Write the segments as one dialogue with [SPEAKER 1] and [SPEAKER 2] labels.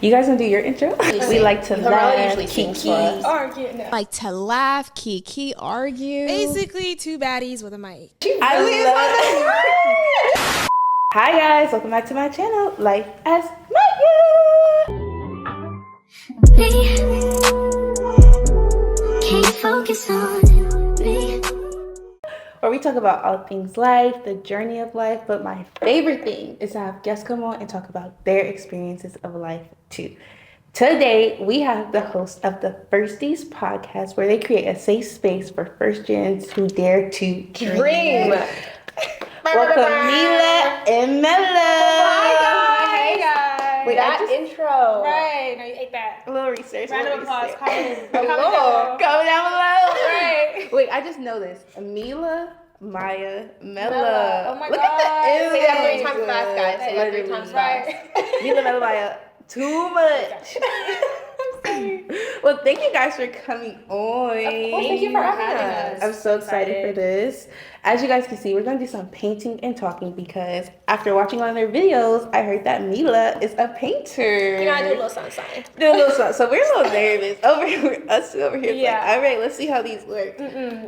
[SPEAKER 1] You guys want to do your intro? We like to laugh, kiki.
[SPEAKER 2] Argue. No.
[SPEAKER 3] Like to laugh, kiki, argue.
[SPEAKER 2] Basically, two baddies with a mic.
[SPEAKER 1] I love it. Hi guys, welcome back to my channel, Life as Maya.
[SPEAKER 4] Can't focus on me.
[SPEAKER 1] Where we talk about all things life, the journey of life, but my favorite thing is to have guests come on and talk about their experiences of life too. Today, we have the host of the Firsties podcast, where they create a safe space for first gens who dare to dream. Welcome, Mila and Mella.
[SPEAKER 2] Hi guys. Hey guys.
[SPEAKER 5] Wait, that intro.
[SPEAKER 2] Right. No, you ate that.
[SPEAKER 1] A little research.
[SPEAKER 2] Round of applause. Comment
[SPEAKER 1] Comment down below.
[SPEAKER 2] Right.
[SPEAKER 1] Wait, I just know this. Mila, Maya, Mella.
[SPEAKER 2] Oh my
[SPEAKER 1] Look
[SPEAKER 2] God.
[SPEAKER 1] at the
[SPEAKER 5] Say that 3 times fast, guys. Say that 3 times fast.
[SPEAKER 2] Right.
[SPEAKER 1] Mila, Mella, Maya. Too much. Well, thank you guys for coming on.
[SPEAKER 5] Thank you for having us.
[SPEAKER 1] I'm so excited for this. As you guys can see, we're going to do some painting and talking because after watching one of their videos, I heard that Mila is a painter.
[SPEAKER 5] You know, I do a little something.
[SPEAKER 1] So we're a little nervous. Us two over here.
[SPEAKER 2] Yeah.
[SPEAKER 1] Like, all right, let's see how these work.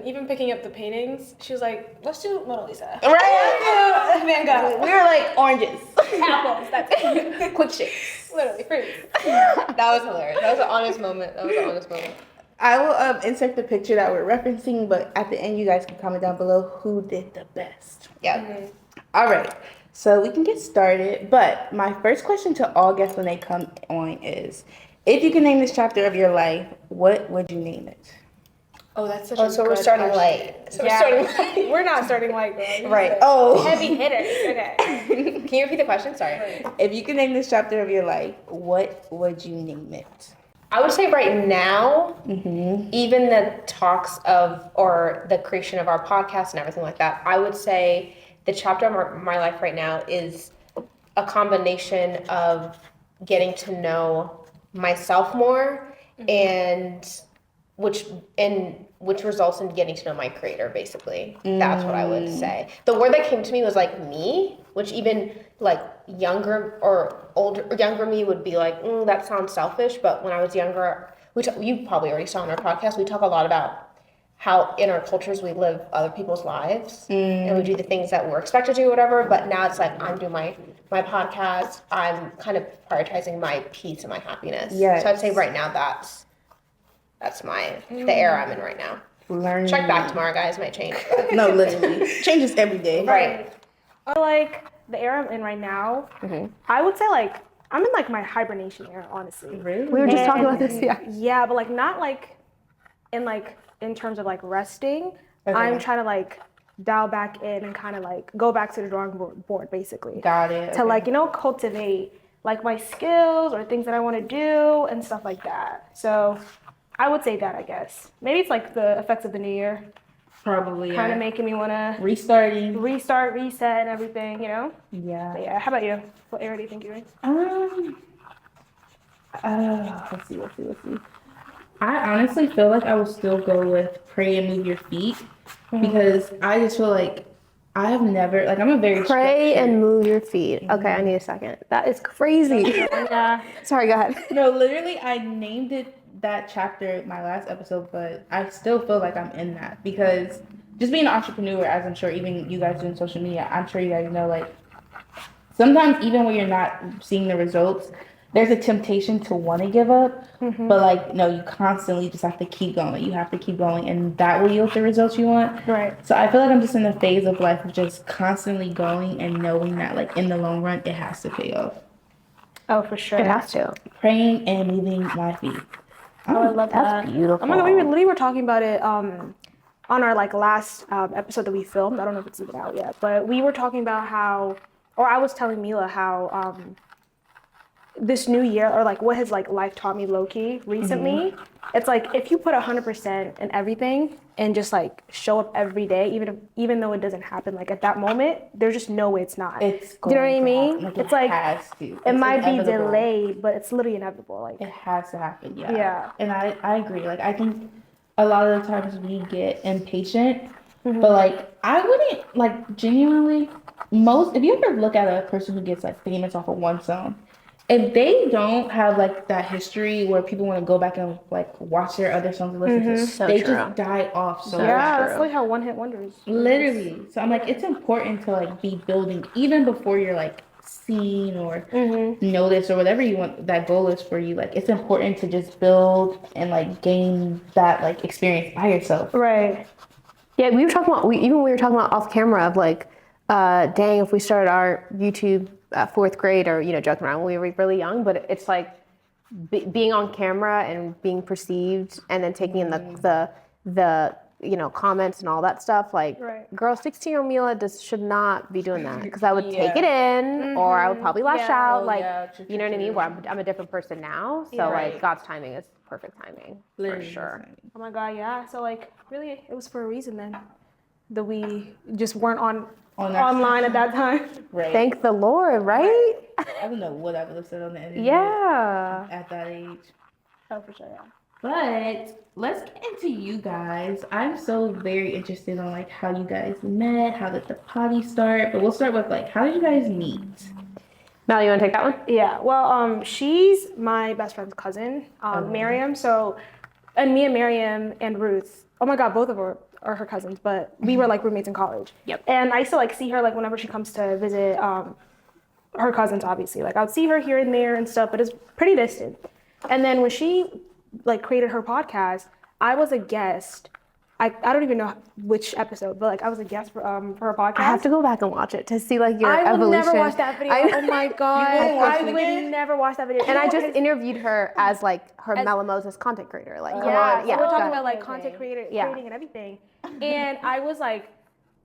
[SPEAKER 2] Even picking up the paintings, she was like, let's do Mona Lisa.
[SPEAKER 1] Right?
[SPEAKER 2] Van Gogh.
[SPEAKER 1] We were like oranges.
[SPEAKER 2] Apples. That's it.
[SPEAKER 1] Quick shakes.
[SPEAKER 2] Literally, fruits.
[SPEAKER 5] That was hilarious. That was an honest moment.
[SPEAKER 1] I will insert the picture that we're referencing, but at the end, you guys can comment down below who did the best.
[SPEAKER 5] Yeah.
[SPEAKER 1] All right, so we can get started. But my first question to all guests when they come on is, if you can name this chapter of your life, what would you name it?
[SPEAKER 2] Oh, that's such a
[SPEAKER 5] So we're
[SPEAKER 2] good
[SPEAKER 5] starting
[SPEAKER 2] question.
[SPEAKER 5] light. So
[SPEAKER 2] Yeah.
[SPEAKER 5] we're starting light.
[SPEAKER 2] We're not starting light, girl.
[SPEAKER 5] Right.
[SPEAKER 1] Oh.
[SPEAKER 2] Heavy hitters. Okay.
[SPEAKER 5] Can you repeat the question? Sorry.
[SPEAKER 1] If you can name this chapter of your life, what would you name it?
[SPEAKER 5] I would say right now, even the talks of or the creation of our podcast and everything like that, I would say the chapter of my life right now is a combination of getting to know myself more and which results in getting to know my creator, basically. That's what I would say. The word that came to me was like me, which even like younger me would be like, that sounds selfish. But when I was younger, you probably already saw on our podcast, we talk a lot about how in our cultures we live other people's lives and we do the things that we're expected to do, whatever. But now it's like I'm doing my podcast. I'm kind of prioritizing my peace and my happiness.
[SPEAKER 1] Yes.
[SPEAKER 5] So I'd say right now that's the era I'm in right now.
[SPEAKER 1] Learning.
[SPEAKER 5] Check back tomorrow, guys. Might change.
[SPEAKER 1] No, literally. Changes every day.
[SPEAKER 5] Right.
[SPEAKER 2] Like the era I'm in right now, I would say like I'm in like my hibernation era, honestly.
[SPEAKER 1] Really?
[SPEAKER 3] We were just talking about this, yeah.
[SPEAKER 2] Yeah, but like not like in terms of like resting.
[SPEAKER 1] Okay.
[SPEAKER 2] I'm trying to like dial back in and kind of like go back to the drawing board basically.
[SPEAKER 1] Got it.
[SPEAKER 2] To like, cultivate like my skills or things that I want to do and stuff like that. So I would say that, I guess. Maybe it's like the effects of the new year
[SPEAKER 1] Probably.
[SPEAKER 2] kind of making me want to
[SPEAKER 1] Restarting.
[SPEAKER 2] restart, reset and everything,
[SPEAKER 1] Yeah.
[SPEAKER 2] But yeah, how about you? What era do you think you're in?
[SPEAKER 1] Let's see. I honestly feel like I would still go with pray and move your feet because I just feel like I have never, like I'm a very
[SPEAKER 3] Pray
[SPEAKER 1] structured-
[SPEAKER 3] and move your feet. Okay, I need a second. That is crazy.
[SPEAKER 2] Yeah.
[SPEAKER 3] Sorry, go ahead.
[SPEAKER 1] No, literally I named it that chapter my last episode, but I still feel like I'm in that because just being an entrepreneur, as I'm sure even you guys do in social media, I'm sure you guys know, like sometimes even when you're not seeing the results, there's a temptation to want to give up, but like, no, you constantly just have to keep going. You have to keep going and that will yield the results you want.
[SPEAKER 2] Right.
[SPEAKER 1] So I feel like I'm just in the phase of life of just constantly going and knowing that like in the long run, it has to pay off.
[SPEAKER 2] Oh, for sure.
[SPEAKER 3] It has to.
[SPEAKER 1] Praying and moving my feet.
[SPEAKER 2] Oh, I love
[SPEAKER 3] That's
[SPEAKER 2] that.
[SPEAKER 3] beautiful.
[SPEAKER 2] Oh my God, we literally were talking about it on our like last episode that we filmed. I don't know if it's even out yet, but we were talking about how, or I was telling Mila how this new year, or like what has like life taught me low-key recently, it's like if you put 100% in everything and just like show up every day, even though it doesn't happen like at that moment, there's just no way it's not.
[SPEAKER 1] It's
[SPEAKER 2] Do you know what I
[SPEAKER 1] going to
[SPEAKER 2] mean?
[SPEAKER 1] happen. Like,
[SPEAKER 2] It's like
[SPEAKER 1] has to.
[SPEAKER 2] it
[SPEAKER 1] It's
[SPEAKER 2] might be
[SPEAKER 1] inevitable.
[SPEAKER 2] delayed, but it's literally inevitable. Like
[SPEAKER 1] It has to happen, yeah.
[SPEAKER 2] Yeah.
[SPEAKER 1] And I agree. Like I think a lot of the times we get impatient, but like I wouldn't like genuinely if you ever look at a person who gets like famous off of one song, if they don't have like that history where people want to go back and like watch their other songs and listen to,
[SPEAKER 3] So
[SPEAKER 1] they
[SPEAKER 3] true.
[SPEAKER 1] just die off so
[SPEAKER 2] Yeah,
[SPEAKER 1] fast.
[SPEAKER 2] that's like how one hit wonders.
[SPEAKER 1] Literally. So I'm like, it's important to like be building even before you're like seen or noticed or whatever you want that goal is for you. Like it's important to just build and like gain that like experience by yourself.
[SPEAKER 2] Right.
[SPEAKER 3] Yeah, we were talking about we were talking about off camera of like, dang, if we started our YouTube at 4th grade or joking around when we were really young, but it's like being on camera and being perceived and then taking in the comments and all that stuff. Like, girl, 16-year-old Mila should not be doing that because I would take it in or I would probably lash out. You know what I mean? Where I'm a different person now. So like God's timing is perfect timing for sure.
[SPEAKER 2] Oh my God, yeah. So like really it was for a reason then that we just weren't online at that time.
[SPEAKER 1] Right.
[SPEAKER 3] Thank the Lord, right?
[SPEAKER 1] I don't know what I would have said on the internet
[SPEAKER 3] Yeah.
[SPEAKER 1] at that age.
[SPEAKER 2] Oh, for sure, yeah.
[SPEAKER 1] But let's get into you guys. I'm so very interested on like how you guys met, how did the potty start? But we'll start with like, how did you guys meet?
[SPEAKER 3] Mel, you want to take that one?
[SPEAKER 2] Yeah, well, she's my best friend's cousin, Miriam. So, and me and Miriam and Ruth, oh my God, both of her are her cousins, but we were like roommates in college.
[SPEAKER 3] Yep.
[SPEAKER 2] And I used to like see her like whenever she comes to visit her cousins, obviously. Like I would see her here and there and stuff, but it's pretty distant. And then when she like created her podcast, I was a guest. I don't even know which episode, but like I was a guest for her podcast.
[SPEAKER 3] I have to go back and watch it to see like your evolution.
[SPEAKER 2] I would never watch that video. Oh my God. I would never watch that video.
[SPEAKER 3] And I just interviewed her as like her Melamoses content creator. Like, come
[SPEAKER 2] yeah,
[SPEAKER 3] on.
[SPEAKER 2] so we're talking about like content creating and everything. And I was like,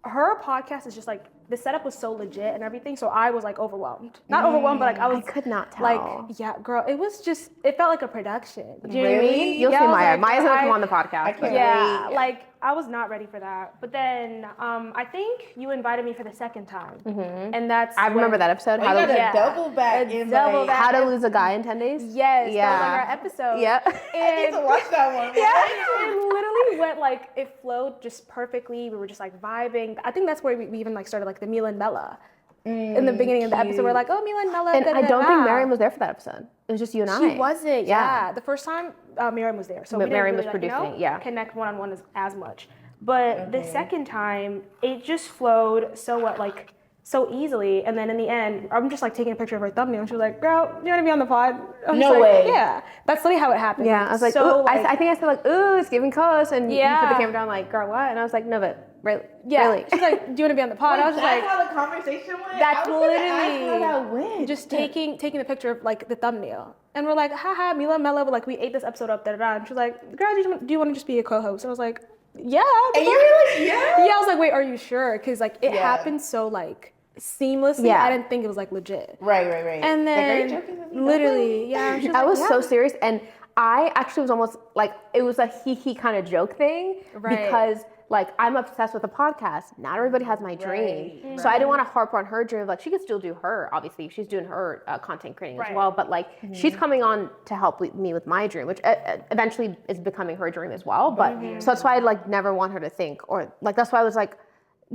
[SPEAKER 2] her podcast is just like, the setup was so legit and everything, so I was like overwhelmed. Not overwhelmed, but like I
[SPEAKER 3] could not tell.
[SPEAKER 2] Like, yeah, girl, it was just, it felt like a production. Do you know what I mean?
[SPEAKER 3] You'll see Maya.
[SPEAKER 2] Like,
[SPEAKER 3] Maya's gonna come on the podcast.
[SPEAKER 1] I can't
[SPEAKER 2] yeah, like I was not ready for that. But then I think you invited me for the second time, and that's
[SPEAKER 3] I remember that episode.
[SPEAKER 1] How to double back in
[SPEAKER 3] How to lose a guy in 10 days.
[SPEAKER 2] Yes, that was like our episode.
[SPEAKER 3] Yep.
[SPEAKER 1] I need to watch that one.
[SPEAKER 2] Yeah, it literally went like, it flowed just perfectly. We were just like vibing. I think that's where we even like started like the Mila and Mela. In the beginning of the episode, we're like, oh, Mila and Mela.
[SPEAKER 3] And I don't think Miriam was there for that episode. It was just you and I.
[SPEAKER 2] She wasn't, yeah. The first time, Miriam was there. So we
[SPEAKER 3] Miriam was
[SPEAKER 2] didn't really,
[SPEAKER 3] producing it,
[SPEAKER 2] connect one-on-one as much. But the second time, it just flowed so easily. And then in the end, I'm just like taking a picture of her thumbnail. And she was like, girl, do you want to be on the pod?
[SPEAKER 1] No way.
[SPEAKER 2] Yeah. That's literally how it happened.
[SPEAKER 3] Yeah, I was like,
[SPEAKER 2] so,
[SPEAKER 3] ooh, I think I said like, ooh, it's giving close. And you put the camera down like, girl, what? And I was like, no, but really.
[SPEAKER 2] She's like, do you want to be on the pod? I was just like,
[SPEAKER 1] how the conversation went?
[SPEAKER 2] that's
[SPEAKER 1] literally how that went.
[SPEAKER 2] just taking the picture of like the thumbnail. And we're like, haha, Mila and Mela, like we ate this episode up, da-da-da. And she was like, girl, do you want to just be a co-host? And I was like, yeah.
[SPEAKER 1] And you were like, yeah?
[SPEAKER 2] Yeah, I was like, wait, are you sure? Because like it happened so like seamlessly.
[SPEAKER 3] Yeah.
[SPEAKER 2] I didn't think it was like legit.
[SPEAKER 1] Right.
[SPEAKER 2] And then
[SPEAKER 1] like, are you joking with me?
[SPEAKER 2] literally, yeah.
[SPEAKER 3] I was so serious. And I actually was almost like, it was a he kind of joke thing.
[SPEAKER 2] Right.
[SPEAKER 3] Because like, I'm obsessed with a podcast. Not everybody has my dream. So I didn't want to harp on her dream. Like, she could still do her, obviously. She's doing her content creating as well. But like, she's coming on to help me with my dream, which eventually is becoming her dream as well. But so that's why I like never want her to think, or like, that's why I was like,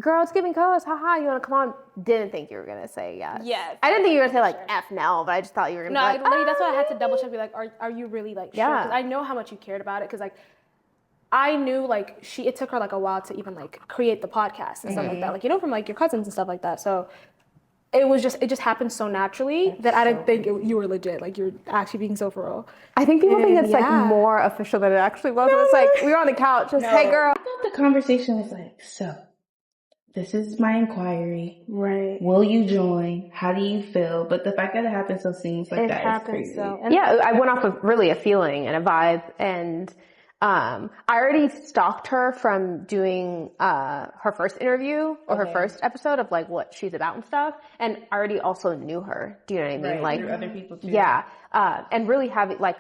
[SPEAKER 3] girl, it's giving co-host, haha, you want to come on? Didn't think you were going to say yes.
[SPEAKER 2] Yes.
[SPEAKER 3] I didn't think you were going to say like F no, but I just thought you were going to be like,
[SPEAKER 2] literally, that's why I had to double check, be like, are you really like sure? Because I know how much you cared about it. Because like, I knew like it took her like a while to even like create the podcast and stuff like that. Like, from like your cousins and stuff like that. So it just happened so naturally that I didn't think you were legit. Like, you're actually being so for real.
[SPEAKER 3] I think people think it's like more official than it actually was. It was like, we were on the couch, just, hey girl.
[SPEAKER 1] I thought the conversation was like, so, this is my inquiry.
[SPEAKER 2] Right.
[SPEAKER 1] Will you join? How do you feel? But the fact that it happened so seems like that is crazy.
[SPEAKER 3] Yeah, I went off of really a feeling and a vibe, and I already stalked her from doing her first interview or her first episode of like what she's about and stuff, and I already also knew her. Do you know what I mean?
[SPEAKER 1] Right,
[SPEAKER 3] like
[SPEAKER 1] through other people too.
[SPEAKER 3] Yeah, and really having like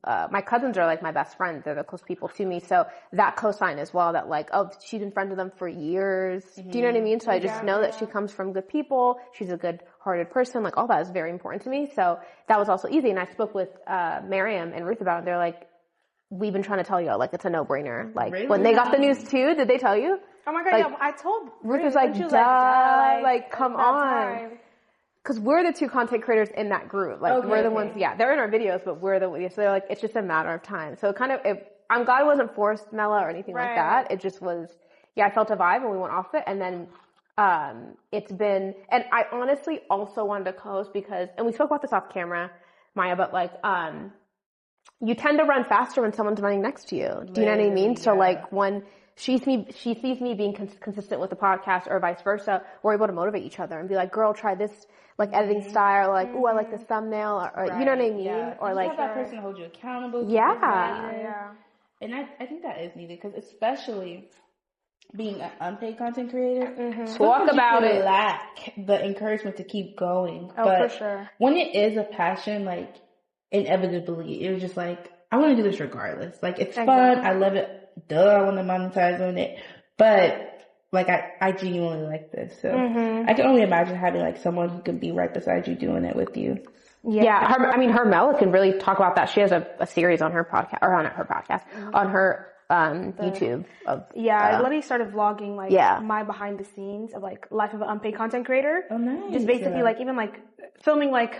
[SPEAKER 3] my cousins are like my best friends. They're the close people to me, so that co-sign as well. That like, oh, she's been friends with them for years. Do you know what I mean? So I just know that she comes from good people. She's a good-hearted person. Like, all that is very important to me. So that was also easy. And I spoke with Miriam and Ruth about it. They're like, we've been trying to tell you, like, it's a no-brainer. Like, when they got the news too, did they tell you?
[SPEAKER 2] Oh my God,
[SPEAKER 3] like,
[SPEAKER 2] I told
[SPEAKER 3] Ruth was like, duh, like, come on. because we're the two content creators in that group. Like we're the ones, they're in our videos, but we're the ones. So they're like, it's just a matter of time. So I'm glad it wasn't forced, Mela, or anything like that. It just was, I felt a vibe and we went off it. And then it's been, and I honestly also wanted to co-host because, and we spoke about this off camera, Maya, but like, you tend to run faster when someone's running next to you. Do you know what I mean? So like when she sees me being consistent with the podcast or vice versa, we're able to motivate each other and be like, girl, try this like editing style, or like, ooh, I like this thumbnail, or you know what I mean? Or
[SPEAKER 1] you
[SPEAKER 3] like
[SPEAKER 1] have that person to hold you accountable.
[SPEAKER 3] Yeah.
[SPEAKER 1] And I think that is needed because especially being an unpaid content creator,
[SPEAKER 3] talk about it.
[SPEAKER 1] Lack the encouragement to keep going.
[SPEAKER 2] Oh,
[SPEAKER 1] but
[SPEAKER 2] for sure.
[SPEAKER 1] when it is a passion, like inevitably, it was just like I want to do this regardless. Like it's fun, I love it. I want to monetize on it, but like I genuinely like this. So I can only imagine having like someone who can be right beside you doing it with you.
[SPEAKER 3] Yeah, her Mela can really talk about that. She has a series on her podcast, or on her podcast, on her YouTube.
[SPEAKER 2] I literally started vlogging like my behind the scenes of like life of an unpaid content creator.
[SPEAKER 1] Oh, nice.
[SPEAKER 2] Just basically like even like filming like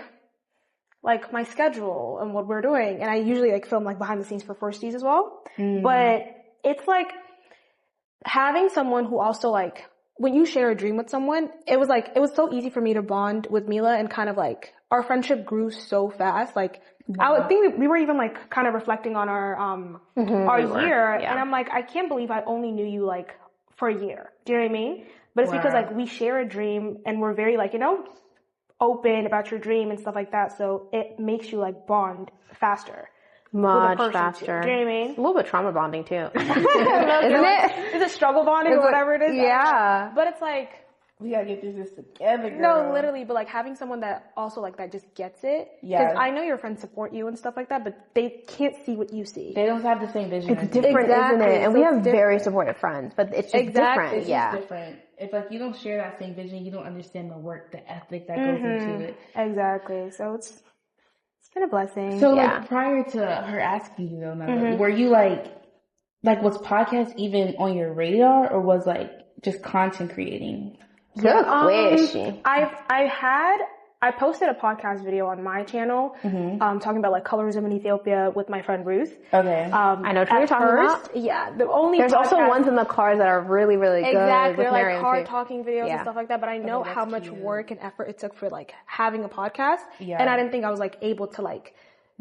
[SPEAKER 2] my schedule and what we're doing, and I usually like film like behind the scenes for Firsties as well. But it's like having someone who also like when you share a dream with someone, it was so easy for me to bond with Mila, and kind of like our friendship grew so fast. Like I would think we were even like kind of reflecting on our year, and I'm like, I can't believe I only knew you like for a year. Do you know what I mean? But it's because like we share a dream and we're very like, open about your dream and stuff like that. So it makes you like bond faster.
[SPEAKER 3] Much faster.
[SPEAKER 2] Do you know what I mean?
[SPEAKER 3] A little bit trauma bonding too. Isn't
[SPEAKER 2] it? Is it struggle bonding or whatever it is?
[SPEAKER 3] Yeah.
[SPEAKER 2] But it's like,
[SPEAKER 1] we gotta get through this together, girl.
[SPEAKER 2] No, literally, but like having someone that also like that just gets it.
[SPEAKER 1] Yeah.
[SPEAKER 2] Because I know your friends support you and stuff like that, but they can't see what you see.
[SPEAKER 1] They don't have the same vision.
[SPEAKER 3] It's different, isn't it? And we have very supportive friends, but it's just different.
[SPEAKER 1] It's just different. If like you don't share that same vision, you don't understand the work, the ethic that goes into it.
[SPEAKER 2] Exactly. So it's been a blessing.
[SPEAKER 1] So like prior to her asking you though, were you like was podcast even on your radar, or was like just content creating?
[SPEAKER 2] I posted a podcast video on my channel, talking about like colorism in Ethiopia with my friend Ruth.
[SPEAKER 1] Okay.
[SPEAKER 3] I know what you're talking about.
[SPEAKER 2] Yeah.
[SPEAKER 3] There's also ones in the cars that are really, really good.
[SPEAKER 2] Exactly.
[SPEAKER 3] With
[SPEAKER 2] They're like car talking videos and stuff like that. But I know how much
[SPEAKER 1] cute.
[SPEAKER 2] work and effort it took for like having a podcast.
[SPEAKER 1] Yeah.
[SPEAKER 2] And I didn't think I was like able to like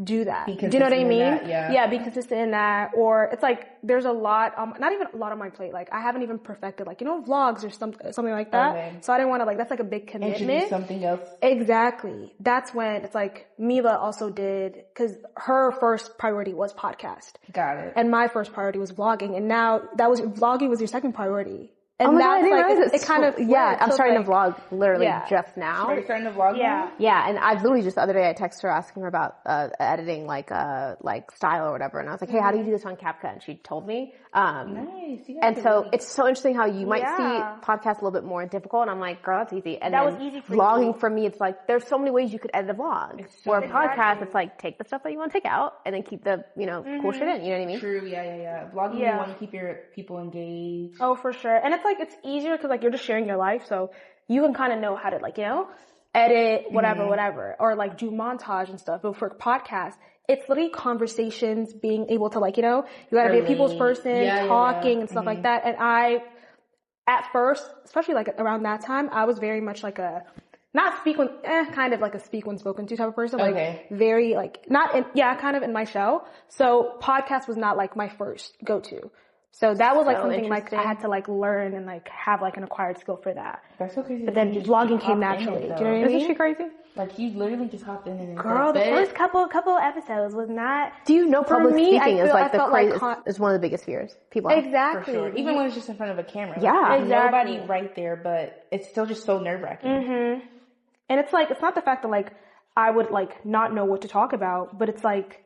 [SPEAKER 2] do that.
[SPEAKER 1] Be
[SPEAKER 2] Do you know what I
[SPEAKER 1] consistent
[SPEAKER 2] mean?
[SPEAKER 1] in that, yeah.
[SPEAKER 2] Be consistent in that. Or it's like there's a lot, not even a lot on my plate. Like I haven't even perfected like, vlogs or something like that.
[SPEAKER 1] Okay.
[SPEAKER 2] So I didn't want to like, that's like a big commitment.
[SPEAKER 1] Introduce something else.
[SPEAKER 2] Exactly. That's when it's like Mila also did, because her first priority was podcast.
[SPEAKER 1] Got it.
[SPEAKER 2] And my first priority was vlogging. And now vlogging was your second priority. And
[SPEAKER 3] God,
[SPEAKER 2] that's like,
[SPEAKER 3] realize
[SPEAKER 2] it kind of,
[SPEAKER 3] I'm
[SPEAKER 2] so
[SPEAKER 3] starting
[SPEAKER 2] like,
[SPEAKER 3] to vlog literally just now.
[SPEAKER 1] Are you starting to vlog now?
[SPEAKER 3] Yeah, and I've literally just the other day I texted her asking her about editing like style or whatever, and I was like, hey, how do you do this on CapCut? And she told me.
[SPEAKER 1] Nice.
[SPEAKER 3] And so it's so interesting how you might see podcasts a little bit more difficult, and I'm like, girl, that's easy. And
[SPEAKER 2] that
[SPEAKER 3] then
[SPEAKER 2] was easy for
[SPEAKER 3] vlogging for me, it's like there's so many ways you could edit a vlog. Or a podcast, it's like take the stuff that you want to take out and then keep the cool shit in. You know what I mean?
[SPEAKER 1] True. Yeah. Vlogging, you want to keep your people engaged.
[SPEAKER 2] Oh, for sure. And it's like it's easier because like you're just sharing your life, so you can kind of know how to like edit whatever, or like do montage and stuff. But for podcasts, it's literally conversations, being able to like you gotta be a people's person, talking and stuff like that. And I, at first, especially like around that time, I was very much like a kind of like a speak when spoken to type of person. Like very like kind of in my shell. So podcast was not like my first go to. So that was like something like I had to like learn and like have like an acquired skill for that.
[SPEAKER 1] That's so crazy.
[SPEAKER 2] But then vlogging came naturally. Do you know what I mean?
[SPEAKER 3] Isn't she crazy?
[SPEAKER 1] Like you literally just hopped in and
[SPEAKER 2] girl, the first couple episodes was not.
[SPEAKER 3] Do you know public speaking is like the crazy? Is one of the biggest fears people have.
[SPEAKER 2] Exactly.
[SPEAKER 1] For sure. Even when it's just in front of a camera.
[SPEAKER 3] Yeah.
[SPEAKER 1] Nobody right there, but it's still just so nerve wracking.
[SPEAKER 2] And it's like it's not the fact that like I would like not know what to talk about, but it's like.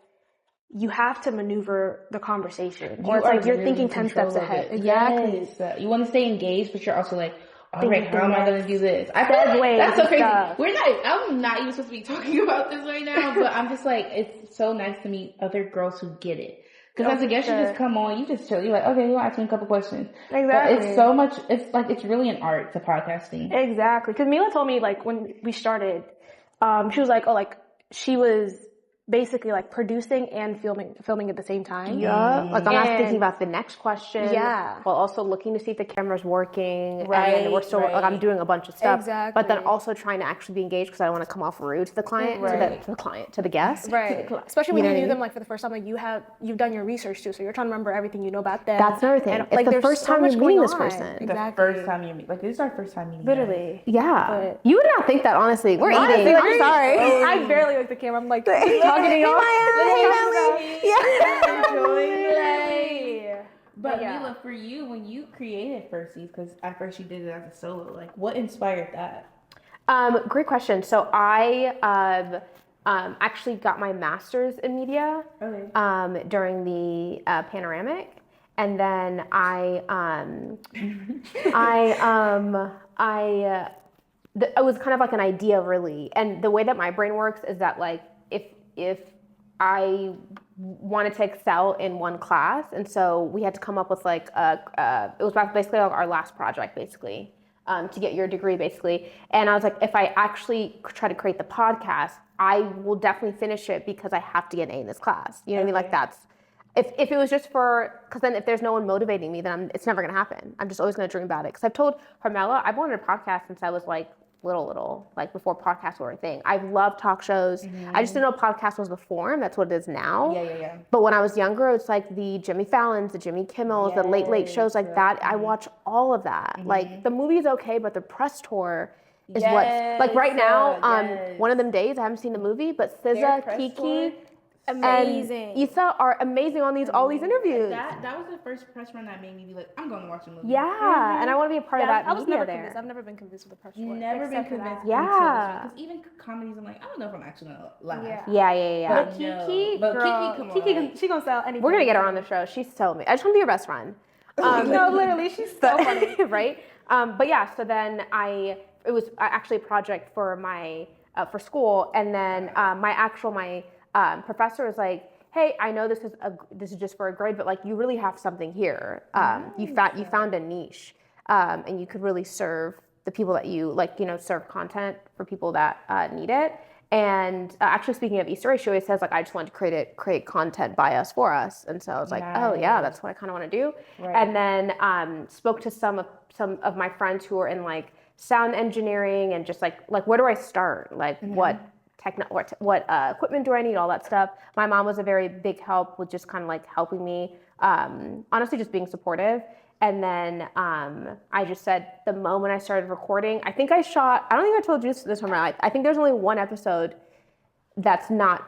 [SPEAKER 2] You have to maneuver the conversation. Or it's like you're thinking 10 steps ahead. Exactly.
[SPEAKER 1] Yes. You want to stay engaged, but you're also like, all right, how am I going to do this? I feel
[SPEAKER 2] like
[SPEAKER 1] that's so crazy. I'm not even supposed to be talking about this right now, but I'm just like, it's so nice to meet other girls who get it. Because as a guest, you just come on, you just chill. You're like, okay, you'll ask me a couple questions. But
[SPEAKER 2] Exactly.
[SPEAKER 1] it's so much. It's like it's really an art to podcasting.
[SPEAKER 2] Exactly. Because Mila told me like when we started, she was like, oh, like she was basically like producing and filming at the same time.
[SPEAKER 3] Yeah. Like I'm not
[SPEAKER 2] And-
[SPEAKER 3] thinking about the next question.
[SPEAKER 2] Yeah.
[SPEAKER 3] While also looking to see if the camera's working. And
[SPEAKER 1] Right,
[SPEAKER 3] then we're still like I'm
[SPEAKER 1] right.
[SPEAKER 3] doing a bunch of stuff.
[SPEAKER 2] Exactly.
[SPEAKER 3] But then also trying to actually be engaged because I don't want to come off rude to the client,
[SPEAKER 1] Right.
[SPEAKER 3] to the guest.
[SPEAKER 2] Right. Especially when
[SPEAKER 3] You know
[SPEAKER 2] you
[SPEAKER 3] what I
[SPEAKER 2] knew them
[SPEAKER 3] mean?
[SPEAKER 2] like for the first time, like you've done your research too, so you're trying to remember everything you know about them.
[SPEAKER 3] That's another thing.
[SPEAKER 2] And,
[SPEAKER 3] It's
[SPEAKER 2] like,
[SPEAKER 3] the
[SPEAKER 2] there's
[SPEAKER 3] first
[SPEAKER 2] so
[SPEAKER 3] time
[SPEAKER 2] much
[SPEAKER 3] you're meeting
[SPEAKER 2] going
[SPEAKER 3] this
[SPEAKER 2] on.
[SPEAKER 3] person.
[SPEAKER 1] The
[SPEAKER 2] Exactly.
[SPEAKER 1] first time you meet, like this is our first time meeting.
[SPEAKER 2] Literally.
[SPEAKER 3] Yeah.
[SPEAKER 2] But-
[SPEAKER 3] You would not think that honestly. We're
[SPEAKER 2] Honestly,
[SPEAKER 3] eating.
[SPEAKER 2] like,
[SPEAKER 3] I'm sorry.
[SPEAKER 2] I barely look at the camera. I'm like talking to y'all.
[SPEAKER 1] But
[SPEAKER 2] Yeah.
[SPEAKER 1] Mila, for you, when you created Firsties, because at first you did it as a solo, like what inspired that?
[SPEAKER 3] Great question. So I actually got my master's in media
[SPEAKER 1] Okay.
[SPEAKER 3] during the panoramic, and then it was kind of like an idea really, and the way that my brain works is that like if I wanted to excel in one class, and so we had to come up with like it was basically like our last project basically. To get your degree, basically. And I was like, if I actually try to create the podcast, I will definitely finish it because I have to get an A in this class. You know what I mean? Like that's, if it was just for, because then if there's no one motivating me, then it's never gonna happen. I'm just always gonna dream about it. Because I've told Carmela, I've wanted a podcast since I was like little, like before podcasts were a thing. I've loved talk shows. I just didn't know podcast was the form. That's what it is now.
[SPEAKER 1] Yeah.
[SPEAKER 3] But when I was younger, it's like the Jimmy Fallons, the Jimmy Kimmels, the late shows like that. I watch all of that. Like the movie is okay, but the press tour is what's like right now. One of them days I haven't seen the movie, but SZA,
[SPEAKER 1] press
[SPEAKER 3] Kiki,
[SPEAKER 1] tour?
[SPEAKER 2] Amazing.
[SPEAKER 3] and Issa are amazing on all these interviews.
[SPEAKER 1] That was the first press run that made me be like, I'm going to watch a movie.
[SPEAKER 3] Yeah, and I want to be a part of that
[SPEAKER 2] I was
[SPEAKER 3] media
[SPEAKER 2] never
[SPEAKER 3] there.
[SPEAKER 2] convinced. I've never been convinced with the press tour.
[SPEAKER 1] Never been
[SPEAKER 2] except for
[SPEAKER 1] convinced.
[SPEAKER 2] that.
[SPEAKER 3] Yeah.
[SPEAKER 1] Because even comedies, I'm like, I don't know if I'm actually gonna laugh.
[SPEAKER 2] Yeah.
[SPEAKER 3] Yeah.
[SPEAKER 2] But
[SPEAKER 1] No.
[SPEAKER 2] Kiki,
[SPEAKER 1] But
[SPEAKER 2] girl,
[SPEAKER 1] Kiki, come
[SPEAKER 2] Kiki,
[SPEAKER 1] on.
[SPEAKER 2] she gonna sell anything.
[SPEAKER 3] We're gonna get her on the show. She's telling me. I just want to be your best friend.
[SPEAKER 2] No, literally, she's so funny.
[SPEAKER 3] Right? But yeah, so then it was actually a project for my for school, and then my professor was like, hey, I know this is just for a grade, but like you really have something here. You found a niche, and you could really serve the people that you like, serve content for people that need it. And actually, speaking of Easter egg, she always says like, I just want to create content by us for us. And so I was like, oh yeah, that's what I kind of want to do.
[SPEAKER 1] Right.
[SPEAKER 3] And then spoke to some of my friends who are in like sound engineering and just like where do I start? Like what equipment do I need? All that stuff. My mom was a very big help with just kind of like helping me. Honestly, just being supportive. And then I just said the moment I started recording, I don't think I told you this from my life. I think there's only one episode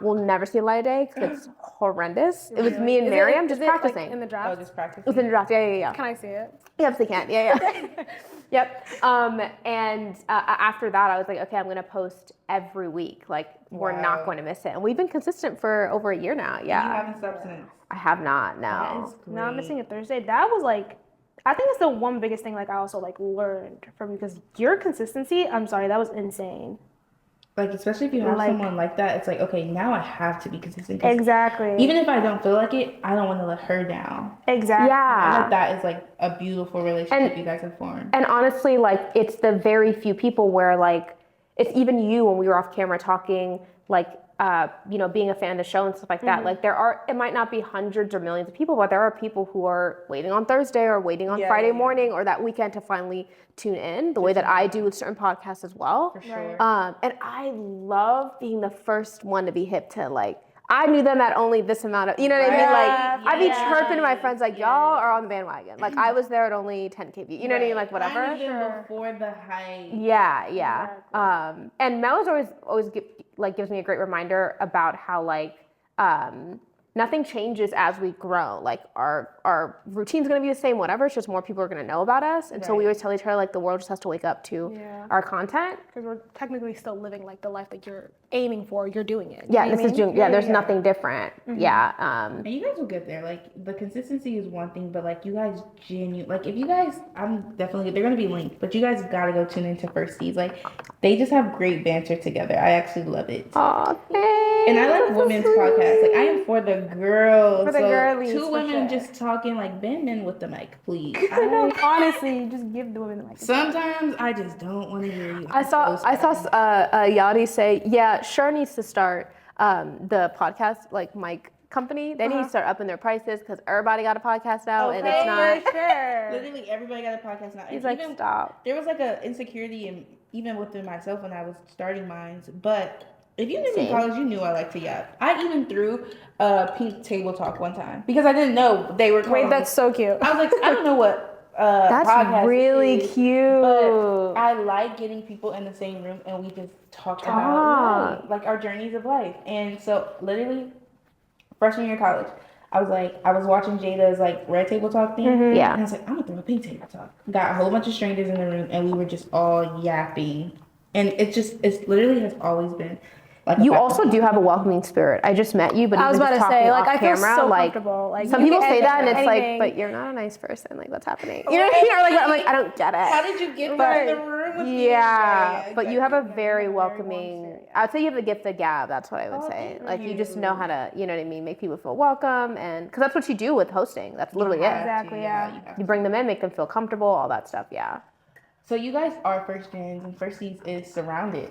[SPEAKER 3] will never see the light of day because it's horrendous. It was me and Miriam just practicing.
[SPEAKER 2] Like, in the
[SPEAKER 1] Oh,
[SPEAKER 2] draft.
[SPEAKER 1] just practice.
[SPEAKER 3] It was in the draft. Yeah.
[SPEAKER 2] Can I see it?
[SPEAKER 3] You absolutely can. Yeah. Yep. And after that, I was like, okay, I'm going to post every week. Like, we're not going to miss it. And we've been consistent for over a year now. Yeah.
[SPEAKER 1] You haven't stopped since.
[SPEAKER 3] I have not,
[SPEAKER 1] That
[SPEAKER 3] no.
[SPEAKER 1] is
[SPEAKER 2] No, I'm
[SPEAKER 1] great.
[SPEAKER 2] missing a Thursday. That was like, I think it's the one biggest thing like I also like learned from you because your consistency, I'm sorry, that was insane.
[SPEAKER 1] Like, especially if you have someone like that, it's like, okay, now I have to be consistent. 'Cause
[SPEAKER 2] Exactly.
[SPEAKER 1] even if I don't feel like it, I don't want to let her down.
[SPEAKER 2] Exactly.
[SPEAKER 1] I
[SPEAKER 3] Yeah.
[SPEAKER 1] think that is like a beautiful relationship you guys have formed.
[SPEAKER 3] And honestly, like, it's the very few people where, like, it's even you when we were off camera talking, like, being a fan of the show and stuff like that. Like, it might not be hundreds or millions of people, but there are people who are waiting on Thursday or waiting on Friday morning or that weekend to finally tune in the way that I do with certain podcasts as well.
[SPEAKER 1] For sure.
[SPEAKER 3] And I love being the first one to be hip to, like, I knew them at only this amount of, you know what I mean? Like, I'd be chirping to my friends, like, y'all are on the bandwagon. Like, I was there at only 10K views, you know what I mean? Like, whatever.
[SPEAKER 1] I knew them before the hype.
[SPEAKER 3] Yeah. And Mel is always gives me a great reminder about how, like, nothing changes as we grow. Like, our routine's gonna be the same, whatever. It's just more people are gonna know about us. And so we always tell each other, like, the world just has to wake up to our content.
[SPEAKER 2] Because we're technically still living like the life that you're aiming for. You're doing it.
[SPEAKER 3] Yeah, this is doing. Yeah, there's nothing different. Yeah.
[SPEAKER 1] And you guys will get there. Like, the consistency is one thing, but like, you guys like, if you guys, they're gonna be linked, but you guys gotta go tune into Firsties. Like, they just have great banter together. I actually love it.
[SPEAKER 3] Aw, thanks.
[SPEAKER 1] And I like women's podcasts. Like I am for the girls.
[SPEAKER 2] For the girlies,
[SPEAKER 1] two
[SPEAKER 2] for
[SPEAKER 1] women
[SPEAKER 2] sure.
[SPEAKER 1] just talking, like bend men with the mic, please.
[SPEAKER 2] Honestly, just give the women the mic.
[SPEAKER 1] Sometimes I just don't want to hear you.
[SPEAKER 3] I saw Yachty say, yeah, Sure needs to start the podcast like mic company. They need to start upping their prices because everybody got a podcast now and it's not.
[SPEAKER 2] For sure.
[SPEAKER 1] Literally everybody got a podcast now.
[SPEAKER 3] He's
[SPEAKER 1] And
[SPEAKER 3] like, stop.
[SPEAKER 1] There was like a insecurity and even within myself when I was starting mine. But if you knew me in college, you knew I liked to yap. I even threw a pink table talk one time because I didn't know they were.
[SPEAKER 2] Wait, that's so cute.
[SPEAKER 1] I was like, I don't know what.
[SPEAKER 3] That's
[SPEAKER 1] podcast
[SPEAKER 3] really
[SPEAKER 1] is,
[SPEAKER 3] cute.
[SPEAKER 1] But I like getting people in the same room and we just talk about life, like our journeys of life. And so literally freshman year of college, I was watching Jada's like red table talk thing.
[SPEAKER 3] Yeah.
[SPEAKER 1] And I was like, I'm gonna throw a pink table talk. Got a whole bunch of strangers in the room and we were just all yapping. And it's literally has always been like
[SPEAKER 3] You also do have a welcoming spirit. I just met you, but
[SPEAKER 2] I was
[SPEAKER 3] even
[SPEAKER 2] about
[SPEAKER 3] just
[SPEAKER 2] to say,
[SPEAKER 3] talking
[SPEAKER 2] like,
[SPEAKER 3] off
[SPEAKER 2] I feel
[SPEAKER 3] camera,
[SPEAKER 2] so
[SPEAKER 3] like,
[SPEAKER 2] comfortable. Like,
[SPEAKER 3] some
[SPEAKER 2] you
[SPEAKER 3] people
[SPEAKER 2] can
[SPEAKER 3] say that and
[SPEAKER 2] answer
[SPEAKER 3] it's
[SPEAKER 2] anything.
[SPEAKER 3] like, but you're not a nice person. Like, what's happening? You know what I mean? Or like, I'm like, I don't get it.
[SPEAKER 1] how did you get back in the room with me?
[SPEAKER 3] Yeah, but you have a
[SPEAKER 1] exactly.
[SPEAKER 3] very
[SPEAKER 1] warm
[SPEAKER 3] welcoming.
[SPEAKER 1] spirit.
[SPEAKER 3] I'd say you have the gift of gab. That's what I would say.
[SPEAKER 1] thank
[SPEAKER 3] Like you just know how to, you know what I mean, make people feel welcome, and because that's what you do with hosting. That's literally it.
[SPEAKER 2] Exactly, yeah.
[SPEAKER 1] You have
[SPEAKER 3] You bring them in, make them feel comfortable, all that stuff. Yeah.
[SPEAKER 1] So you guys are first gens and Firsties is surrounded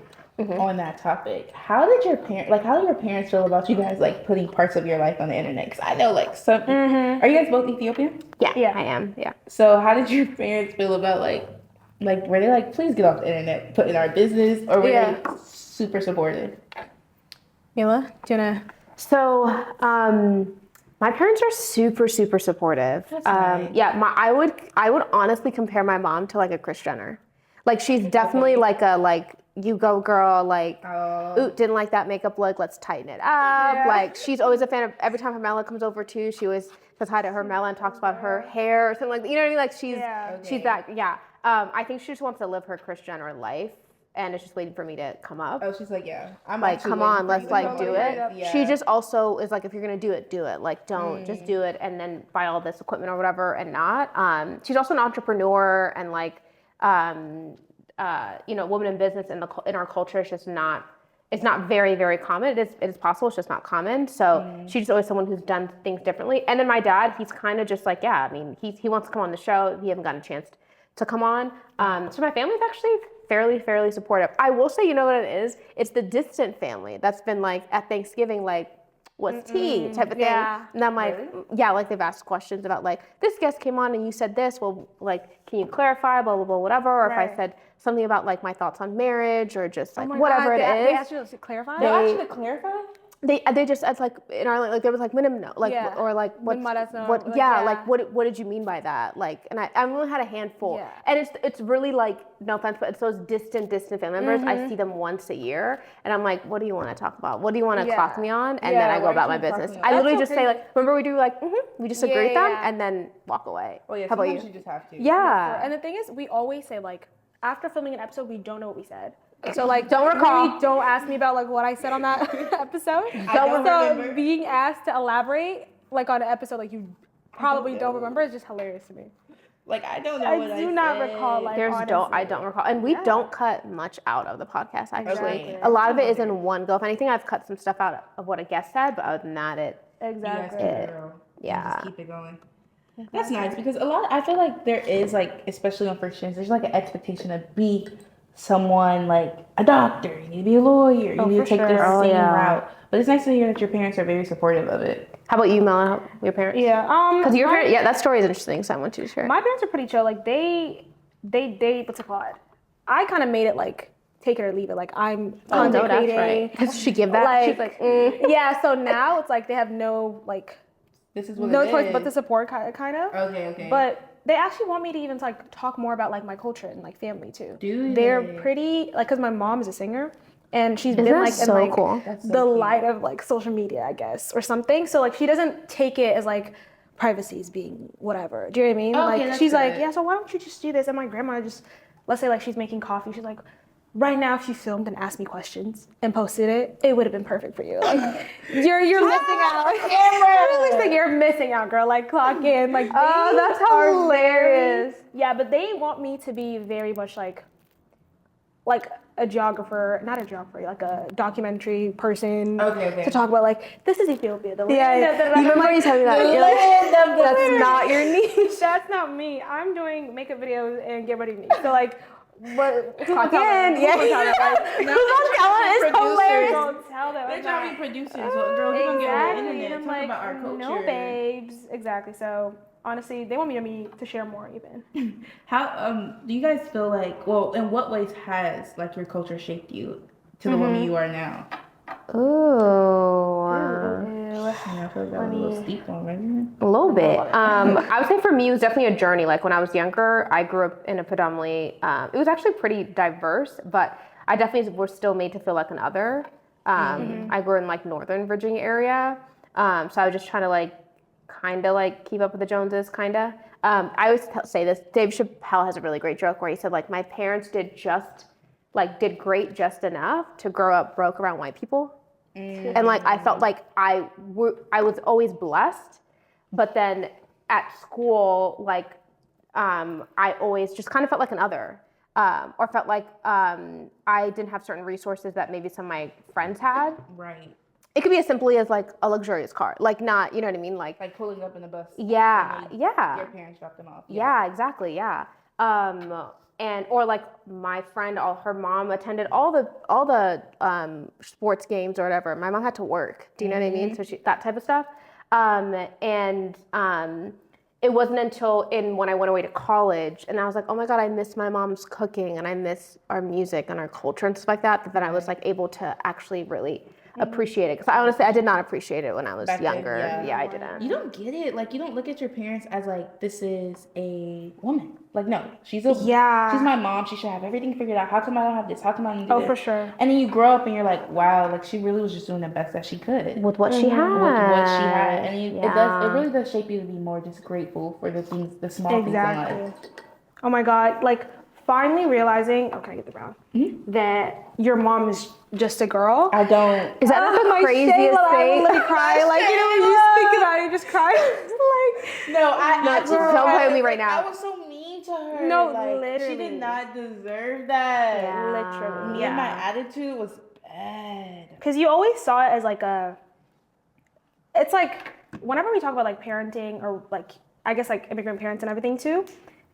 [SPEAKER 1] on that topic. How do your parents feel about you guys like putting parts of your life on the internet? Because I know like some. Are you guys both Ethiopian?
[SPEAKER 3] Yeah, I am. Yeah.
[SPEAKER 1] So how did your parents feel about like were they like, please get off the internet, put in our business, or were they super supportive?
[SPEAKER 2] Mila, do you wanna?
[SPEAKER 3] So, my parents are super, super supportive.
[SPEAKER 1] That's nice.
[SPEAKER 3] Yeah, I would honestly compare my mom to like a Kris Jenner. Like she's definitely like a you go girl, like ooh, didn't like that makeup look, let's tighten it up.
[SPEAKER 2] Yeah.
[SPEAKER 3] Like she's always a fan of every time Hermela comes over too, she always says hi to Hermela and talks about her hair or something like that. You know what I mean? Like she's that, yeah. I think she just wants to live her Kris Jenner life and it's just waiting for me to come up.
[SPEAKER 1] Oh, she's like, yeah. I'm
[SPEAKER 3] Like,
[SPEAKER 1] actually
[SPEAKER 3] come
[SPEAKER 1] waiting
[SPEAKER 3] on,
[SPEAKER 1] for
[SPEAKER 3] let's
[SPEAKER 1] you to
[SPEAKER 3] like
[SPEAKER 1] come
[SPEAKER 3] do
[SPEAKER 1] over.
[SPEAKER 3] it.
[SPEAKER 1] Yeah.
[SPEAKER 3] She just also is like, if you're gonna do it, do it. Like, don't just do it and then buy all this equipment or whatever and not. She's also an entrepreneur and like, you know, woman in business in our culture is just not. It's not very, very common. It is possible. It's just not common. So she's just always someone who's done things differently. And then my dad, he's kind of just like, yeah. I mean, he wants to come on the show. He hasn't gotten a chance to come on. So my family's actually fairly supportive. I will say, you know what it is? It's the distant family that's been like at Thanksgiving, like, what's tea type of thing.
[SPEAKER 2] Yeah.
[SPEAKER 3] And I'm like, yeah, like they've asked questions about like, this guest came on and you said this, well, like, can you clarify, blah, blah, blah, whatever. Or if I said something about like my thoughts on marriage or just like whatever it is.
[SPEAKER 2] They asked you to clarify?
[SPEAKER 1] They asked you to clarify?
[SPEAKER 3] They just, it's like, in our, like, there was like, no, like, or like, what, what did you mean by that? Like, and I only had a handful.
[SPEAKER 2] Yeah.
[SPEAKER 3] And it's really like, no offense, but it's those distant family members. I see them once a year and I'm like, what do you want to talk about? What do you want to clock me on? And then I go
[SPEAKER 1] why
[SPEAKER 3] about
[SPEAKER 1] do
[SPEAKER 3] my
[SPEAKER 1] you clock
[SPEAKER 3] business.
[SPEAKER 1] me on?
[SPEAKER 3] I literally
[SPEAKER 2] That's
[SPEAKER 3] just say like, remember we do like, we just agree with them
[SPEAKER 2] yeah.
[SPEAKER 3] and then walk away.
[SPEAKER 1] Oh yeah,
[SPEAKER 3] How about
[SPEAKER 1] sometimes
[SPEAKER 3] you?
[SPEAKER 1] you just have to.
[SPEAKER 3] Yeah.
[SPEAKER 2] And the thing is, we always say like, after filming an episode, we don't know what we said. So like,
[SPEAKER 3] Don't recall.
[SPEAKER 2] really don't ask me about like what I said on that episode.
[SPEAKER 1] don't remember.
[SPEAKER 2] So being asked to elaborate like on an episode like you probably don't remember is just hilarious to me.
[SPEAKER 1] Like I don't know what
[SPEAKER 2] I do not recall like
[SPEAKER 3] I don't recall. And we don't cut much out of the podcast, actually.
[SPEAKER 1] Exactly.
[SPEAKER 3] A lot of it is in one go. If anything, I've cut some stuff out of what a guest said, but other than that,
[SPEAKER 1] You guys
[SPEAKER 2] Exactly.
[SPEAKER 1] keep it real.
[SPEAKER 3] yeah.
[SPEAKER 1] Just keep it going. That's nice because I feel like there is like, especially on first gens, there's like an expectation to be someone like a doctor, you need to be a lawyer, you need to
[SPEAKER 2] for
[SPEAKER 1] take this
[SPEAKER 2] sure.
[SPEAKER 1] same
[SPEAKER 3] yeah.
[SPEAKER 1] route. But it's nice to hear that your parents are very supportive of it.
[SPEAKER 3] How about you, Mela? Your parents?
[SPEAKER 2] Yeah.
[SPEAKER 3] Because your parents, yeah, that story is interesting, so I want you to share.
[SPEAKER 2] My parents are pretty chill. Like they what's it called? I kind of made it like take it or leave it. Like I'm content creating.
[SPEAKER 3] Does she give that?
[SPEAKER 2] Like,
[SPEAKER 3] She's like,
[SPEAKER 2] yeah. So now it's like they have no like
[SPEAKER 1] This is what
[SPEAKER 2] no
[SPEAKER 1] it
[SPEAKER 2] choice
[SPEAKER 1] is.
[SPEAKER 2] but to support kind of.
[SPEAKER 1] Okay.
[SPEAKER 2] But they actually want me to even like talk more about like my culture and like family too.
[SPEAKER 1] Do
[SPEAKER 2] They're
[SPEAKER 1] they?
[SPEAKER 2] pretty like because my mom is a singer and she's
[SPEAKER 3] Isn't
[SPEAKER 2] been
[SPEAKER 3] that
[SPEAKER 2] like
[SPEAKER 3] so
[SPEAKER 2] in like
[SPEAKER 3] cool?
[SPEAKER 1] That's so
[SPEAKER 2] the
[SPEAKER 1] cute.
[SPEAKER 2] light of like social media, I guess, or something. So like she doesn't take it as like privacy is being whatever. Do you know what I mean?
[SPEAKER 1] Okay,
[SPEAKER 2] Like
[SPEAKER 1] that's
[SPEAKER 2] she's like,
[SPEAKER 1] good.
[SPEAKER 2] yeah, so why don't you just do this? And my grandma just, let's say like she's making coffee. She's like, right now if you filmed and asked me questions and posted it, it would have been perfect for you. Like you're missing out. Seriously, you're missing out, girl. Like clock in. Like
[SPEAKER 3] Oh,
[SPEAKER 2] they
[SPEAKER 3] that's
[SPEAKER 2] are
[SPEAKER 3] hilarious.
[SPEAKER 2] yeah, but they want me to be very much like a geographer, not a geographer, like a documentary person
[SPEAKER 1] Okay.
[SPEAKER 2] to talk about like this is Ethiopia. The
[SPEAKER 3] Yeah,
[SPEAKER 2] land
[SPEAKER 3] yeah.
[SPEAKER 2] of the-
[SPEAKER 3] You remember
[SPEAKER 2] I'm
[SPEAKER 3] you telling me that?
[SPEAKER 2] the
[SPEAKER 3] You're like,
[SPEAKER 2] land of the-
[SPEAKER 3] that's not your niche.
[SPEAKER 2] That's not me. I'm doing makeup videos and get ready to meet. So like, what?
[SPEAKER 3] Again, yeah. It's hilarious.
[SPEAKER 2] Don't tell them.
[SPEAKER 1] They're
[SPEAKER 2] I'm
[SPEAKER 1] trying
[SPEAKER 2] not-
[SPEAKER 1] to be producers. Well, girl, we're gonna get on the
[SPEAKER 2] Exactly.
[SPEAKER 1] internet
[SPEAKER 2] And
[SPEAKER 1] and
[SPEAKER 2] I'm
[SPEAKER 1] talk
[SPEAKER 2] like,
[SPEAKER 1] about our culture.
[SPEAKER 2] no, babes. Exactly. So honestly, they want me to share more even.
[SPEAKER 1] How do you guys feel like? Well, in what ways has like your culture shaped you to the woman you are now?
[SPEAKER 3] Ooh.
[SPEAKER 1] I feel like that was a little steep one, right?
[SPEAKER 3] A little bit. I would say for me, it was definitely a journey. Like when I was younger, I grew up in a predominantly, it was actually pretty diverse, but I definitely was still made to feel like an other. I grew in like Northern Virginia area. So I was just trying to like, kind of like keep up with the Joneses, kind of. I always say this, Dave Chappelle has a really great joke where he said like, my parents did great just enough to grow up broke around white people. And like I felt like I was always blessed, but then at school like I always just kind of felt like an other, or felt like I didn't have certain resources that maybe some of my friends had.
[SPEAKER 1] Right.
[SPEAKER 3] It could be as simply as like a luxurious car, like not, you know what I mean,
[SPEAKER 1] Like pulling up in the bus.
[SPEAKER 3] yeah,
[SPEAKER 1] and
[SPEAKER 3] yeah.
[SPEAKER 1] Your parents dropped them off.
[SPEAKER 3] Yeah, exactly. Yeah. And or like my friend, her mom attended all the sports games or whatever. My mom had to work. Do you know what I mean? So that type of stuff. It wasn't until when I went away to college and I was like, oh my God, I miss my mom's cooking and I miss our music and our culture and stuff like that. But then I was like able to actually really appreciate it. Because honestly, I did not appreciate it when I was
[SPEAKER 1] Back then,
[SPEAKER 3] younger.
[SPEAKER 1] yeah.
[SPEAKER 3] I didn't.
[SPEAKER 1] You don't get it. Like you don't look at your parents as like this is a woman. Like no, she's my mom. She should have everything figured out. How come I don't have this? How come I don't do this?
[SPEAKER 2] For sure.
[SPEAKER 1] And then you grow up and you're like, wow, like she really was just doing the best that she could
[SPEAKER 3] With what she had.
[SPEAKER 1] with what she had, and it really does shape you to be more just grateful for the things, the small things in life.
[SPEAKER 2] Oh my God, like finally realizing, okay, I get the brown, that your mom is just a girl.
[SPEAKER 1] I don't.
[SPEAKER 3] Is that not the craziest thing?
[SPEAKER 2] I would cry. Like, you know, when you just think about it, you just cry. like,
[SPEAKER 1] No, I
[SPEAKER 3] just don't play with me right now.
[SPEAKER 1] I was so mean to her.
[SPEAKER 2] No,
[SPEAKER 1] like,
[SPEAKER 2] literally.
[SPEAKER 1] She did not deserve that.
[SPEAKER 3] Yeah.
[SPEAKER 2] literally.
[SPEAKER 1] Me and my attitude was bad.
[SPEAKER 2] Because you always saw it as like it's like, whenever we talk about like parenting or like, I guess like immigrant parents and everything too,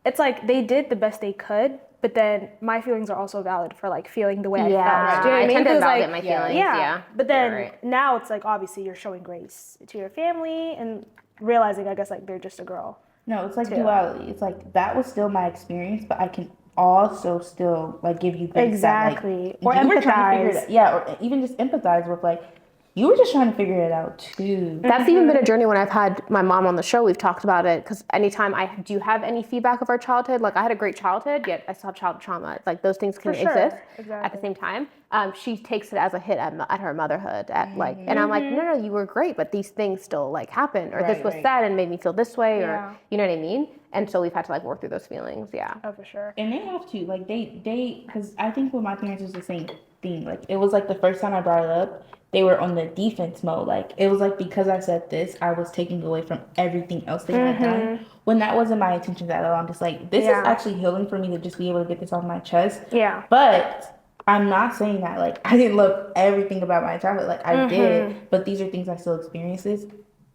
[SPEAKER 2] it's like they did the best they could, but then my feelings are also valid for like feeling the way I felt. Do you know what I mean?
[SPEAKER 3] tend to
[SPEAKER 2] 'Cause,
[SPEAKER 3] validate
[SPEAKER 2] like,
[SPEAKER 3] my feelings.
[SPEAKER 2] Yeah.
[SPEAKER 3] Yeah.
[SPEAKER 2] But then
[SPEAKER 3] You're right.
[SPEAKER 2] now it's like obviously you're showing grace to your family and realizing I guess like they're just a girl.
[SPEAKER 1] No, it's like duality. It's like that was still my experience, but I can also still like give you grace.
[SPEAKER 2] Exactly.
[SPEAKER 1] That, like,
[SPEAKER 2] Or
[SPEAKER 1] you were trying to figure
[SPEAKER 2] empathize.
[SPEAKER 1] it out. Yeah, or even just empathize with like you were just trying to figure it out too.
[SPEAKER 3] That's even been a journey when I've had my mom on the show. We've talked about it because anytime do you have any feedback of our childhood? Like I had a great childhood, yet I still have childhood trauma. It's like those things can
[SPEAKER 2] For sure.
[SPEAKER 3] exist at
[SPEAKER 2] Exactly.
[SPEAKER 3] the same time. She takes it as a hit at her motherhood. And I'm like, no, you were great, but these things still like happened, or this was said and made me feel this way, or you know what I mean. And so we've had to like work through those feelings. Yeah.
[SPEAKER 2] Oh, for sure.
[SPEAKER 1] And they have to like they because I think with my parents it was the same thing. Like it was like the first time I brought it up, they were on the defense mode. Like it was like because I said this, I was taking away from everything else they had done. When that wasn't my intention at all. I'm just like, this is actually healing for me to just be able to get this off my chest.
[SPEAKER 2] Yeah.
[SPEAKER 1] But I'm not saying that like I didn't love everything about my childhood. Like I did, but these are things I still experiences.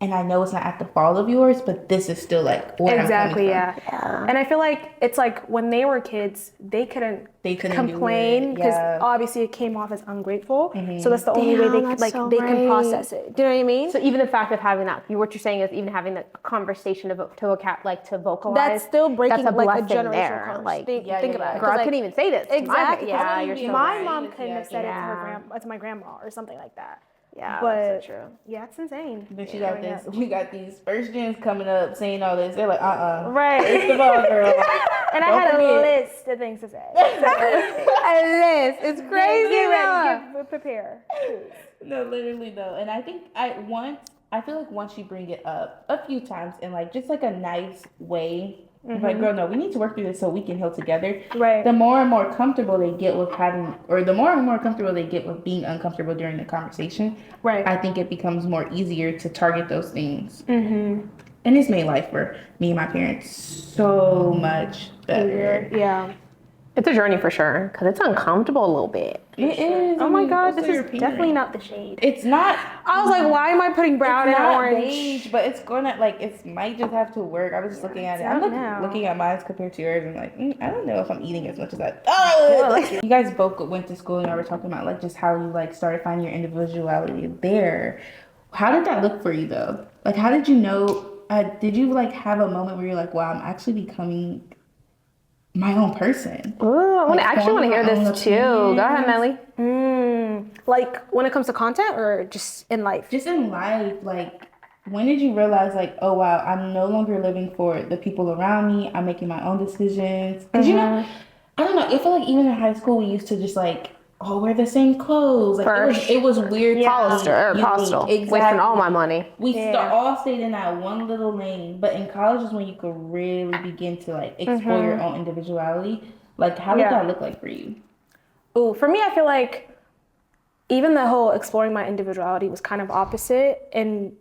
[SPEAKER 1] And I know it's not at the fault of yours, but this is still like where
[SPEAKER 2] Exactly,
[SPEAKER 1] I'm coming from.
[SPEAKER 2] yeah. And I feel like it's like when they were kids, they couldn't complain because obviously it came off as ungrateful. So that's the only way they
[SPEAKER 3] that's
[SPEAKER 2] like
[SPEAKER 3] so
[SPEAKER 2] they can
[SPEAKER 3] right.
[SPEAKER 2] process it. Do you know what I mean?
[SPEAKER 3] So even the fact of having that, what you're saying is even having the conversation to vocalize.
[SPEAKER 2] That's still breaking
[SPEAKER 3] that's a
[SPEAKER 2] like a
[SPEAKER 3] generational
[SPEAKER 2] generational
[SPEAKER 3] curse.
[SPEAKER 2] curse.
[SPEAKER 3] Like,
[SPEAKER 2] Think about it.
[SPEAKER 3] girl,
[SPEAKER 2] 'Cause,
[SPEAKER 3] I
[SPEAKER 2] like,
[SPEAKER 3] couldn't even say this.
[SPEAKER 2] Exactly.
[SPEAKER 3] Yeah, you're so
[SPEAKER 2] my
[SPEAKER 3] right.
[SPEAKER 2] mom couldn't have said
[SPEAKER 3] Yeah.
[SPEAKER 2] it to my grandma or something like that.
[SPEAKER 3] Yeah,
[SPEAKER 2] But
[SPEAKER 3] that's so true.
[SPEAKER 2] yeah, it's insane.
[SPEAKER 1] Then she got this. We got these first gens coming up saying all this. They're like,
[SPEAKER 2] Right.
[SPEAKER 1] It's the ball, girl.
[SPEAKER 2] And I
[SPEAKER 1] Don't
[SPEAKER 2] had
[SPEAKER 1] forget.
[SPEAKER 2] a list of things to say.
[SPEAKER 3] A list. It's crazy.
[SPEAKER 2] Get ready. Prepare.
[SPEAKER 1] No, literally though. And I think I feel like once you bring it up a few times in like just like a nice way, like girl, no, we need to work through this so we can heal together.
[SPEAKER 2] Right.
[SPEAKER 1] The more and more comfortable they get with the more and more comfortable they get with being uncomfortable during the conversation.
[SPEAKER 2] Right.
[SPEAKER 1] I think it becomes more easier to target those things. And it's made life for me and my parents so much better.
[SPEAKER 2] Yeah.
[SPEAKER 3] It's a journey for sure, because it's uncomfortable a little bit.
[SPEAKER 1] It is.
[SPEAKER 2] Oh
[SPEAKER 1] I
[SPEAKER 2] my
[SPEAKER 1] mean,
[SPEAKER 2] God,
[SPEAKER 1] also
[SPEAKER 2] this is
[SPEAKER 1] your period.
[SPEAKER 2] definitely not the shade.
[SPEAKER 1] It's not.
[SPEAKER 2] I was like, why am I putting brown
[SPEAKER 1] It's
[SPEAKER 2] and
[SPEAKER 1] not
[SPEAKER 2] orange?
[SPEAKER 1] beige, but it's gonna like it might just have to work. I was just looking at it. I'm
[SPEAKER 2] out now.
[SPEAKER 1] looking at mine compared to yours, and like I don't know if I'm eating as much as I thought. You guys both went to school, and I were talking about like just how you like started finding your individuality there. How did that look for you though? Like, how did you know? Did you like have a moment where you're like, wow, I'm actually becoming my own person?
[SPEAKER 3] Ooh, I actually want to hear
[SPEAKER 1] forming my
[SPEAKER 3] this
[SPEAKER 1] own
[SPEAKER 3] too. Go ahead,
[SPEAKER 1] opinions.
[SPEAKER 3] Melly.
[SPEAKER 2] Like when it comes to content or just in life?
[SPEAKER 1] Just in life, like, when did you realize, like, oh wow, I'm no longer living for the people around me. I'm making my own decisions. Because you know, I don't know. I feel like even in high school, we used to just like all wear the same clothes. Like it was weird. to
[SPEAKER 3] Hollister or
[SPEAKER 1] be
[SPEAKER 3] Postal.
[SPEAKER 1] unique.
[SPEAKER 3] Wasting all my money.
[SPEAKER 1] We all stayed in that one little lane, but in college is when you could really begin to like explore your own individuality. Like, how did that look like for you?
[SPEAKER 2] Ooh, for me, I feel like even the whole exploring my individuality was kind of opposite in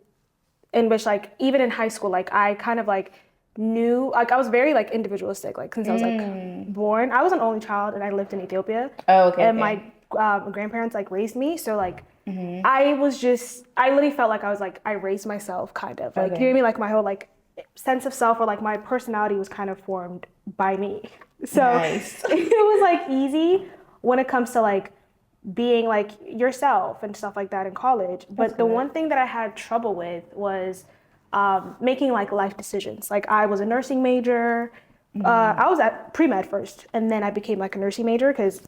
[SPEAKER 2] which like even in high school, like I kind of like knew, like I was very like individualistic, like since I was like born. I was an only child and I lived in Ethiopia.
[SPEAKER 1] Oh, okay.
[SPEAKER 2] And my grandparents like raised me, so like I literally felt like I raised myself kind of like, you know what I mean? Like my whole like sense of self or like my personality was kind of formed by me. So
[SPEAKER 1] Nice.
[SPEAKER 2] it was like easy when it comes to like being like yourself and stuff like that in college. But the one thing that I had trouble with was making like life decisions. Like I was a nursing major. I was at pre-med first, and then I became like a nursing major because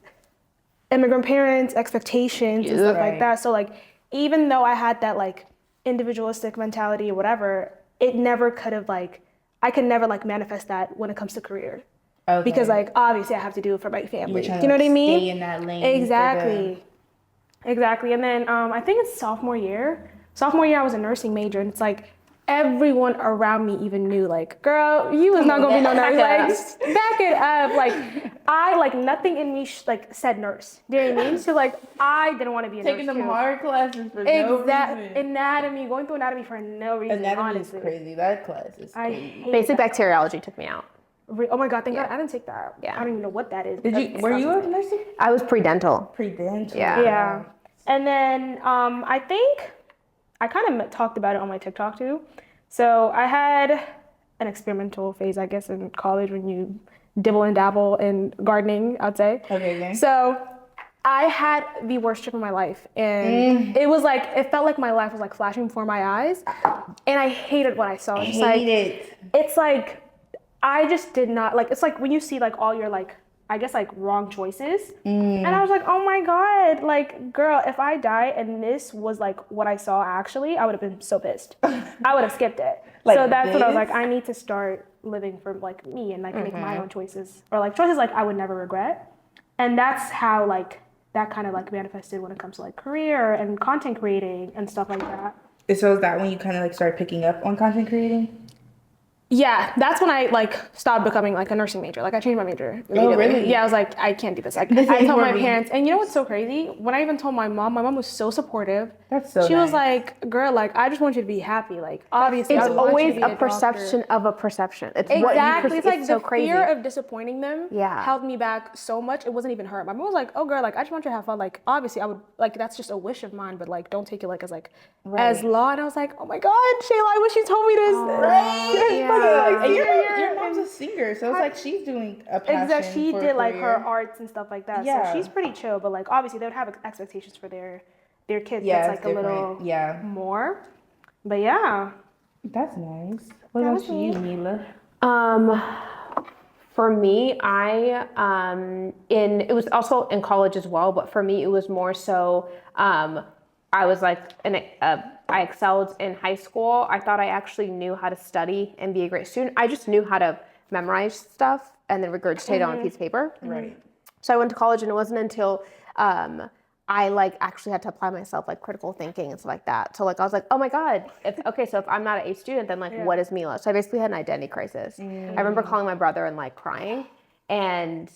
[SPEAKER 2] immigrant parents, expectations and stuff like that. So like even though I had that like individualistic mentality or whatever, it never could have like, I could never like manifest that when it comes to career.
[SPEAKER 1] Okay.
[SPEAKER 2] Because like obviously I have to do it for my family.
[SPEAKER 1] You're trying
[SPEAKER 2] You know
[SPEAKER 1] to
[SPEAKER 2] what I mean?
[SPEAKER 1] Stay in that lane.
[SPEAKER 2] Exactly. Exactly. And then I think it's sophomore year. Sophomore year I was a nursing major, and it's like everyone around me even knew like, girl, you was not gonna be no nurse. Like back it up. Like I like nothing in me like said nurse. Do you know what I mean? So like I didn't want to be a
[SPEAKER 1] Taking
[SPEAKER 2] nurse.
[SPEAKER 1] them
[SPEAKER 2] too.
[SPEAKER 1] hard classes for no reason.
[SPEAKER 2] Anatomy, going through anatomy for no reason.
[SPEAKER 1] Anatomy
[SPEAKER 2] honestly.
[SPEAKER 1] is crazy. That class is
[SPEAKER 2] I
[SPEAKER 1] crazy.
[SPEAKER 2] hate
[SPEAKER 3] Basic
[SPEAKER 2] that.
[SPEAKER 3] bacteriology took me out.
[SPEAKER 2] Oh my god, thank God I didn't take that.
[SPEAKER 3] Yeah.
[SPEAKER 2] I don't even know what that is.
[SPEAKER 1] Were you a nursing?
[SPEAKER 3] I was pre-dental.
[SPEAKER 1] Pre-dental.
[SPEAKER 3] Yeah.
[SPEAKER 2] Yeah. And then I think I kind of talked about it on my TikTok too. So I had an experimental phase, I guess, in college when you dibble and dabble in gardening, I'd say.
[SPEAKER 1] Okay, yeah.
[SPEAKER 2] So I had the worst trip of my life. And it was like, it felt like my life was like flashing before my eyes. And I hated what I saw. It's like, it's like, I just did not, like, it's like when you see like all your like, I guess like wrong choices. And I was like, oh my God, like girl, if I die and this was like what I saw actually, I would have been so pissed. I would have skipped it.
[SPEAKER 1] Like
[SPEAKER 2] so that's what I was
[SPEAKER 1] this?
[SPEAKER 2] like, I need to start living for like me and like make my own choices, or like choices like I would never regret. And that's how like that kind of like manifested when it comes to like career and content creating and stuff like that.
[SPEAKER 1] So is that when you kind of like started picking up on content creating?
[SPEAKER 2] Yeah, that's when I like stopped becoming like a nursing major. Like I changed my major.
[SPEAKER 1] Oh, really?
[SPEAKER 2] Yeah, I was like, I can't do this. Like,
[SPEAKER 1] This
[SPEAKER 2] I
[SPEAKER 1] ain't
[SPEAKER 2] told
[SPEAKER 1] for
[SPEAKER 2] my
[SPEAKER 1] me.
[SPEAKER 2] parents, and you know what's so crazy? When I even told my mom was so supportive.
[SPEAKER 1] That's so
[SPEAKER 2] She was
[SPEAKER 1] nice.
[SPEAKER 2] like, girl, like I just want you to be happy. Like obviously,
[SPEAKER 3] It's
[SPEAKER 2] I want you
[SPEAKER 3] always
[SPEAKER 2] to be
[SPEAKER 3] a
[SPEAKER 2] doctor.
[SPEAKER 3] perception of a perception. It's
[SPEAKER 2] Exactly.
[SPEAKER 3] what you
[SPEAKER 2] It's like
[SPEAKER 3] it's
[SPEAKER 2] the
[SPEAKER 3] so crazy.
[SPEAKER 2] fear of disappointing them
[SPEAKER 3] Yeah.
[SPEAKER 2] held me back so much. It wasn't even her. My mom was like, oh girl, like I just want you to have fun. Like obviously I would like that's just a wish of mine, but like don't take it like as law. And I was like, oh my God, Shayla, I wish you told me this.
[SPEAKER 1] And
[SPEAKER 2] Yeah.
[SPEAKER 1] your mom's a singer, so it's like she's doing a passion.
[SPEAKER 2] Exactly. She
[SPEAKER 1] for a
[SPEAKER 2] did like her
[SPEAKER 1] career.
[SPEAKER 2] arts and stuff like that.
[SPEAKER 1] Yeah.
[SPEAKER 2] So she's pretty chill, but like obviously they would have expectations for their kids
[SPEAKER 1] Yeah,
[SPEAKER 2] that's
[SPEAKER 1] it's
[SPEAKER 2] like a
[SPEAKER 1] different.
[SPEAKER 2] little more. But yeah.
[SPEAKER 1] That's nice. What
[SPEAKER 2] That
[SPEAKER 1] about
[SPEAKER 2] was
[SPEAKER 1] you,
[SPEAKER 2] me.
[SPEAKER 1] Mila?
[SPEAKER 3] For me, it was also in college as well, but for me it was more so I was like I excelled in high school. I thought I actually knew how to study and be a great student. I just knew how to memorize stuff and then regurgitate it on a piece of paper.
[SPEAKER 1] Right.
[SPEAKER 3] So I went to college, and it wasn't until I like actually had to apply myself, like critical thinking and stuff like that. So like I was like, oh my God, so if I'm not an A student, then like what is Mila? So I basically had an identity crisis. I remember calling my brother and like crying, and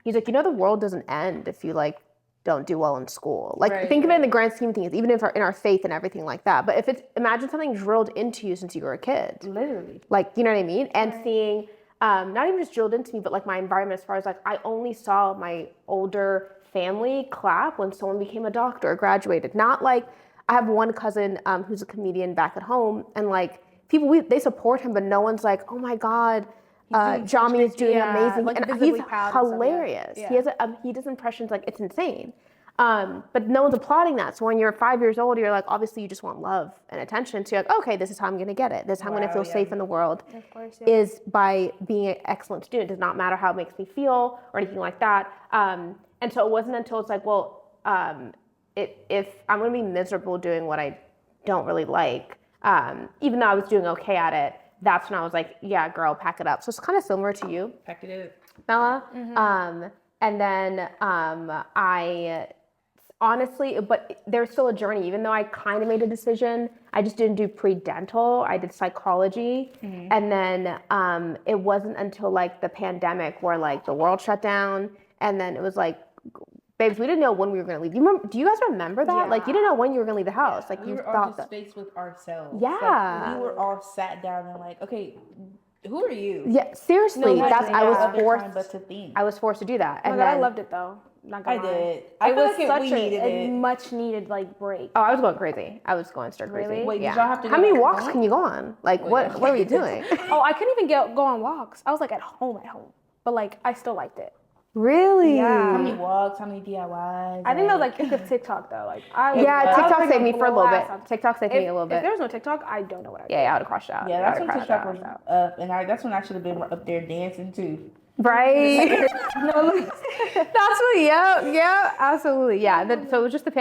[SPEAKER 3] he's like, the world doesn't end if you like don't do well in school. Like think of it in the grand scheme of things, even if in our faith and everything like that. But if imagine something drilled into you since you were a kid.
[SPEAKER 1] Literally.
[SPEAKER 3] Like, you know what I mean? And seeing not even just drilled into me, but like my environment as far as like I only saw my older family clap when someone became a doctor or graduated. Not like I have one cousin who's a comedian back at home, and like people they support him, but no one's like, oh my God, Jami is doing amazing,
[SPEAKER 2] like,
[SPEAKER 3] and
[SPEAKER 2] visibly
[SPEAKER 3] he's
[SPEAKER 2] proud and stuff,
[SPEAKER 3] hilarious.
[SPEAKER 2] yeah.
[SPEAKER 3] He has he does impressions like it's insane. But no one's applauding that. So when you're 5 years old, you're like, obviously you just want love and attention. So you're like, okay, this is how I'm going to get it. This is how I'm going to feel safe in the world.
[SPEAKER 2] Of course,
[SPEAKER 3] Is by being an excellent student. It does not matter how it makes me feel or anything like that. And so it wasn't until it's like, well, if I'm going to be miserable doing what I don't really like, even though I was doing okay at it, that's when I was like, yeah, girl, pack it up. So it's kind of similar to you,
[SPEAKER 1] Pack it up.
[SPEAKER 3] Bella. And then I honestly, but there's still a journey. Even though I kind of made a decision, I just didn't do pre-dental. I did psychology. And then it wasn't until like the pandemic where like the world shut down. And then it was like, babes, we didn't know when we were going to leave. Do you guys remember that? Like you didn't know when you were going to leave the house. Like
[SPEAKER 1] We
[SPEAKER 3] you
[SPEAKER 1] were all
[SPEAKER 3] thought
[SPEAKER 1] just
[SPEAKER 3] that.
[SPEAKER 1] faced with ourselves.
[SPEAKER 3] Yeah.
[SPEAKER 1] Like, we were all sat down and like, okay, who are you?
[SPEAKER 3] Yeah, seriously, that's I was
[SPEAKER 1] Other
[SPEAKER 3] forced.
[SPEAKER 1] time but to think.
[SPEAKER 3] I was forced to do that.
[SPEAKER 2] Oh
[SPEAKER 3] And
[SPEAKER 2] my God, I
[SPEAKER 3] then-
[SPEAKER 2] loved it though. Not
[SPEAKER 1] I
[SPEAKER 2] gonna lie.
[SPEAKER 1] did. I
[SPEAKER 2] It
[SPEAKER 1] feel
[SPEAKER 2] was
[SPEAKER 1] like
[SPEAKER 2] such
[SPEAKER 1] we needed
[SPEAKER 2] a
[SPEAKER 1] it.
[SPEAKER 2] much needed like break.
[SPEAKER 3] Oh, I was going crazy. I was going stir crazy.
[SPEAKER 2] Really?
[SPEAKER 1] Wait,
[SPEAKER 3] yeah.
[SPEAKER 1] did y'all have to
[SPEAKER 3] How
[SPEAKER 1] go
[SPEAKER 3] many
[SPEAKER 1] back
[SPEAKER 3] walks
[SPEAKER 1] home?
[SPEAKER 3] can you go on? Like, what were you doing?
[SPEAKER 2] Oh, I couldn't even go on walks. I was like at home, but like I still liked it.
[SPEAKER 3] Really?
[SPEAKER 2] Yeah.
[SPEAKER 1] How many walks? How many DIYs?
[SPEAKER 2] I think that was like peak of TikTok though. Like I was,
[SPEAKER 3] Yeah,
[SPEAKER 2] I was
[SPEAKER 3] TikTok
[SPEAKER 2] putting
[SPEAKER 3] saved me for a little bit.
[SPEAKER 2] blast on-
[SPEAKER 3] TikTok saved me a little
[SPEAKER 2] If
[SPEAKER 3] bit.
[SPEAKER 2] there was no TikTok, I don't know what I would.
[SPEAKER 3] Yeah, I would have crushed out.
[SPEAKER 1] Yeah,
[SPEAKER 3] I
[SPEAKER 1] that's
[SPEAKER 3] would've
[SPEAKER 1] when
[SPEAKER 3] crushed
[SPEAKER 1] TikTok
[SPEAKER 3] out.
[SPEAKER 1] was up, and that's when I should have been up there dancing too.
[SPEAKER 3] Right? That's what. Yeah, absolutely. Yeah. So it was just the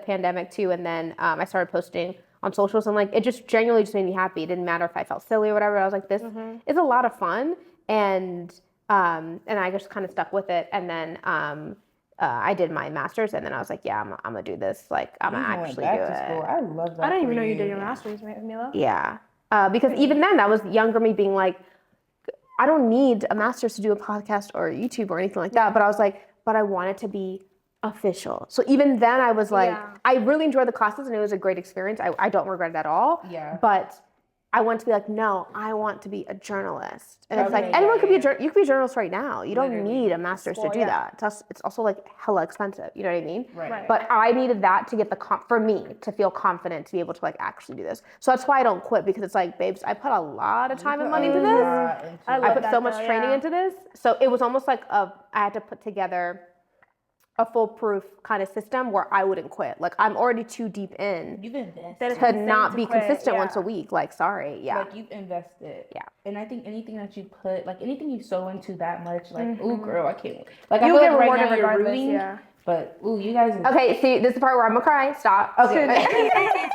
[SPEAKER 3] pandemic too, and then I started posting on socials, and like it just genuinely just made me happy. It didn't matter if I felt silly or whatever. I was like, this is a lot of fun, and I just kind of stuck with it, and then I did my master's, and then I was like, yeah, I'm gonna do this. Like I'm gonna
[SPEAKER 1] I went
[SPEAKER 3] actually
[SPEAKER 1] back
[SPEAKER 3] do
[SPEAKER 1] to school.
[SPEAKER 3] it.
[SPEAKER 1] I love that.
[SPEAKER 2] I didn't
[SPEAKER 1] for
[SPEAKER 2] even know you did your master's, Mila.
[SPEAKER 3] Yeah. Because even then, that was younger me being like, I don't need a master's to do a podcast or YouTube or anything like that. But I was like, but I want it to be official. So even then I was like,
[SPEAKER 2] Yeah.
[SPEAKER 3] I really enjoyed the classes and it was a great experience. I don't regret it at all.
[SPEAKER 1] Yeah.
[SPEAKER 3] But I want to be like, no, I want to be a journalist. And it's
[SPEAKER 1] Okay,
[SPEAKER 3] like, anyone
[SPEAKER 1] yeah,
[SPEAKER 3] could be
[SPEAKER 1] yeah.
[SPEAKER 3] you could be a journalist right now. You don't
[SPEAKER 1] Literally.
[SPEAKER 3] need a master's to do that. It's also like hella expensive. You know what I mean?
[SPEAKER 1] Right.
[SPEAKER 3] But I needed that to get for me to feel confident to be able to like actually do this. So that's why I don't quit, because it's like, babes, I put a lot of time and money into this. I
[SPEAKER 2] love
[SPEAKER 3] put
[SPEAKER 2] that
[SPEAKER 3] so much
[SPEAKER 2] though,
[SPEAKER 3] training
[SPEAKER 2] yeah.
[SPEAKER 3] into this. So it was almost like I had to put together a foolproof kind of system where I wouldn't quit. Like I'm already too deep in
[SPEAKER 1] You've invested.
[SPEAKER 2] That is
[SPEAKER 3] to
[SPEAKER 2] insane
[SPEAKER 3] not
[SPEAKER 2] to
[SPEAKER 3] be
[SPEAKER 2] quit,
[SPEAKER 3] consistent
[SPEAKER 2] yeah.
[SPEAKER 3] once a week. Like, sorry. Yeah.
[SPEAKER 1] Like you've invested.
[SPEAKER 3] Yeah.
[SPEAKER 1] And I think anything that you put, like anything you sow into that much, like, ooh, girl, I can't. Like I
[SPEAKER 2] You'll
[SPEAKER 1] feel
[SPEAKER 2] get
[SPEAKER 1] like right
[SPEAKER 2] rewarded
[SPEAKER 1] now you're
[SPEAKER 2] regardless,
[SPEAKER 1] rooting,
[SPEAKER 2] yeah.
[SPEAKER 1] but ooh, you guys.
[SPEAKER 3] Okay, see, this is the part where I'm gonna cry. Stop. Okay.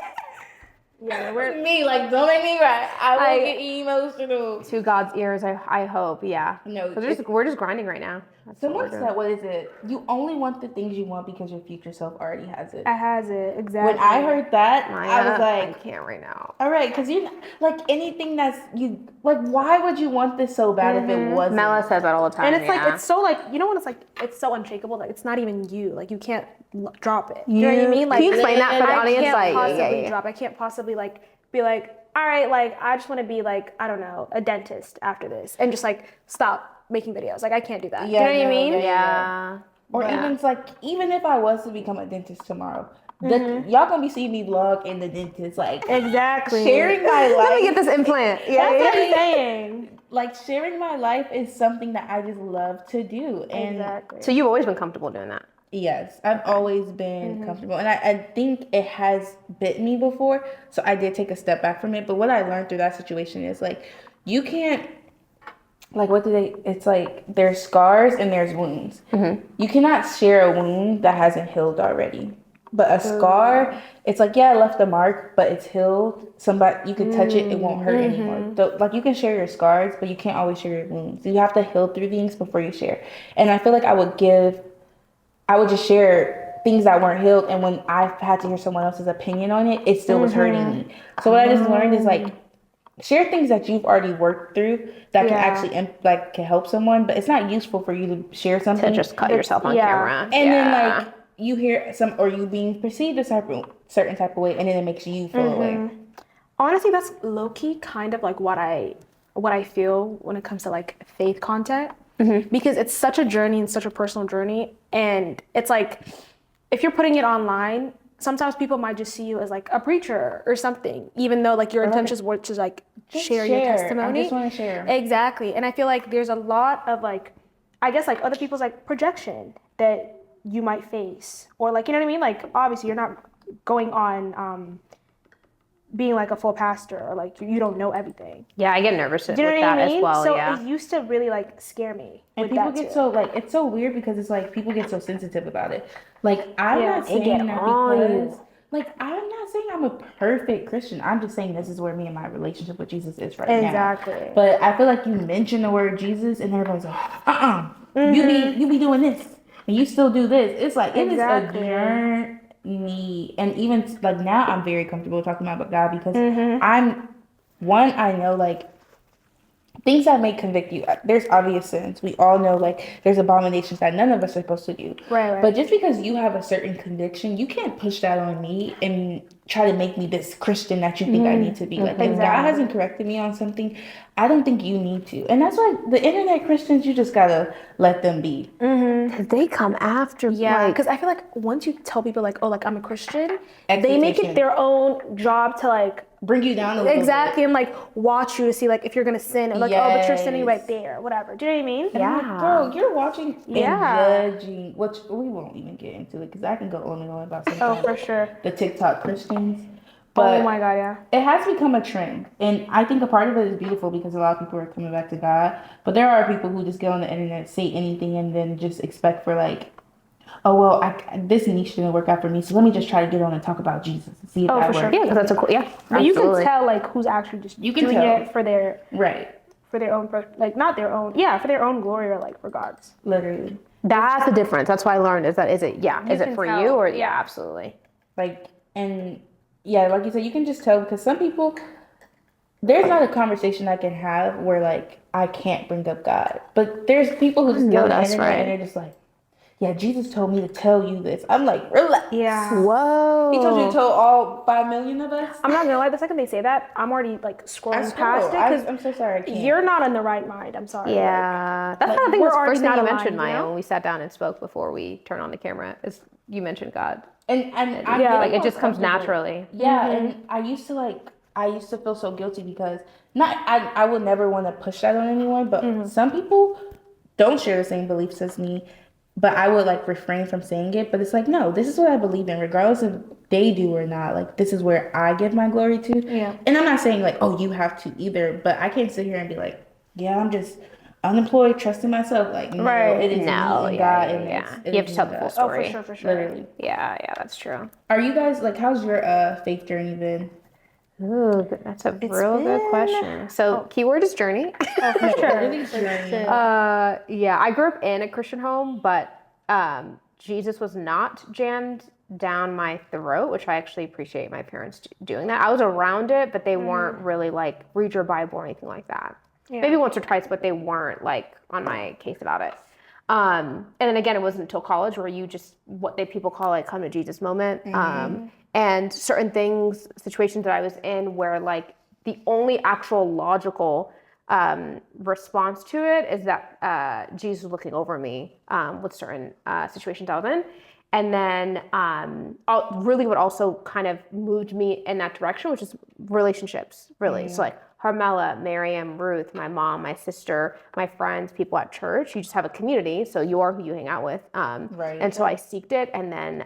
[SPEAKER 2] Yeah, we're
[SPEAKER 1] Me, like, don't make me cry. I will
[SPEAKER 3] I-
[SPEAKER 1] get emotional.
[SPEAKER 3] To God's ears, I hope. Yeah.
[SPEAKER 1] No,
[SPEAKER 3] 'Cause we're just grinding right now. That's what
[SPEAKER 1] Someone
[SPEAKER 3] we're doing.
[SPEAKER 1] said, what is it? You only want the things you want because your future self already has it.
[SPEAKER 2] I has it exactly.
[SPEAKER 1] When I heard that, I was
[SPEAKER 3] I
[SPEAKER 1] like,
[SPEAKER 3] can't right now.
[SPEAKER 1] all right, because you like anything that's you like. Why would you want this so bad if it wasn't?
[SPEAKER 3] Mela says that all the time.
[SPEAKER 2] and it's
[SPEAKER 3] yeah.
[SPEAKER 2] like it's so like you know when it's like it's so unshakable that it's not even you, like you can't drop it. You know what I mean? Like
[SPEAKER 3] Can you explain that for the
[SPEAKER 2] I
[SPEAKER 3] audience?
[SPEAKER 2] can't
[SPEAKER 3] Like,
[SPEAKER 2] possibly
[SPEAKER 3] yeah.
[SPEAKER 2] drop. I can't possibly like be like, all right, like I just want to be like I don't know a dentist after this and just like stop making videos. Like I can't do that.
[SPEAKER 1] Yeah,
[SPEAKER 2] you know what I
[SPEAKER 1] no,
[SPEAKER 2] mean?
[SPEAKER 1] yeah,
[SPEAKER 3] Yeah.
[SPEAKER 1] Or
[SPEAKER 3] Yeah.
[SPEAKER 1] even it's like, even if I was to become a dentist tomorrow, y'all gonna be seeing me vlog in the dentist, like
[SPEAKER 2] Exactly.
[SPEAKER 1] sharing my
[SPEAKER 3] Let me
[SPEAKER 1] life.
[SPEAKER 3] get this implant. Yeah.
[SPEAKER 2] That's what I'm saying.
[SPEAKER 1] Like sharing my life is something that I just love to do, and
[SPEAKER 2] Exactly.
[SPEAKER 3] So you've always been comfortable doing that.
[SPEAKER 1] yes, I've always been comfortable, and I think it has bit me before, so I did take a step back from it. But what I learned through that situation is like, you can't, like, it's like there's scars and there's wounds. You cannot share a wound that hasn't healed already. But a scar, it's like, yeah, it left a mark, but it's healed. You can touch it, it won't hurt anymore. So, like, you can share your scars, but you can't always share your wounds. You have to heal through things before you share. And I feel like I would just share things that weren't healed, and when I had to hear someone else's opinion on it, it still was hurting me. So what I just learned is like, share things that you've already worked through that can actually can help someone, but it's not useful for you to share something
[SPEAKER 3] To just cut yourself on camera.
[SPEAKER 1] and then like you hear or you being perceived a certain type of way, and then it makes you feel away.
[SPEAKER 2] Honestly, that's low key kind of like what I what I feel when it comes to like faith content, because it's such a journey and such a personal journey, and it's like if you're putting it online, sometimes people might just see you as like a preacher or something, even though like your intentions were to like share your testimony.
[SPEAKER 1] I just want to share.
[SPEAKER 2] Exactly. And I feel like there's a lot of like, I guess like other people's like projection that you might face, or like, you know what I mean? Like obviously you're not going on being like a full pastor, or like you don't know everything.
[SPEAKER 3] Yeah, I get nervous with
[SPEAKER 2] Do you know what
[SPEAKER 3] that
[SPEAKER 2] I mean?
[SPEAKER 3] as well.
[SPEAKER 2] So
[SPEAKER 3] Yeah.
[SPEAKER 2] it used to really like scare me.
[SPEAKER 1] And
[SPEAKER 2] with
[SPEAKER 1] people
[SPEAKER 2] that
[SPEAKER 1] get
[SPEAKER 2] too.
[SPEAKER 1] so like, it's so weird because it's like people get so sensitive about it. Like I'm
[SPEAKER 2] Yeah,
[SPEAKER 1] not
[SPEAKER 2] they
[SPEAKER 1] saying
[SPEAKER 2] get
[SPEAKER 1] that
[SPEAKER 2] on
[SPEAKER 1] because
[SPEAKER 2] you.
[SPEAKER 1] like I'm not saying I'm a perfect Christian. I'm just saying this is where me and my relationship with Jesus is right now.
[SPEAKER 2] Exactly.
[SPEAKER 1] But I feel like you mention the word Jesus and everybody's like, you be doing this and you still do this. It's like it is
[SPEAKER 2] Exactly.
[SPEAKER 1] a journey. And even like now I'm very comfortable talking about God because I know like things that may convict you. There's obvious sins. We all know like there's abominations that none of us are supposed to do.
[SPEAKER 2] Right.
[SPEAKER 1] But just because you have a certain conviction, you can't push that on me and try to make me this Christian that you think I need to be. Like if God hasn't corrected me on something, I don't think you need to. And that's why the internet Christians, you just gotta let them be.
[SPEAKER 3] They come after.
[SPEAKER 2] Yeah,
[SPEAKER 3] like,
[SPEAKER 2] because I feel like once you tell people like, oh, like I'm a Christian, they make it their own job to like
[SPEAKER 1] Bring you down a little
[SPEAKER 2] exactly
[SPEAKER 1] bit.
[SPEAKER 2] and like watch you to see like if you're gonna sin, and like oh, but you're sinning
[SPEAKER 1] Yes.
[SPEAKER 2] right there, whatever. Do you know what I mean?
[SPEAKER 1] And I'm like, girl, you're watching
[SPEAKER 2] Yeah.
[SPEAKER 1] and judging, which we won't even get into it because I can go on and on about
[SPEAKER 2] Oh,
[SPEAKER 1] sometimes
[SPEAKER 2] for sure.
[SPEAKER 1] the TikTok Christians. But
[SPEAKER 2] Oh my God, yeah.
[SPEAKER 1] it has become a trend, and I think a part of it is beautiful because a lot of people are coming back to God. But there are people who just get on the internet, say anything, and then just expect for like, oh well, this niche didn't work out for me, so let me just try to get on and talk about Jesus and see if that
[SPEAKER 2] for sure.
[SPEAKER 1] works.
[SPEAKER 3] yeah, because that's a cool. Yeah,
[SPEAKER 2] But you
[SPEAKER 3] absolutely.
[SPEAKER 2] can tell like who's actually just
[SPEAKER 1] You can
[SPEAKER 2] doing
[SPEAKER 1] tell.
[SPEAKER 2] it for their
[SPEAKER 1] Right,
[SPEAKER 2] own like not their own for their own glory or like for God's.
[SPEAKER 1] literally.
[SPEAKER 3] That's the difference. That's what I learned. Is it is it
[SPEAKER 2] can
[SPEAKER 3] for
[SPEAKER 2] tell.
[SPEAKER 3] you or
[SPEAKER 2] Yeah.
[SPEAKER 3] absolutely.
[SPEAKER 1] Like, and yeah, like you said, you can just tell because some people, there's not a conversation I can have where like I can't bring up God, but there's people who just go on the
[SPEAKER 3] that's
[SPEAKER 1] internet
[SPEAKER 3] right.
[SPEAKER 1] and they're just like, yeah, Jesus told me to tell you this. I'm like, relax.
[SPEAKER 2] Yeah.
[SPEAKER 3] Whoa.
[SPEAKER 1] He told you to tell all 5 million of us.
[SPEAKER 2] I'm not gonna lie, the second they say that, I'm already like scrolling past it because
[SPEAKER 1] I'm so sorry. I can't.
[SPEAKER 2] you're not in the right mind. I'm sorry.
[SPEAKER 3] Yeah, that's one of the things.
[SPEAKER 2] we're
[SPEAKER 3] The
[SPEAKER 2] already
[SPEAKER 3] first thing
[SPEAKER 2] not
[SPEAKER 3] you
[SPEAKER 2] aligned,
[SPEAKER 3] mentioned,
[SPEAKER 2] you
[SPEAKER 3] Maya,
[SPEAKER 2] know?
[SPEAKER 3] when we sat down and spoke before we turned on the camera, is you mentioned God.
[SPEAKER 1] and I'm
[SPEAKER 2] Yeah.
[SPEAKER 3] Like it just comes naturally.
[SPEAKER 1] Yeah, and I used to feel so guilty because I would never want to push that on anyone, but some people don't share the same beliefs as me, but I would like refrain from saying it. But it's like, no, this is what I believe in, regardless if they do or not. Like this is where I give my glory to.
[SPEAKER 2] Yeah.
[SPEAKER 1] And I'm not saying like, oh, you have to either, but I can't sit here and be like, yeah, I'm just unemployed, trusting myself. Like, no,
[SPEAKER 2] Right.
[SPEAKER 1] it is
[SPEAKER 3] No,
[SPEAKER 1] me and
[SPEAKER 3] yeah,
[SPEAKER 1] God, and
[SPEAKER 3] yeah.
[SPEAKER 1] it's-
[SPEAKER 3] You
[SPEAKER 1] it
[SPEAKER 3] have
[SPEAKER 1] is
[SPEAKER 3] to tell
[SPEAKER 1] me
[SPEAKER 3] the
[SPEAKER 1] and
[SPEAKER 3] full
[SPEAKER 1] God.
[SPEAKER 3] story.
[SPEAKER 2] For sure.
[SPEAKER 1] Literally.
[SPEAKER 3] Yeah, that's true.
[SPEAKER 1] Are you guys like? How's your faith journey been?
[SPEAKER 3] Ooh, that's a real good question. So, keyword is journey.
[SPEAKER 2] For sure.
[SPEAKER 1] Really journey.
[SPEAKER 3] Yeah, I grew up in a Christian home, but Jesus was not jammed down my throat, which I actually appreciate my parents doing that. I was around it, but they weren't really like read your Bible or anything like that.
[SPEAKER 2] Yeah.
[SPEAKER 3] Maybe once or twice, but they weren't like on my case about it. And then again, it wasn't until college where you just what people call like come to Jesus moment. And certain things, situations that I was in where like the only actual logical response to it is that Jesus was looking over me with certain situations I was in. And then really what also kind of moved me in that direction, which is relationships, really. So like Harmela, Miriam, Ruth, my mom, my sister, my friends, people at church. You just have a community, so you are who you hang out with.
[SPEAKER 1] Right.
[SPEAKER 3] And so I seeked it. And then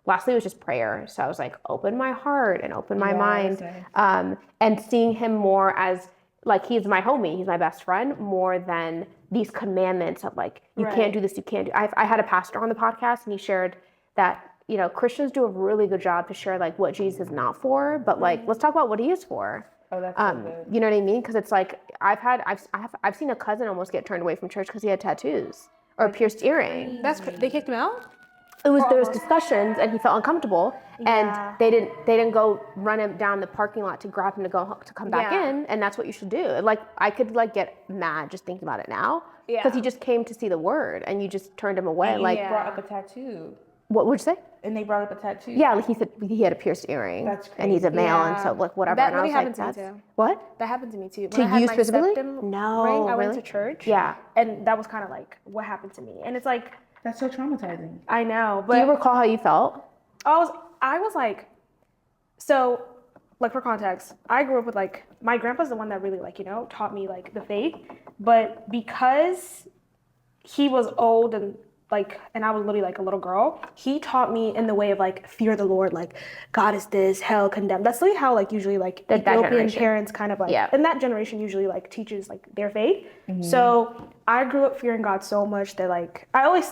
[SPEAKER 3] lastly, it was just prayer. So I was like, open my heart and open my mind.
[SPEAKER 1] Nice.
[SPEAKER 3] And seeing him more as like he's my homie, he's my best friend, more than these commandments of like, you can't do this, you can't do. I had a pastor on the podcast and he shared that, you know, Christians do a really good job to share like what Jesus is not for, but like, let's talk about what he is for.
[SPEAKER 1] Oh, that's so good.
[SPEAKER 3] You know what I mean? Because it's like, I've seen a cousin almost get turned away from church because he had tattoos or a pierced earring.
[SPEAKER 2] They kicked him out?
[SPEAKER 3] There was discussions and he felt uncomfortable and they didn't go run him down the parking lot to grab him to come back in, and that's what you should do. Like I could like get mad just thinking about it now because he just came to see the word and you just turned him away.
[SPEAKER 1] And
[SPEAKER 3] like
[SPEAKER 1] you brought up a tattoo.
[SPEAKER 3] What would you say?
[SPEAKER 1] And they brought up a tattoo.
[SPEAKER 3] Yeah, like he said he had a pierced earring.
[SPEAKER 1] That's
[SPEAKER 3] And he's a male, and
[SPEAKER 2] Yeah.
[SPEAKER 3] so like whatever.
[SPEAKER 2] That
[SPEAKER 3] and I
[SPEAKER 2] really
[SPEAKER 3] was like,
[SPEAKER 2] happened to me
[SPEAKER 3] that's
[SPEAKER 2] too.
[SPEAKER 3] what?
[SPEAKER 2] That happened to me too.
[SPEAKER 3] To
[SPEAKER 2] When I had
[SPEAKER 3] you
[SPEAKER 2] my
[SPEAKER 3] specifically?
[SPEAKER 2] septum
[SPEAKER 3] No,
[SPEAKER 2] ring, I went
[SPEAKER 3] really?
[SPEAKER 2] to church.
[SPEAKER 3] Yeah.
[SPEAKER 2] And that was kind of like what happened to me. And it's like,
[SPEAKER 1] That's so traumatizing.
[SPEAKER 2] I know,
[SPEAKER 3] Do you
[SPEAKER 2] but
[SPEAKER 3] recall how you felt?
[SPEAKER 2] I was like, so like for context, I grew up with like, my grandpa's the one that really like, taught me like the faith. But because he was old and I was literally like a little girl, he taught me in the way of like, fear the Lord, like God is this, hell condemned. That's really how like usually like
[SPEAKER 3] That
[SPEAKER 2] Ethiopian
[SPEAKER 3] generation.
[SPEAKER 2] parents kind of like,
[SPEAKER 3] Yeah.
[SPEAKER 2] and that generation usually like teaches like their faith. So I grew up fearing God so much that like, I always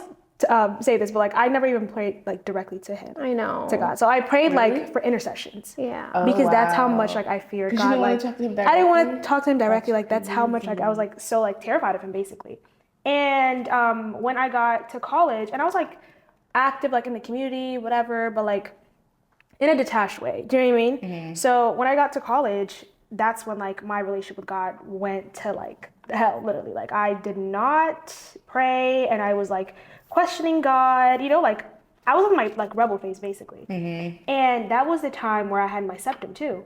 [SPEAKER 2] say this, but like I never even prayed like directly to him.
[SPEAKER 3] I know.
[SPEAKER 2] To God. So I prayed like for intercessions.
[SPEAKER 3] Yeah.
[SPEAKER 2] Because that's how
[SPEAKER 1] wow.
[SPEAKER 2] much like I feared
[SPEAKER 1] 'Cause you
[SPEAKER 2] God.
[SPEAKER 1] didn't wanna
[SPEAKER 2] Like
[SPEAKER 1] talk to him
[SPEAKER 2] I didn't want
[SPEAKER 1] directly?
[SPEAKER 2] to talk to him directly.
[SPEAKER 1] That's
[SPEAKER 2] Like that's how much like I was like so like terrified of him basically. And when I got to college, and I was like active like in the community, whatever, but like in a detached way. Do you know what I mean? So when I got to college, that's when like my relationship with God went to like hell, literally. Like I did not pray, and I was like questioning God, like I was in my like rebel phase basically. And that was the time where I had my septum too.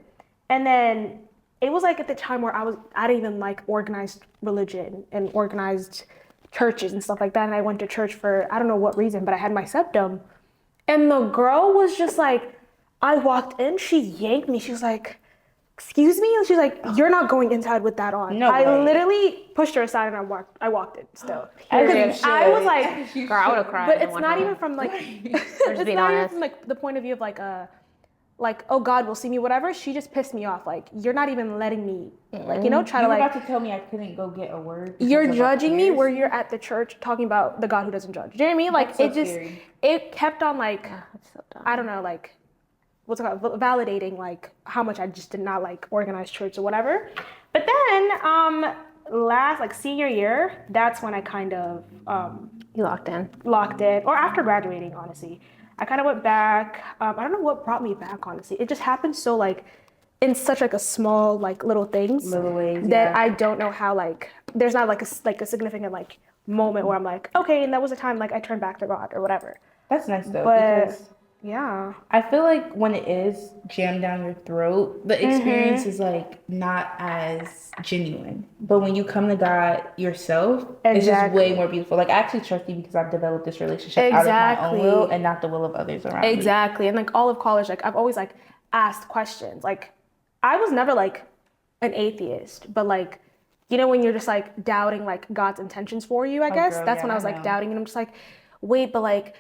[SPEAKER 2] And then it was like at the time where I didn't even like organized religion and organized churches and stuff like that. And I went to church for, I don't know what reason, but I had my septum. And the girl was just like, I walked in, she yanked me. She was like, excuse me? And she's like, you're not going inside with that on.
[SPEAKER 1] No
[SPEAKER 2] I
[SPEAKER 1] way.
[SPEAKER 2] literally pushed her aside and I walked in still.
[SPEAKER 1] As you
[SPEAKER 2] Because I was
[SPEAKER 1] should.
[SPEAKER 2] like,
[SPEAKER 3] Girl, I would have cried.
[SPEAKER 2] but
[SPEAKER 3] in
[SPEAKER 2] it's
[SPEAKER 3] one
[SPEAKER 2] not
[SPEAKER 3] room.
[SPEAKER 2] even from like,
[SPEAKER 3] Just
[SPEAKER 2] it's
[SPEAKER 3] being
[SPEAKER 2] not even
[SPEAKER 3] honest.
[SPEAKER 2] from like the point of view of like, oh God will see me, whatever. She just pissed me off. Like, you're not even letting me, like, try
[SPEAKER 1] You
[SPEAKER 2] to
[SPEAKER 1] were
[SPEAKER 2] like,
[SPEAKER 1] about to tell me I couldn't go get a word. because
[SPEAKER 2] you're
[SPEAKER 1] of a
[SPEAKER 2] judging me
[SPEAKER 1] pierce?
[SPEAKER 2] where you're at the church talking about the God who doesn't judge. Do you know what I mean? Like,
[SPEAKER 1] That's so
[SPEAKER 2] it just,
[SPEAKER 1] scary.
[SPEAKER 2] it kept on like,
[SPEAKER 3] That's so dumb.
[SPEAKER 2] I don't know, like, what's it called? Validating like how much I just did not like organize church or whatever. But then, last like senior year, that's when I kind of
[SPEAKER 3] You locked in.
[SPEAKER 2] locked in, or after graduating, honestly. I kind of went back. I don't know what brought me back, honestly. It just happened so like in such like a small like little things
[SPEAKER 1] Little ways,
[SPEAKER 2] that
[SPEAKER 1] yeah.
[SPEAKER 2] I don't know how like there's not like a significant like moment where I'm like, okay, and that was a time like I turned back to God or whatever.
[SPEAKER 1] That's nice though,
[SPEAKER 2] But
[SPEAKER 1] because
[SPEAKER 2] yeah,
[SPEAKER 1] I feel like when it is jammed down your throat, the experience is like not as genuine. But when you come to God yourself, it's just way more beautiful. Like I actually trust you because I've developed this relationship out of my own will
[SPEAKER 2] Exactly.
[SPEAKER 1] and not the will of others around me.
[SPEAKER 2] exactly. And like all of college, like I've always like asked questions. Like I was never like an atheist, but like when you're just like doubting like God's intentions for you, I guess
[SPEAKER 1] girl,
[SPEAKER 2] that's
[SPEAKER 1] yeah,
[SPEAKER 2] when I
[SPEAKER 1] I
[SPEAKER 2] was like
[SPEAKER 1] know.
[SPEAKER 2] doubting, and I'm just like, wait, but like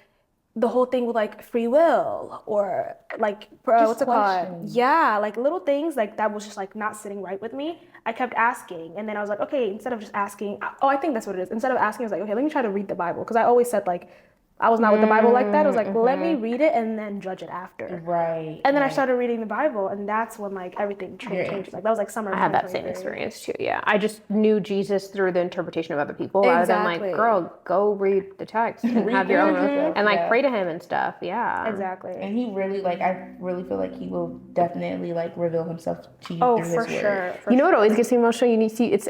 [SPEAKER 2] the whole thing with like free will or like what's it called?
[SPEAKER 1] questions.
[SPEAKER 2] Yeah, like little things like that was just like not sitting right with me. I kept asking, and then I was like, okay, instead of just asking, oh, I think that's what it is. Instead of asking, I was like, okay, let me try to read the Bible, because I always said like I was not with the Bible like that. I was like, let me read it and then judge it after.
[SPEAKER 1] Right.
[SPEAKER 2] And then I
[SPEAKER 1] right.
[SPEAKER 2] started reading the Bible, and that's when like everything changed. Like that was like summer.
[SPEAKER 3] I had that same
[SPEAKER 2] 2023.
[SPEAKER 3] experience too. Yeah, I just knew Jesus through the interpretation of other people, rather than
[SPEAKER 2] Exactly.
[SPEAKER 3] like, girl, go read the text and have your own and like pray to him and stuff. Yeah,
[SPEAKER 2] Exactly.
[SPEAKER 1] And he really I really feel like he will definitely like reveal himself to you
[SPEAKER 2] Oh,
[SPEAKER 1] through
[SPEAKER 2] for
[SPEAKER 1] his word.
[SPEAKER 2] sure.
[SPEAKER 3] You know what always gets me emotional? You need to see it's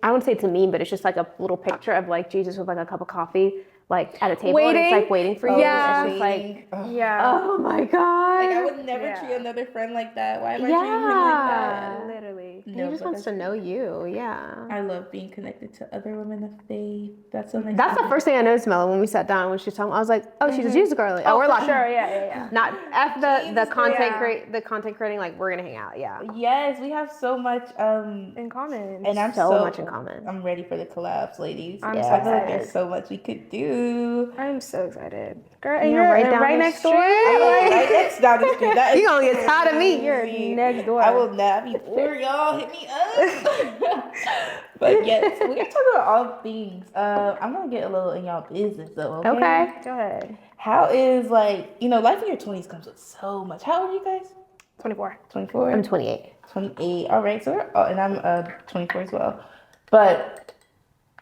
[SPEAKER 3] I wouldn't say it's a meme, but it's just like a little picture of like Jesus with like a cup of coffee, like at a table, and it's like waiting for you.
[SPEAKER 2] Yeah.
[SPEAKER 3] It's just like,
[SPEAKER 2] Yeah.
[SPEAKER 3] oh my god.
[SPEAKER 1] Like I would never
[SPEAKER 2] Yeah.
[SPEAKER 1] treat another friend like that. Why am I treating him like that?
[SPEAKER 2] Literally.
[SPEAKER 3] He
[SPEAKER 1] No,
[SPEAKER 3] just
[SPEAKER 1] but
[SPEAKER 3] wants to know you. Yeah.
[SPEAKER 1] I love being connected to other women of faith. That's so nice.
[SPEAKER 3] That's the first thing I noticed, Mela, when we sat down when she was talking. I was like, oh, she's a Jesus girl. Like, oh, we're
[SPEAKER 2] For
[SPEAKER 3] locked.
[SPEAKER 2] sure. Yeah.
[SPEAKER 3] Not F the content
[SPEAKER 2] Yeah.
[SPEAKER 3] the content creating, like we're gonna hang out. Yeah.
[SPEAKER 1] Yes, we have so much
[SPEAKER 2] In common.
[SPEAKER 1] and I'm
[SPEAKER 3] So
[SPEAKER 1] so
[SPEAKER 3] much in common.
[SPEAKER 1] I'm ready for the collabs, ladies.
[SPEAKER 2] I'm
[SPEAKER 1] I
[SPEAKER 2] so
[SPEAKER 1] feel like
[SPEAKER 2] excited.
[SPEAKER 1] there's so much we could do.
[SPEAKER 2] I'm so excited. Girl, and
[SPEAKER 3] You're
[SPEAKER 2] you're
[SPEAKER 3] right
[SPEAKER 2] right,
[SPEAKER 3] down the
[SPEAKER 2] next door.
[SPEAKER 1] Right next down the street. That is
[SPEAKER 3] You gonna get tired of me.
[SPEAKER 2] You're
[SPEAKER 1] crazy.
[SPEAKER 2] next door.
[SPEAKER 1] I will not be poor, y'all. Hit me up. But yes, we're gonna talk about all things. I'm gonna get a little in y'all business though. Okay.
[SPEAKER 3] Okay.
[SPEAKER 2] Go ahead.
[SPEAKER 1] How is life in your 20s comes with so much. How old are you guys?
[SPEAKER 2] 24.
[SPEAKER 1] 24.
[SPEAKER 3] I'm 28.
[SPEAKER 1] 28. All right. So and I'm 24 as well. But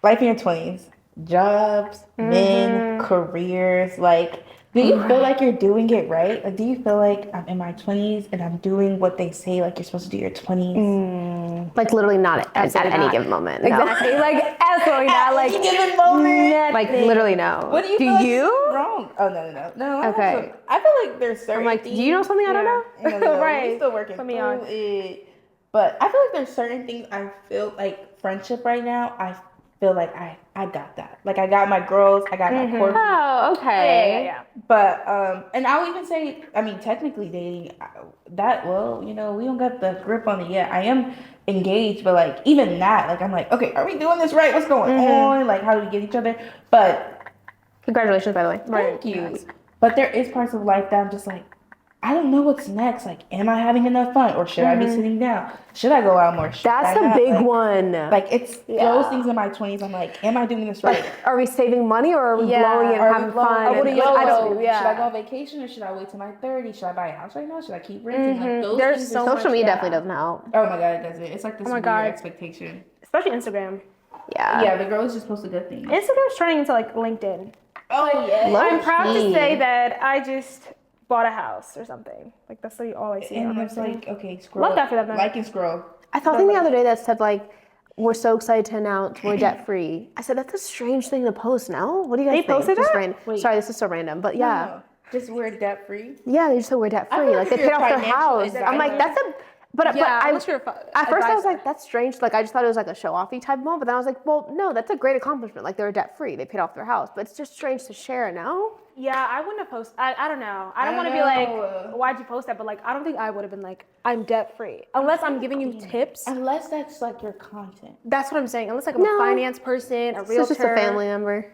[SPEAKER 1] life in your 20s, jobs, men, careers, like do you feel like you're doing it right? Like do you feel like I'm in my 20s and I'm doing what they say like you're supposed to do your 20s?
[SPEAKER 3] Like literally not at any
[SPEAKER 2] not.
[SPEAKER 3] given moment. No.
[SPEAKER 2] Exactly. Like absolutely not. Like
[SPEAKER 1] Any given moment.
[SPEAKER 3] Like literally no.
[SPEAKER 1] What do you
[SPEAKER 3] Do
[SPEAKER 1] feel like
[SPEAKER 3] you?
[SPEAKER 1] is wrong? Oh no.
[SPEAKER 3] Okay.
[SPEAKER 1] I feel like there's certain.
[SPEAKER 3] I'm like, do
[SPEAKER 1] things,
[SPEAKER 3] you know something I don't know?
[SPEAKER 1] No,
[SPEAKER 2] Right.
[SPEAKER 1] we still working
[SPEAKER 2] Put me
[SPEAKER 1] through
[SPEAKER 2] on.
[SPEAKER 1] it. But I feel like there's certain things I feel like friendship right now. I feel like I got that. Like I got my girls. I got my core.
[SPEAKER 3] Oh, okay.
[SPEAKER 2] Yeah.
[SPEAKER 1] But and I'll even say, I mean, technically dating that. Well, we don't got the grip on it yet. I am engaged, but like even that, like I'm like, okay, are we doing this right? What's going on? Like, how do we get each other? But
[SPEAKER 3] Congratulations, by the way.
[SPEAKER 1] thank you. But there is parts of life that I'm just like, I don't know what's next. Like, am I having enough fun, or should I be sitting down? Should I go out more? Should
[SPEAKER 3] That's
[SPEAKER 1] I
[SPEAKER 3] the
[SPEAKER 1] not?
[SPEAKER 3] big
[SPEAKER 1] Like,
[SPEAKER 3] one.
[SPEAKER 1] Like it's those things in my 20s. I'm like, am I doing this right?
[SPEAKER 3] Are we saving money or are we blowing it and
[SPEAKER 1] Are we
[SPEAKER 3] having
[SPEAKER 1] blowing
[SPEAKER 3] fun?
[SPEAKER 1] it?
[SPEAKER 3] And-
[SPEAKER 1] Like,
[SPEAKER 3] I
[SPEAKER 1] so
[SPEAKER 3] don't. Yeah.
[SPEAKER 1] Should I go on vacation or should I wait till my 30s? Should I buy a house right now? Should I keep renting? Like those
[SPEAKER 2] There's
[SPEAKER 1] things.
[SPEAKER 2] so
[SPEAKER 1] are
[SPEAKER 3] Social media definitely doesn't help.
[SPEAKER 1] Oh my god, it doesn't. It's like this
[SPEAKER 2] my
[SPEAKER 1] weird
[SPEAKER 2] God.
[SPEAKER 1] expectation.
[SPEAKER 2] Especially Instagram.
[SPEAKER 3] Yeah.
[SPEAKER 1] Yeah, the girl is just post a good thing.
[SPEAKER 2] Instagram's turning into like LinkedIn.
[SPEAKER 1] Oh yeah.
[SPEAKER 2] I'm proud to
[SPEAKER 3] Low-key.
[SPEAKER 2] say that I just bought a house or something. Like that's really all I see.
[SPEAKER 1] And
[SPEAKER 2] on
[SPEAKER 1] it's
[SPEAKER 2] Instagram.
[SPEAKER 1] like, okay, scroll.
[SPEAKER 2] Love that for them, though.
[SPEAKER 1] Like and scroll.
[SPEAKER 3] I saw something the other day that said like, we're so excited to announce we're debt free. I said that's a strange thing to post. No, what do you guys
[SPEAKER 2] They
[SPEAKER 3] think?
[SPEAKER 2] posted
[SPEAKER 3] Just
[SPEAKER 2] that?
[SPEAKER 3] random.
[SPEAKER 1] Wait.
[SPEAKER 3] Sorry, this is so random, but yeah,
[SPEAKER 1] No, just we're debt free.
[SPEAKER 3] yeah, they just said we're debt
[SPEAKER 1] I
[SPEAKER 3] free.
[SPEAKER 1] feel
[SPEAKER 3] Like
[SPEAKER 1] like
[SPEAKER 3] they
[SPEAKER 1] if
[SPEAKER 3] paid
[SPEAKER 1] you're
[SPEAKER 3] off their
[SPEAKER 1] financial
[SPEAKER 3] house. I'm like,
[SPEAKER 1] advisor-
[SPEAKER 3] that's a. But
[SPEAKER 2] Yeah,
[SPEAKER 3] I,
[SPEAKER 2] unless you're a
[SPEAKER 3] at first I was
[SPEAKER 2] advisor.
[SPEAKER 3] like, that's strange. Like I just thought it was like a show offy type moment. But then I was like, well, no, that's a great accomplishment. Like they're debt free. They paid off their house. But it's just strange to share. No.
[SPEAKER 2] Yeah, I wouldn't have posted. I don't know. I don't want to be
[SPEAKER 1] know.
[SPEAKER 2] like, why'd you post that? But like, I don't think I would have been like, I'm debt free. Unless I'm giving you tips.
[SPEAKER 1] Unless that's like your content.
[SPEAKER 2] That's what I'm saying. Unless like I'm
[SPEAKER 3] No.
[SPEAKER 2] a finance person, a
[SPEAKER 3] It's
[SPEAKER 2] realtor,
[SPEAKER 3] just a family member.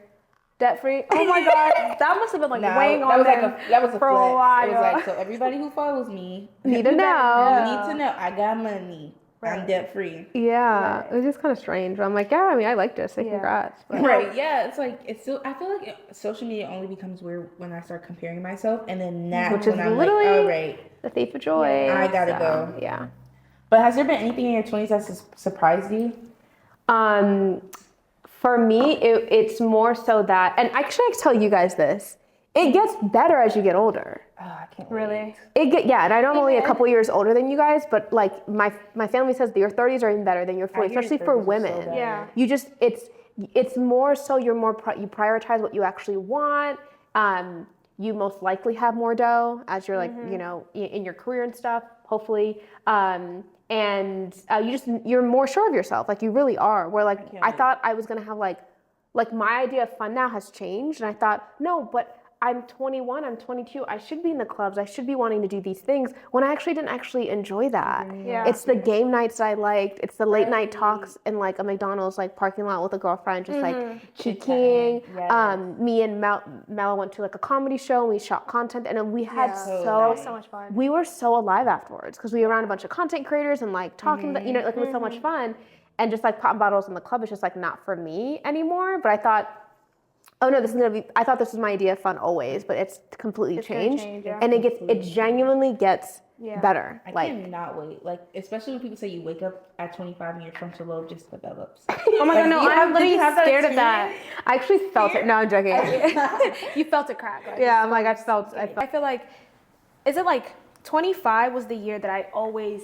[SPEAKER 2] debt free. Oh my god, that must have been like
[SPEAKER 1] No,
[SPEAKER 2] weighing
[SPEAKER 1] that
[SPEAKER 2] on
[SPEAKER 1] was like
[SPEAKER 2] them
[SPEAKER 1] that was a
[SPEAKER 2] for
[SPEAKER 1] flex.
[SPEAKER 2] a while.
[SPEAKER 1] It was like, so everybody who follows me
[SPEAKER 3] Need to
[SPEAKER 1] you
[SPEAKER 3] know.
[SPEAKER 1] need to know I got money. I'm debt free.
[SPEAKER 3] Yeah, it was just kind of strange. But I'm like, yeah, I mean, I like this. Say congrats. But
[SPEAKER 1] Right? Yeah. It's like it's still. I feel like social media only becomes weird when I start comparing myself, and then that's
[SPEAKER 3] Which is
[SPEAKER 1] when I'm
[SPEAKER 3] literally-
[SPEAKER 1] like, all right,
[SPEAKER 3] the thief of joy.
[SPEAKER 1] I gotta go.
[SPEAKER 3] Yeah.
[SPEAKER 1] But has there been anything in your 20s that surprised you?
[SPEAKER 3] For me, it's more so that, and actually, I can tell you guys this. It gets better as you get older.
[SPEAKER 1] Oh, I can't.
[SPEAKER 2] Really?
[SPEAKER 3] Yeah, and I know I'm only a couple years older than you guys, but like my family says that your 30s are even better than your 40s,
[SPEAKER 1] hear your
[SPEAKER 3] especially
[SPEAKER 1] 30s
[SPEAKER 3] for
[SPEAKER 1] are so
[SPEAKER 3] women.
[SPEAKER 1] better.
[SPEAKER 2] Yeah.
[SPEAKER 3] You just it's more so you prioritize what you actually want. You most likely have more dough as you're like in your career and stuff. Hopefully, and you're more sure of yourself. Like you really are. Where like I thought I was gonna have like my idea of fun now has changed, and I thought no, but I'm 21, I'm 22, I should be in the clubs, I should be wanting to do these things when I actually didn't actually enjoy that.
[SPEAKER 2] Yeah.
[SPEAKER 3] It's the game nights I liked, it's the late night talks in like a McDonald's like parking lot with a girlfriend, just like kikiing.
[SPEAKER 1] Yes.
[SPEAKER 3] Me and Mel went to like a comedy show and we shot content and then we had
[SPEAKER 2] That was so much fun.
[SPEAKER 3] we were so alive afterwards because we were around a bunch of content creators and like talking, like it was so much fun. And just like popping bottles in the club is just like not for me anymore. But I thought, oh no, I thought this was my idea of fun always, but it's completely
[SPEAKER 2] gonna
[SPEAKER 3] changed.
[SPEAKER 2] change, yeah.
[SPEAKER 3] And it genuinely gets better.
[SPEAKER 1] I
[SPEAKER 3] Like,
[SPEAKER 1] cannot wait. Like, especially when people say you wake up at 25 and your frontal lobe just develops.
[SPEAKER 2] Oh my
[SPEAKER 1] Like,
[SPEAKER 2] god, no,
[SPEAKER 1] you
[SPEAKER 2] I'm
[SPEAKER 1] have- did
[SPEAKER 2] literally
[SPEAKER 1] you have that
[SPEAKER 2] scared of that.
[SPEAKER 3] I actually felt it. No, I'm joking.
[SPEAKER 2] You felt it crack. Right?
[SPEAKER 3] Yeah, I'm like, I felt.
[SPEAKER 2] I feel like, is it like 25 was the year that I always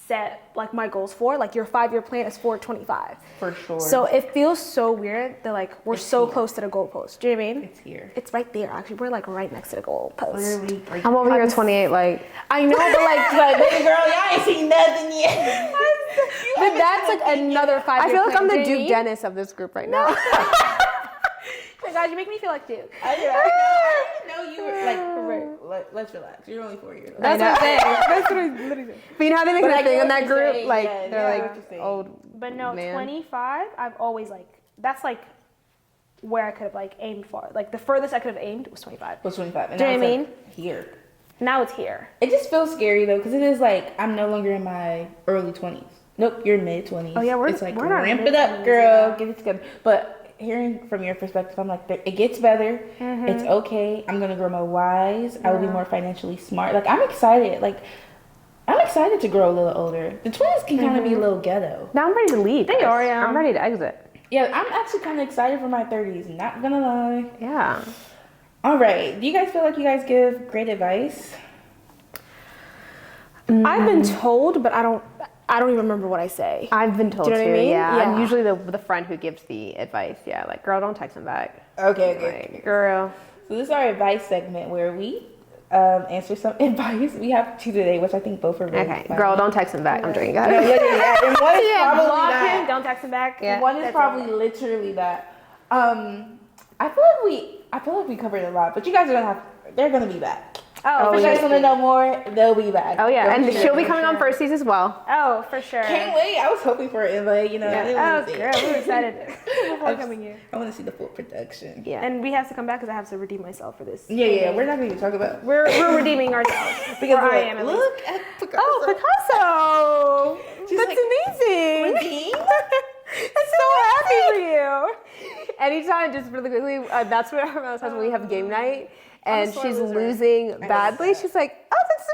[SPEAKER 2] set like my goals for? Like your 5-year plan is for 25.
[SPEAKER 1] For sure.
[SPEAKER 2] So it feels so weird that like we're so close to the goalpost. Do you know what I mean?
[SPEAKER 1] it's here.
[SPEAKER 2] It's right there. Actually, we're like right next to the goalpost.
[SPEAKER 1] Literally, like,
[SPEAKER 3] I'm over here at 28, like.
[SPEAKER 2] I know, but like,
[SPEAKER 1] baby girl, y'all ain't seen nothing yet.
[SPEAKER 2] but that's like another 5-year
[SPEAKER 3] I feel like I'm the
[SPEAKER 2] plan. Do you know
[SPEAKER 3] Duke
[SPEAKER 2] what I mean?
[SPEAKER 3] Dennis of this group right now.
[SPEAKER 2] Oh my god, you make me feel like Duke.
[SPEAKER 1] I know you were like, let's relax. You're only 4 years old.
[SPEAKER 2] That's what I'm saying. That's what I'm literally saying.
[SPEAKER 3] But you know how they make
[SPEAKER 1] But
[SPEAKER 3] a
[SPEAKER 1] I
[SPEAKER 3] thing
[SPEAKER 1] get
[SPEAKER 3] in
[SPEAKER 1] what
[SPEAKER 3] that
[SPEAKER 1] you're
[SPEAKER 3] group?
[SPEAKER 1] saying,
[SPEAKER 3] Like,
[SPEAKER 1] yeah,
[SPEAKER 3] they're
[SPEAKER 1] yeah, I
[SPEAKER 3] like
[SPEAKER 1] get what you're saying.
[SPEAKER 3] old.
[SPEAKER 2] But no,
[SPEAKER 3] man.
[SPEAKER 2] 25, I've always like, that's like where I could have like aimed for. Like the furthest I could have aimed was 25.
[SPEAKER 1] Was 25. And
[SPEAKER 2] Do you
[SPEAKER 1] now
[SPEAKER 2] know what I
[SPEAKER 1] it's, like, here.
[SPEAKER 2] Now it's here.
[SPEAKER 1] It just feels scary though, because it is like I'm no longer in my early 20s. Nope, you're mid 20s.
[SPEAKER 2] Oh, yeah,
[SPEAKER 1] it's like
[SPEAKER 2] we're in our
[SPEAKER 1] ramp it up,
[SPEAKER 2] mid-20s,
[SPEAKER 1] girl,
[SPEAKER 2] yeah.
[SPEAKER 1] get it together. But hearing from your perspective, I'm like, it gets better. It's okay. I'm gonna grow more wise. I will be more financially smart. Like I'm excited. Like I'm excited to grow a little older. The 20s can kind of be a little ghetto.
[SPEAKER 3] Now I'm ready to leave. They
[SPEAKER 2] are, yeah.
[SPEAKER 3] I'm ready to exit.
[SPEAKER 1] Yeah, I'm actually kind of excited for my 30s. Not gonna lie.
[SPEAKER 3] Yeah.
[SPEAKER 1] All right. Do you guys feel like you guys give great advice?
[SPEAKER 2] I've been told, but I don't even remember what I say.
[SPEAKER 3] I've been told
[SPEAKER 2] Do you know
[SPEAKER 3] to,
[SPEAKER 2] what I mean?
[SPEAKER 3] yeah.
[SPEAKER 2] Yeah.
[SPEAKER 3] I'm usually the friend who gives the advice. Yeah, like, girl, don't text him back.
[SPEAKER 1] Okay.
[SPEAKER 3] Like, girl.
[SPEAKER 1] So this is our advice segment where we answer some advice. We have two today, which I think both are really
[SPEAKER 3] Okay,
[SPEAKER 1] funny.
[SPEAKER 3] girl, don't text him back. I'm drinking.
[SPEAKER 1] No, literally, yeah. And one is probably
[SPEAKER 2] Block
[SPEAKER 1] that.
[SPEAKER 2] him. Don't text him back.
[SPEAKER 3] Yeah.
[SPEAKER 1] One is
[SPEAKER 2] That's
[SPEAKER 1] probably literally that. I feel like we covered a lot, but you guys are gonna have. They're gonna be back.
[SPEAKER 2] Oh,
[SPEAKER 1] If you guys want to know more, they'll be back.
[SPEAKER 3] Oh yeah,
[SPEAKER 1] Don't
[SPEAKER 3] and
[SPEAKER 1] you
[SPEAKER 3] she'll be
[SPEAKER 1] worry.
[SPEAKER 3] coming on Firsties as well.
[SPEAKER 2] Oh, for sure.
[SPEAKER 1] Can't wait. I was hoping for an invite. You know. I didn't
[SPEAKER 2] Oh,
[SPEAKER 1] want to see
[SPEAKER 2] girl,
[SPEAKER 1] it.
[SPEAKER 2] we're excited before coming here.
[SPEAKER 1] I want to see the full production.
[SPEAKER 3] Yeah.
[SPEAKER 2] And we have to come back because I have to redeem myself for this.
[SPEAKER 1] Yeah. We're not going to talk about.
[SPEAKER 2] We're redeeming ourselves.
[SPEAKER 1] Because
[SPEAKER 2] Or I
[SPEAKER 1] look,
[SPEAKER 2] am at least.
[SPEAKER 1] look at Picasso.
[SPEAKER 2] Oh, Picasso!
[SPEAKER 1] She's
[SPEAKER 2] That's
[SPEAKER 1] like,
[SPEAKER 2] amazing.
[SPEAKER 1] redeem?
[SPEAKER 2] I'm so happy for you.
[SPEAKER 3] Anytime, just really quickly, that's what our mom says when we have game night, and
[SPEAKER 2] sore
[SPEAKER 3] she's
[SPEAKER 2] loser.
[SPEAKER 3] losing badly. She's like, "Oh, that's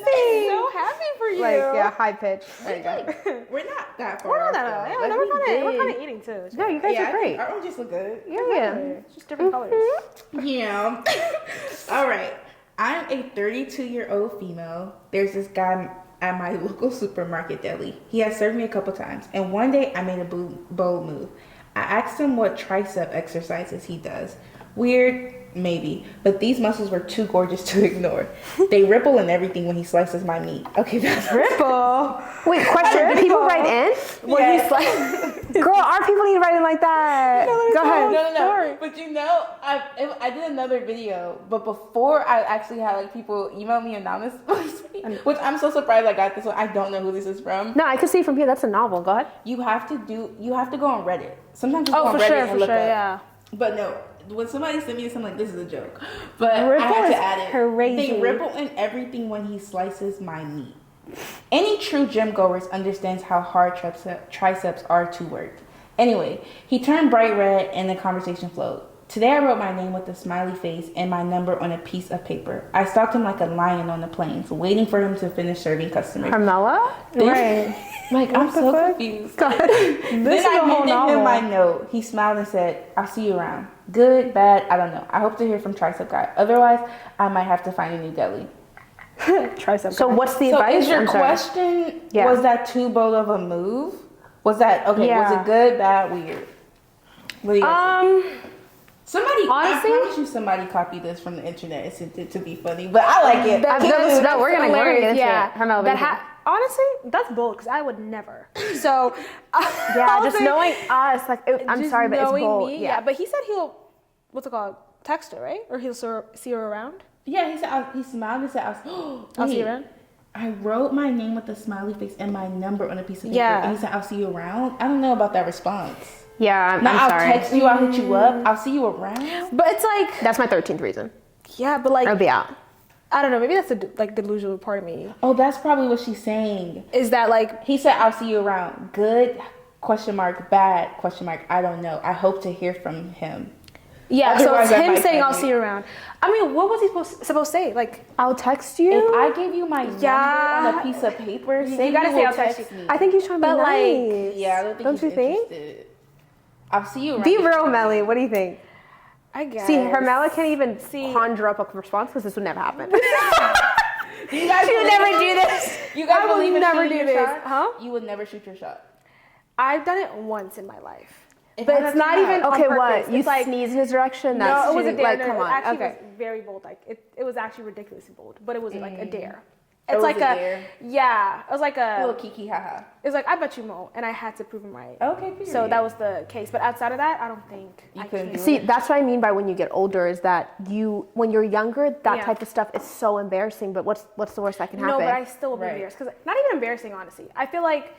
[SPEAKER 3] amazing!"
[SPEAKER 2] So happy for you.
[SPEAKER 3] Like, yeah, high pitch. There you go.
[SPEAKER 1] We're not that far.
[SPEAKER 2] We're not
[SPEAKER 1] off,
[SPEAKER 2] that.
[SPEAKER 1] though.
[SPEAKER 2] Yeah,
[SPEAKER 1] Like,
[SPEAKER 2] no,
[SPEAKER 1] we
[SPEAKER 2] we're
[SPEAKER 1] did.
[SPEAKER 2] kind of eating too.
[SPEAKER 3] No, you guys
[SPEAKER 1] Yeah,
[SPEAKER 3] are
[SPEAKER 1] I
[SPEAKER 3] great.
[SPEAKER 1] think our own just look good.
[SPEAKER 3] Yeah.
[SPEAKER 2] It's just different colors.
[SPEAKER 1] Yeah. All right. I'm a 32-year-old female. There's this guy at my local supermarket deli. He has served me a couple times, and one day I made a bold move. I asked him what tricep exercises he does. Weird, maybe, but these muscles were too gorgeous to ignore. They ripple and everything when he slices my meat. Okay, that's
[SPEAKER 2] Ripple.
[SPEAKER 3] Wait, question: do people write in?
[SPEAKER 1] When
[SPEAKER 2] he's like,
[SPEAKER 3] Girl, our people need to write in like that. Go ahead.
[SPEAKER 1] No. But you know, I did another video, but before I actually had like people email me anonymously, which I'm so surprised I got this one. I don't know who this is from.
[SPEAKER 3] No, I can see from here. That's a novel. Go ahead.
[SPEAKER 1] You have to go on Reddit. Sometimes you go
[SPEAKER 2] oh,
[SPEAKER 1] on
[SPEAKER 2] for
[SPEAKER 1] Reddit
[SPEAKER 2] sure,
[SPEAKER 1] and
[SPEAKER 2] for
[SPEAKER 1] look
[SPEAKER 2] sure,
[SPEAKER 1] up.
[SPEAKER 2] yeah.
[SPEAKER 1] But no, when somebody sent me this, I'm like, this is a joke. But I
[SPEAKER 2] Ripple
[SPEAKER 1] had
[SPEAKER 2] is
[SPEAKER 1] to add it.
[SPEAKER 2] crazy.
[SPEAKER 1] They ripple in everything when he slices my meat. Any true gym goers understands how hard triceps are to work. Anyway, he turned bright red and the conversation flowed. Today I wrote my name with a smiley face and my number on a piece of paper. I stalked him like a lion on the plains, waiting for him to finish serving customers.
[SPEAKER 3] Carmela?
[SPEAKER 2] Right.
[SPEAKER 1] Like, I'm so
[SPEAKER 2] fuck?
[SPEAKER 1] confused.
[SPEAKER 3] God.
[SPEAKER 1] Then
[SPEAKER 2] is
[SPEAKER 1] I
[SPEAKER 2] a whole
[SPEAKER 1] handed
[SPEAKER 2] novel.
[SPEAKER 1] him my note. He smiled and said, I'll see you around. Good, bad, I don't know. I hope to hear from Tricep Guy. Otherwise, I might have to find a new deli.
[SPEAKER 2] Tricep.
[SPEAKER 3] So what's the
[SPEAKER 1] So
[SPEAKER 3] advice?
[SPEAKER 1] is your
[SPEAKER 3] I'm sorry.
[SPEAKER 1] question,
[SPEAKER 3] Yeah.
[SPEAKER 1] was that too bold of a move? Was that, okay, was
[SPEAKER 2] Yeah.
[SPEAKER 1] it good, bad, weird? What do you guys think? Somebody,
[SPEAKER 3] honestly-
[SPEAKER 1] I promise you somebody copied this from the internet and sent it to be funny, but I like it.
[SPEAKER 3] No, we're gonna get into it. Carmela, what do you think?
[SPEAKER 2] Honestly, that's bold because I would never. So
[SPEAKER 3] Yeah, just knowing us, like, I'm
[SPEAKER 2] just
[SPEAKER 3] sorry, but it's
[SPEAKER 2] knowing
[SPEAKER 3] bold.
[SPEAKER 2] me, yeah. But he said he'll, what's it called? Text her, right? Or he'll see her around.
[SPEAKER 1] Yeah, he said, he smiled and said,
[SPEAKER 2] I'll see you around.
[SPEAKER 1] I wrote my name with a smiley face and my number on a piece of paper.
[SPEAKER 2] Yeah.
[SPEAKER 1] And he said, I'll see you around. I don't know about that response.
[SPEAKER 3] Yeah,
[SPEAKER 1] Now,
[SPEAKER 3] I'm
[SPEAKER 1] I'll
[SPEAKER 3] sorry.
[SPEAKER 1] text you, I'll hit you up, I'll see you around.
[SPEAKER 2] But it's like,
[SPEAKER 3] That's my 13th reason.
[SPEAKER 2] yeah, but like,
[SPEAKER 3] I'll be out.
[SPEAKER 2] I don't know. Maybe that's the like delusional part of me.
[SPEAKER 1] Oh, that's probably what she's saying.
[SPEAKER 2] Is that like,
[SPEAKER 1] He said, I'll see you around. Good, question mark, bad, question mark, I don't know. I hope to hear from him.
[SPEAKER 2] yeah? So
[SPEAKER 1] Otherwise,
[SPEAKER 2] it's
[SPEAKER 1] I
[SPEAKER 2] him
[SPEAKER 1] might
[SPEAKER 2] saying,
[SPEAKER 1] find
[SPEAKER 2] "I'll
[SPEAKER 1] you.
[SPEAKER 2] see you around." I mean, what was he supposed to say? Like,
[SPEAKER 3] I'll text you.
[SPEAKER 1] If I gave you my
[SPEAKER 2] Yeah.
[SPEAKER 1] number on a piece of paper, say
[SPEAKER 2] gotta
[SPEAKER 1] you
[SPEAKER 2] say
[SPEAKER 1] will
[SPEAKER 2] I'll text
[SPEAKER 1] text me.
[SPEAKER 3] I think he's trying to be
[SPEAKER 2] But, like,
[SPEAKER 3] nice.
[SPEAKER 1] Yeah, I don't think
[SPEAKER 3] Don't
[SPEAKER 1] he's
[SPEAKER 3] you think?
[SPEAKER 1] interested. I'll see you around.
[SPEAKER 3] Be real, Melly. What do you think?
[SPEAKER 2] I guess.
[SPEAKER 3] See, Hermela can't even conjure up a response because this would never happen.
[SPEAKER 1] You guys
[SPEAKER 3] She would
[SPEAKER 1] believe
[SPEAKER 3] never
[SPEAKER 1] in-
[SPEAKER 3] do this.
[SPEAKER 1] You guys
[SPEAKER 2] I would
[SPEAKER 1] believe in
[SPEAKER 2] never
[SPEAKER 1] shooting
[SPEAKER 2] do
[SPEAKER 1] your
[SPEAKER 2] this.
[SPEAKER 1] shot?
[SPEAKER 2] Huh?
[SPEAKER 1] You would never shoot your shot.
[SPEAKER 2] I've done it once in my life.
[SPEAKER 1] If
[SPEAKER 2] But
[SPEAKER 1] I
[SPEAKER 2] it's
[SPEAKER 1] had
[SPEAKER 2] not
[SPEAKER 1] to
[SPEAKER 2] even
[SPEAKER 1] know.
[SPEAKER 2] on
[SPEAKER 3] Okay,
[SPEAKER 2] purpose.
[SPEAKER 3] what? You
[SPEAKER 2] It's like,
[SPEAKER 3] sneeze in his direction?
[SPEAKER 2] no,
[SPEAKER 3] That's
[SPEAKER 2] it was a
[SPEAKER 3] shooting-
[SPEAKER 2] dare.
[SPEAKER 3] Like,
[SPEAKER 2] No,
[SPEAKER 3] come
[SPEAKER 2] it
[SPEAKER 3] on.
[SPEAKER 2] actually
[SPEAKER 3] Okay.
[SPEAKER 2] was very bold. Like it was actually ridiculously bold, but it was like a dare.
[SPEAKER 1] It
[SPEAKER 2] It's
[SPEAKER 1] was
[SPEAKER 2] like
[SPEAKER 1] a
[SPEAKER 2] a
[SPEAKER 1] dare.
[SPEAKER 2] yeah. It was like
[SPEAKER 1] A little
[SPEAKER 2] a.
[SPEAKER 1] kiki haha.
[SPEAKER 2] It was like I bet you won't, and I had to prove him right.
[SPEAKER 1] Okay, period.
[SPEAKER 2] So that was the case. But outside of that, I don't think
[SPEAKER 1] You
[SPEAKER 2] I
[SPEAKER 1] couldn't
[SPEAKER 2] can.
[SPEAKER 1] do
[SPEAKER 3] See, that's what I mean by when you get older is that when you're younger, that
[SPEAKER 2] Yeah.
[SPEAKER 3] type of stuff is so embarrassing. But what's the worst that can happen?
[SPEAKER 2] No, but I still will be
[SPEAKER 1] Right.
[SPEAKER 2] embarrassed because not even embarrassing, honestly. I feel like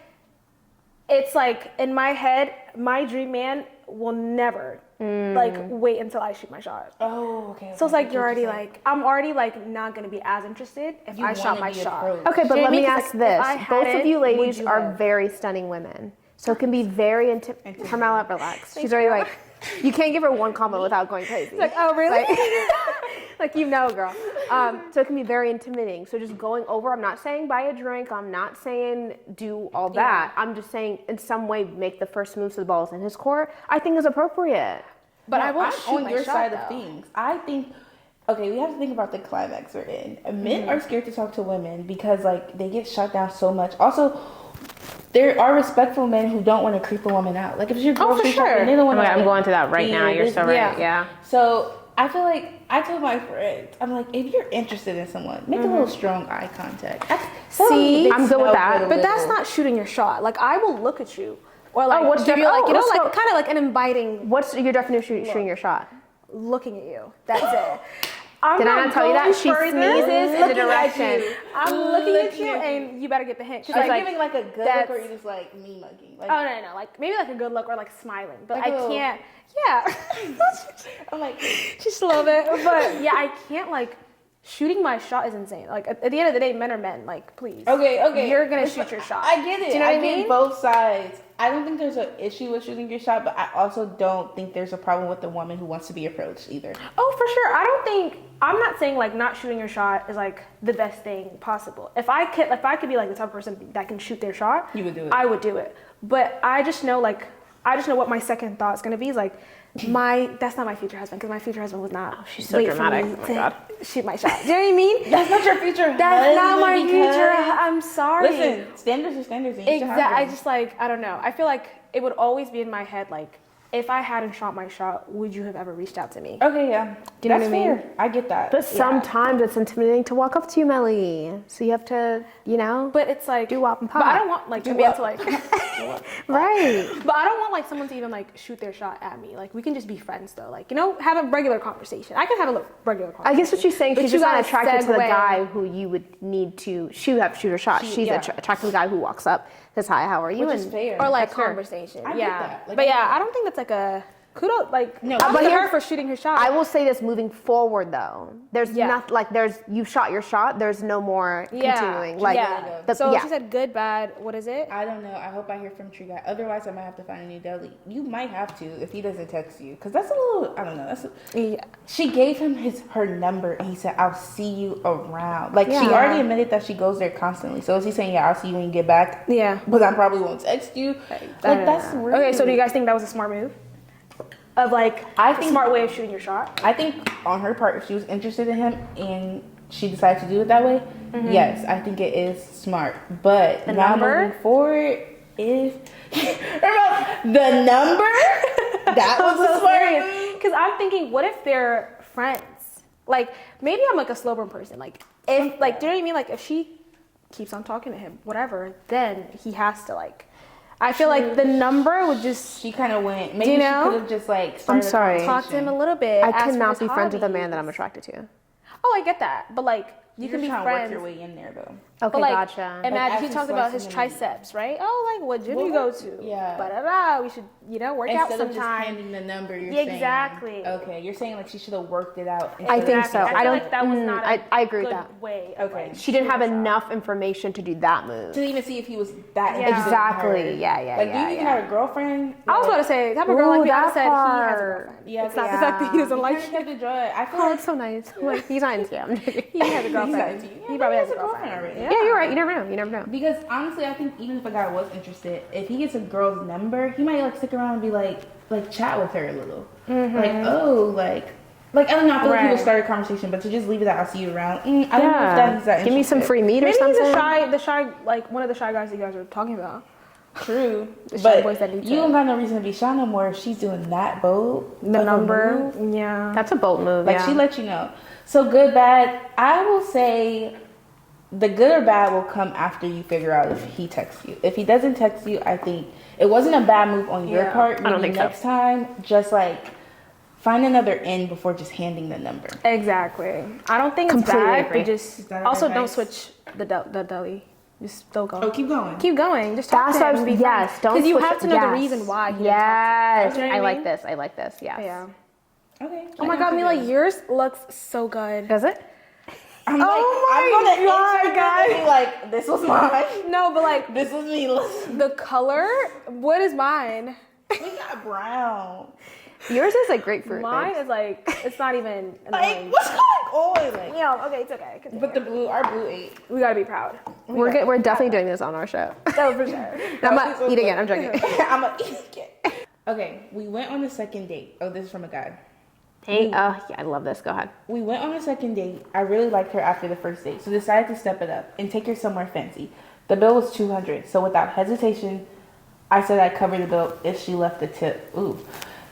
[SPEAKER 2] it's like in my head, my dream man will never like wait until I shoot my shot.
[SPEAKER 1] Oh, okay.
[SPEAKER 2] So it's like you're already like I'm already like not gonna be as interested if I shot
[SPEAKER 1] wanna
[SPEAKER 2] my
[SPEAKER 1] be
[SPEAKER 2] shot.
[SPEAKER 1] approached.
[SPEAKER 3] Okay, but
[SPEAKER 2] Do you
[SPEAKER 3] let
[SPEAKER 2] know
[SPEAKER 3] me
[SPEAKER 2] what I mean?
[SPEAKER 3] ask
[SPEAKER 2] 'Cause, like, if I
[SPEAKER 3] this. Both of
[SPEAKER 2] hadn't,
[SPEAKER 3] you
[SPEAKER 2] would
[SPEAKER 3] ladies
[SPEAKER 2] you
[SPEAKER 3] are
[SPEAKER 2] have?
[SPEAKER 3] very stunning women. So it can be very intimidating. Carmela, relax. She's already like, you can't give her one comment without going crazy.
[SPEAKER 2] Like, oh really?
[SPEAKER 3] Like girl. So it can be very intimidating. So just going over, I'm not saying buy a drink. I'm not saying do all that. I'm just saying in some way make the first move so the ball's in his court. I think is appropriate.
[SPEAKER 2] But
[SPEAKER 1] No,
[SPEAKER 2] I won't
[SPEAKER 1] I'm
[SPEAKER 2] shoot
[SPEAKER 1] on
[SPEAKER 2] my
[SPEAKER 1] your
[SPEAKER 2] shot,
[SPEAKER 1] side of
[SPEAKER 2] though.
[SPEAKER 1] things. I think, okay, we have to think about the climax we're in. Men are scared to talk to women because like they get shut down so much. Also, there are respectful men who don't want to creep a woman out. Like if it's your girl,
[SPEAKER 2] for
[SPEAKER 1] she's
[SPEAKER 2] sure.
[SPEAKER 1] and they don't want to.
[SPEAKER 3] I'm going to that right now. You're so right.
[SPEAKER 2] Yeah.
[SPEAKER 3] Yeah.
[SPEAKER 1] So I feel like I told my friends, I'm like, if you're interested in someone, make a little strong eye contact.
[SPEAKER 2] See,
[SPEAKER 3] I'm good with that.
[SPEAKER 2] But that's not shooting your shot. Like, I will look at you. Or like,
[SPEAKER 3] what's
[SPEAKER 2] give you
[SPEAKER 3] different?
[SPEAKER 2] like, you know,
[SPEAKER 3] Let's
[SPEAKER 2] like
[SPEAKER 3] go.
[SPEAKER 2] kind of like an inviting
[SPEAKER 3] What's your definition of shooting your shot?
[SPEAKER 2] looking at you. That's it. I'm
[SPEAKER 3] Did I not tell you that?
[SPEAKER 2] going
[SPEAKER 3] She
[SPEAKER 2] further.
[SPEAKER 3] sneezes in the
[SPEAKER 1] Looking at
[SPEAKER 3] direction.
[SPEAKER 1] you.
[SPEAKER 2] I'm looking at you, and you better get the hint. 'Cause,
[SPEAKER 1] Are you
[SPEAKER 2] like,
[SPEAKER 1] giving like a good look
[SPEAKER 2] that's-
[SPEAKER 1] or are you just like me mugging? Like,
[SPEAKER 2] oh no, like maybe like a good look or like smiling, but
[SPEAKER 1] Like
[SPEAKER 2] I
[SPEAKER 1] a little-
[SPEAKER 2] can't. Yeah,
[SPEAKER 1] I'm like,
[SPEAKER 2] just a little bit. But yeah, I can't like. Shooting my shot is insane. Like at the end of the day, men are men. Like please.
[SPEAKER 1] okay.
[SPEAKER 2] You're gonna
[SPEAKER 1] Listen,
[SPEAKER 2] shoot your shot.
[SPEAKER 1] I get it.
[SPEAKER 2] Do you know what I
[SPEAKER 1] get
[SPEAKER 2] mean?
[SPEAKER 1] both sides. I don't think there's an issue with shooting your shot, but I also don't think there's a problem with the woman who wants to be approached either.
[SPEAKER 2] Oh, for sure. I don't think I'm not saying like not shooting your shot is like the best thing possible. If I could be like the type of person that can shoot their shot,
[SPEAKER 1] You would do it.
[SPEAKER 2] I would do it. But I just know what my second thought is gonna be is like that's not my future husband because my future husband would not.
[SPEAKER 3] she's so
[SPEAKER 2] wait for
[SPEAKER 3] dramatic.
[SPEAKER 2] me
[SPEAKER 3] Oh my
[SPEAKER 2] to
[SPEAKER 3] God.
[SPEAKER 2] Shoot my shot. Do you know what I mean?
[SPEAKER 1] That's not your future husband.
[SPEAKER 2] That's not my future.
[SPEAKER 1] because-
[SPEAKER 2] I'm sorry.
[SPEAKER 1] Listen, standards are standards. And you should have
[SPEAKER 2] Exactly. I
[SPEAKER 1] them.
[SPEAKER 2] just like I don't know. I feel like it would always be in my head like if I hadn't shot my shot, would you have ever reached out to me?
[SPEAKER 1] Okay, yeah.
[SPEAKER 2] Do you know
[SPEAKER 1] That's
[SPEAKER 2] what I mean?
[SPEAKER 1] fair. I get that.
[SPEAKER 3] But sometimes it's intimidating to walk up to you, Melly. So you have to, you know,
[SPEAKER 2] But it's like
[SPEAKER 3] do wop and
[SPEAKER 2] But I
[SPEAKER 3] pop.
[SPEAKER 2] don't want like to be able to like.
[SPEAKER 3] Right.
[SPEAKER 2] But I don't want like someone to even like shoot their shot at me. Like we can just be friends though. Like you know, have a regular conversation. I can have a regular conversation.
[SPEAKER 3] I guess what she's saying,
[SPEAKER 2] But
[SPEAKER 3] she's
[SPEAKER 2] you
[SPEAKER 3] just not
[SPEAKER 2] gotta
[SPEAKER 3] attracted to the
[SPEAKER 2] segue.
[SPEAKER 3] guy who you would need to shoot her shot. She's
[SPEAKER 1] yeah.
[SPEAKER 3] attracted to the guy who walks up, says hi, how are you?
[SPEAKER 1] Which is
[SPEAKER 3] and
[SPEAKER 1] fair.
[SPEAKER 2] Or like
[SPEAKER 3] That's fair.
[SPEAKER 2] conversation.
[SPEAKER 1] I get
[SPEAKER 2] yeah.
[SPEAKER 1] that. Like,
[SPEAKER 2] but
[SPEAKER 1] I
[SPEAKER 2] yeah,
[SPEAKER 1] get that.
[SPEAKER 2] I don't think that's like a kudos. Like
[SPEAKER 1] No,
[SPEAKER 2] I'm
[SPEAKER 1] but
[SPEAKER 2] to her
[SPEAKER 3] here's-
[SPEAKER 2] for shooting her shot.
[SPEAKER 3] I will say this moving forward though. There's
[SPEAKER 2] Yeah.
[SPEAKER 3] not like you shot your shot, there's no more continuing. Like
[SPEAKER 2] yeah.
[SPEAKER 3] the,
[SPEAKER 2] So
[SPEAKER 3] yeah.
[SPEAKER 2] she said good, bad. What is it?
[SPEAKER 1] I don't know. I hope I hear from Tree Guy. Otherwise, I might have to find a new deli. You might have to if he doesn't text you, because that's a little. I don't know.
[SPEAKER 2] Yeah.
[SPEAKER 1] She gave him her number, and he said, "I'll see you around." Like she
[SPEAKER 3] Yeah.
[SPEAKER 1] already admitted that she goes there constantly. So is he saying, "Yeah, I'll see you when you get back"?
[SPEAKER 2] Yeah.
[SPEAKER 1] But I probably won't text you. Like that's rude.
[SPEAKER 2] Okay, so do you guys think that was a smart move? Of like
[SPEAKER 1] I
[SPEAKER 2] a
[SPEAKER 1] think-
[SPEAKER 2] smart way of shooting your shot?
[SPEAKER 1] I think on her part, if she was interested in him and she decided to do it that way, yes, I think it is smart. But now
[SPEAKER 2] number?
[SPEAKER 1] moving forward, if the number, that was a smart move.
[SPEAKER 2] Because I'm thinking, what if they're friends? Like maybe I'm like a slow burn person. Like if like, do you know what I mean? Like if she keeps on talking to him, whatever, then he has to like. I feel like the number would just
[SPEAKER 1] She kind of went. Maybe
[SPEAKER 2] you know?
[SPEAKER 1] she could have just like.
[SPEAKER 3] I'm
[SPEAKER 1] started a
[SPEAKER 3] sorry.
[SPEAKER 2] talk to him a
[SPEAKER 1] conversation.
[SPEAKER 2] little bit.
[SPEAKER 3] I
[SPEAKER 2] ask for
[SPEAKER 3] cannot
[SPEAKER 2] his
[SPEAKER 3] be friends with a man
[SPEAKER 2] hobbies.
[SPEAKER 3] that I'm attracted to.
[SPEAKER 2] Oh, I get that, but like you
[SPEAKER 1] You're
[SPEAKER 2] can be
[SPEAKER 1] trying
[SPEAKER 2] friends.
[SPEAKER 1] to work your way in there though.
[SPEAKER 3] Okay,
[SPEAKER 2] But like,
[SPEAKER 3] gotcha.
[SPEAKER 2] imagine
[SPEAKER 1] Like,
[SPEAKER 2] he
[SPEAKER 1] ask
[SPEAKER 2] talked
[SPEAKER 1] him
[SPEAKER 2] about his
[SPEAKER 1] questions and-
[SPEAKER 2] triceps, right? Oh, like what gym
[SPEAKER 1] Well,
[SPEAKER 2] you go to?
[SPEAKER 1] yeah.
[SPEAKER 2] Ba-da-da. We should, work out
[SPEAKER 1] Instead of just
[SPEAKER 2] sometime.
[SPEAKER 1] handing the number, you're
[SPEAKER 2] Exactly.
[SPEAKER 1] saying. Okay, you're saying like she should have worked it out.
[SPEAKER 3] I think
[SPEAKER 2] Exactly.
[SPEAKER 3] so.
[SPEAKER 2] I
[SPEAKER 3] I
[SPEAKER 2] feel
[SPEAKER 3] don't.
[SPEAKER 2] like that was not a
[SPEAKER 3] I agree with
[SPEAKER 2] good
[SPEAKER 3] that.
[SPEAKER 2] way. Of,
[SPEAKER 1] Okay.
[SPEAKER 2] like,
[SPEAKER 3] She didn't have
[SPEAKER 2] shooting a shot.
[SPEAKER 3] enough information to do that move.
[SPEAKER 1] To even see if he was that
[SPEAKER 2] Yeah.
[SPEAKER 1] interested in
[SPEAKER 3] Exactly.
[SPEAKER 1] her.
[SPEAKER 3] Yeah.
[SPEAKER 1] Like, do you even have a girlfriend?
[SPEAKER 2] I was about to say, type of girl like
[SPEAKER 3] Ooh,
[SPEAKER 2] me, I
[SPEAKER 3] that
[SPEAKER 2] said he has a
[SPEAKER 3] part.
[SPEAKER 2] girlfriend.
[SPEAKER 1] Yeah,
[SPEAKER 2] It's not the
[SPEAKER 1] yeah.
[SPEAKER 2] fact that he doesn't
[SPEAKER 1] You
[SPEAKER 2] like
[SPEAKER 1] kinda
[SPEAKER 2] you.
[SPEAKER 1] kept it dry. I feel
[SPEAKER 3] Oh,
[SPEAKER 1] like
[SPEAKER 3] that's so nice. Like, he's not into you. I'm joking.
[SPEAKER 2] He has a
[SPEAKER 1] He's
[SPEAKER 2] girlfriend.
[SPEAKER 1] not into you.
[SPEAKER 2] He
[SPEAKER 1] Yeah,
[SPEAKER 2] probably
[SPEAKER 1] he
[SPEAKER 2] has a girlfriend
[SPEAKER 1] already.
[SPEAKER 3] Yeah, you're right. You never know. You never know.
[SPEAKER 1] Because honestly, I think even if a guy was interested, if he gets a girl's number, he might like stick around and be like chat with her a little. Like, oh, like I don't know. I feel like he would
[SPEAKER 2] Right.
[SPEAKER 1] start a conversation, but to just leave it at I'll see you around. I don't know if that he's that
[SPEAKER 3] Give me some
[SPEAKER 1] interested.
[SPEAKER 3] free meat or
[SPEAKER 2] Maybe he's
[SPEAKER 3] something.
[SPEAKER 2] the shy, like one of the shy guys that you guys are talking about.
[SPEAKER 1] True,
[SPEAKER 2] The shy
[SPEAKER 1] but
[SPEAKER 2] boys that need
[SPEAKER 1] you
[SPEAKER 2] to-
[SPEAKER 1] don't got no reason to be shy no more if she's doing that bold.
[SPEAKER 2] The
[SPEAKER 1] of a
[SPEAKER 2] number,
[SPEAKER 1] move.
[SPEAKER 2] yeah.
[SPEAKER 3] That's a bold move.
[SPEAKER 1] Like
[SPEAKER 3] yeah.
[SPEAKER 1] she let you know. So good, bad. I will say the good or bad will come after you figure out if he texts you. If he doesn't text you, I think it wasn't a bad move on your
[SPEAKER 2] Yeah,
[SPEAKER 1] part.
[SPEAKER 3] I don't
[SPEAKER 1] Maybe
[SPEAKER 3] think so.
[SPEAKER 1] next time, just like find another end before just handing the number.
[SPEAKER 2] Exactly. I don't think it's
[SPEAKER 3] Completely
[SPEAKER 2] bad,
[SPEAKER 3] agree.
[SPEAKER 2] but just
[SPEAKER 1] Is that
[SPEAKER 2] also
[SPEAKER 1] advice?
[SPEAKER 2] don't switch the deli. Just still go.
[SPEAKER 1] Oh, keep going.
[SPEAKER 2] Keep going. Just talk
[SPEAKER 3] That's
[SPEAKER 2] to
[SPEAKER 3] what
[SPEAKER 2] him.
[SPEAKER 3] I was,
[SPEAKER 2] and be
[SPEAKER 3] yes,
[SPEAKER 2] friends.
[SPEAKER 3] don't
[SPEAKER 2] Because you
[SPEAKER 3] switch
[SPEAKER 2] have
[SPEAKER 3] it.
[SPEAKER 2] to know the
[SPEAKER 3] Yes.
[SPEAKER 2] reason why. He
[SPEAKER 3] Yes,
[SPEAKER 2] didn't talk to you. You know what
[SPEAKER 3] I
[SPEAKER 2] I
[SPEAKER 3] like
[SPEAKER 2] mean?
[SPEAKER 3] this. I like this. Yes.
[SPEAKER 2] Yeah.
[SPEAKER 1] Okay.
[SPEAKER 2] Oh my God, Mila, yours looks so good.
[SPEAKER 3] Does it?
[SPEAKER 1] I'm
[SPEAKER 2] Oh
[SPEAKER 1] I'm
[SPEAKER 2] my
[SPEAKER 1] gonna
[SPEAKER 2] God,
[SPEAKER 1] answer guys. Be like, this was mine.
[SPEAKER 2] No, but like
[SPEAKER 1] This was me. Listen,
[SPEAKER 2] the color. What is mine?
[SPEAKER 1] we got brown.
[SPEAKER 3] Yours is like grapefruit.
[SPEAKER 2] Mine
[SPEAKER 3] babes.
[SPEAKER 2] is like it's not even.
[SPEAKER 1] Like,
[SPEAKER 2] annoying.
[SPEAKER 1] what's going on? Like,
[SPEAKER 2] Yeah. Okay, it's okay. Continue.
[SPEAKER 1] but our blue ate.
[SPEAKER 2] we gotta be proud.
[SPEAKER 3] We're definitely doing this on our show.
[SPEAKER 2] Oh, for sure.
[SPEAKER 3] I'm not eating it. I'm joking.
[SPEAKER 1] I'm gonna eat it. Okay, we went on the second date. Oh, this is from a guy.
[SPEAKER 3] Hey, yeah, I love this. Go ahead.
[SPEAKER 1] We went on a second date. I really liked her after the first date, so decided to step it up and take her somewhere fancy. The bill was $200, so without hesitation, I said I'd cover the bill if she left the tip. Ooh.